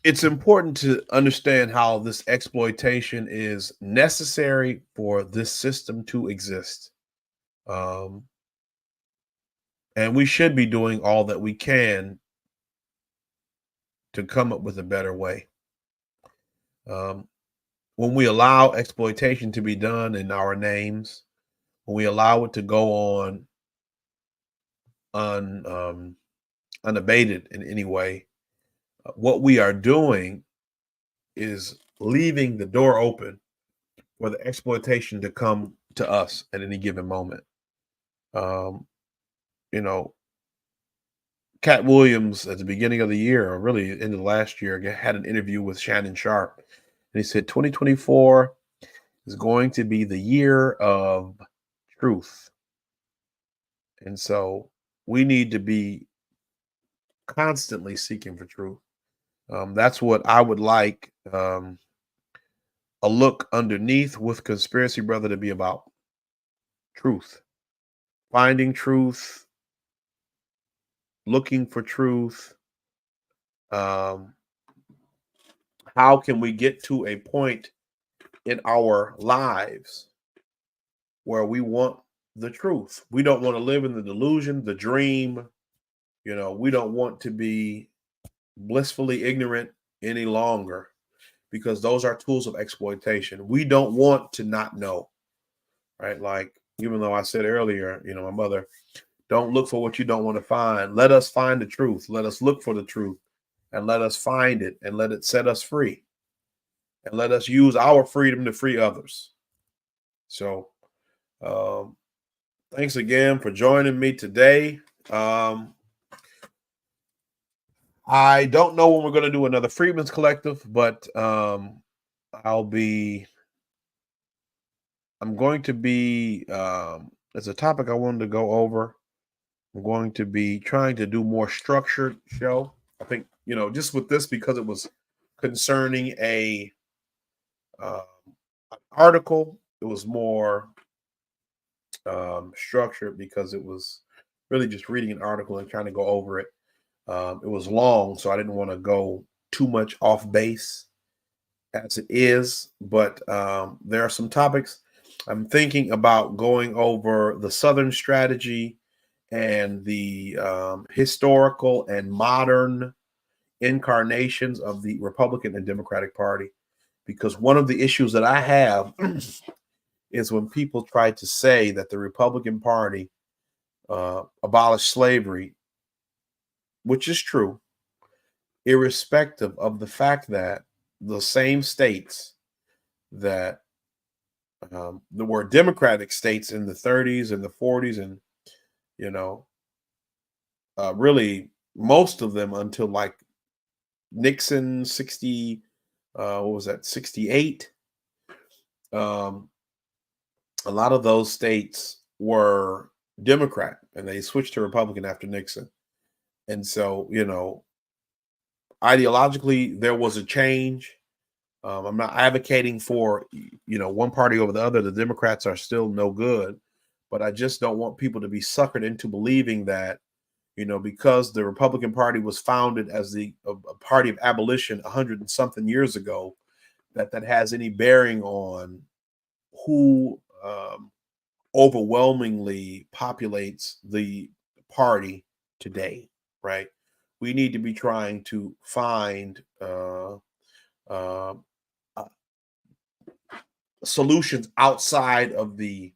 it's important to understand how this exploitation is necessary for this system to exist. And we should be doing all that we can to come up with a better way. When we allow exploitation to be done in our names, when we allow it to go on unabated in any way, what we are doing is leaving the door open for the exploitation to come to us at any given moment. Cat Williams at the beginning of the year, or really end of last year, had an interview with Shannon Sharp. And he said 2024 is going to be the year of truth. And so we need to be constantly seeking for truth. That's what I would like a look underneath with Conspiracy Brother to be about. Truth. Finding truth. Looking for truth. How can we get to a point in our lives where we want the truth? We don't want to live in the delusion, the dream. We don't want to be blissfully ignorant any longer, because those are tools of exploitation. We don't want to not know, right? Like, even though I said earlier, my mother, don't look for what you don't want to find. Let us find the truth. Let us look for the truth, and let us find it, and let it set us free, and let us use our freedom to free others. So thanks again for joining me today. I don't know when we're going to do another Freedmen's Collective, but I'm going to be, as a topic I wanted to go over, I'm going to be trying to do more structured show. I think, just with this, because it was concerning an article, it was more structured because it was really just reading an article and trying to go over it. It was long, so I didn't want to go too much off base as it is, but there are some topics I'm thinking about going over: the Southern strategy and the historical and modern incarnations of the Republican and Democratic Party. Because one of the issues that I have is when people try to say that the Republican Party abolished slavery, which is true, irrespective of the fact that the same states that were Democratic states in the 30s and the 40s, and really most of them until like Nixon 68. A lot of those states were Democrat, and they switched to Republican after Nixon. And so, ideologically, there was a change. I'm not advocating for, one party over the other. The Democrats are still no good, but I just don't want people to be suckered into believing that, because the Republican Party was founded as a party of abolition 100 and something years ago, that has any bearing on who overwhelmingly populates the party today. Right? We need to be trying to find solutions outside of the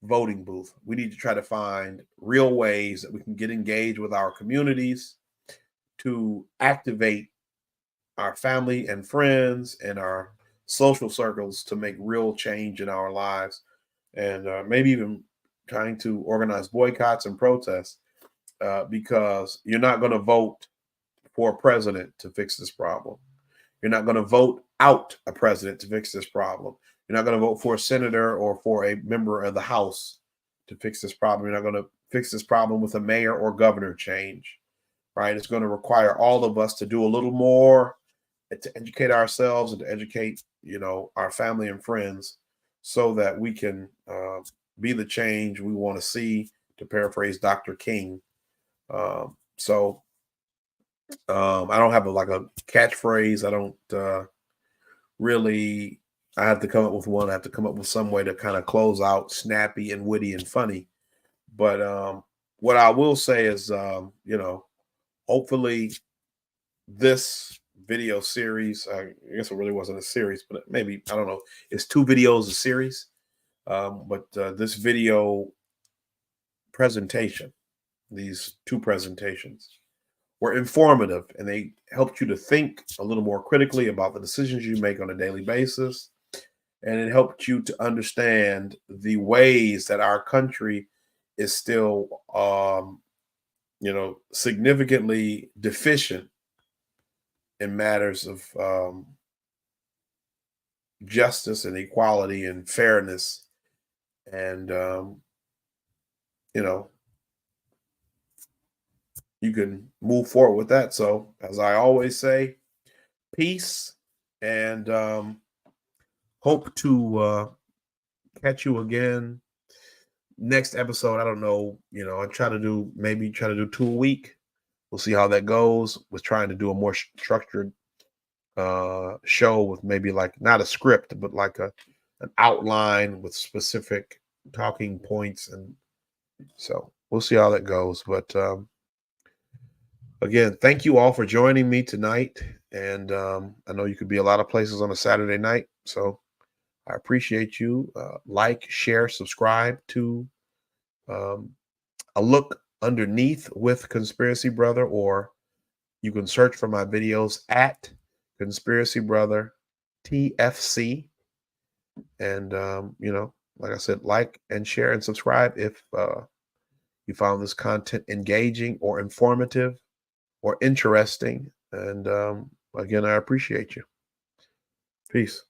voting booth. We need to try to find real ways that we can get engaged with our communities to activate our family and friends and our social circles to make real change in our lives, and maybe even trying to organize boycotts and protests, because you're not going to vote for a president to fix this problem. You're not going to vote out a president to fix this problem. You're not going to vote for a senator or for a member of the House to fix this problem. You're not going to fix this problem with a mayor or governor change, right? It's going to require all of us to do a little more to educate ourselves and to educate, our family and friends, so that we can be the change we want to see, to paraphrase Dr. King. So I don't have a catchphrase. I don't really. I have to come up with one. I have to come up with some way to kind of close out snappy and witty and funny. But what I will say is, hopefully this video series, I guess it really wasn't a series, but maybe, I don't know, it's 2 videos a series. But this video presentation, these 2 presentations, were informative, and they helped you to think a little more critically about the decisions you make on a daily basis. And it helped you to understand the ways that our country is still, significantly deficient in matters of justice and equality and fairness. And, you can move forward with that. So, as I always say, peace, and hope to catch you again next episode. I don't know, I try to do 2 a week. We'll see how that goes. We're trying to do a more structured show with maybe not a script, but an outline with specific talking points. And so we'll see how that goes. But again, thank you all for joining me tonight. And I know you could be a lot of places on a Saturday night, so I appreciate you. Like, share, subscribe to A Look Underneath with Conspiracy Brother, or you can search for my videos at Conspiracy Brother TFC. And, like I said, like and share and subscribe if you found this content engaging or informative or interesting. And again, I appreciate you. Peace.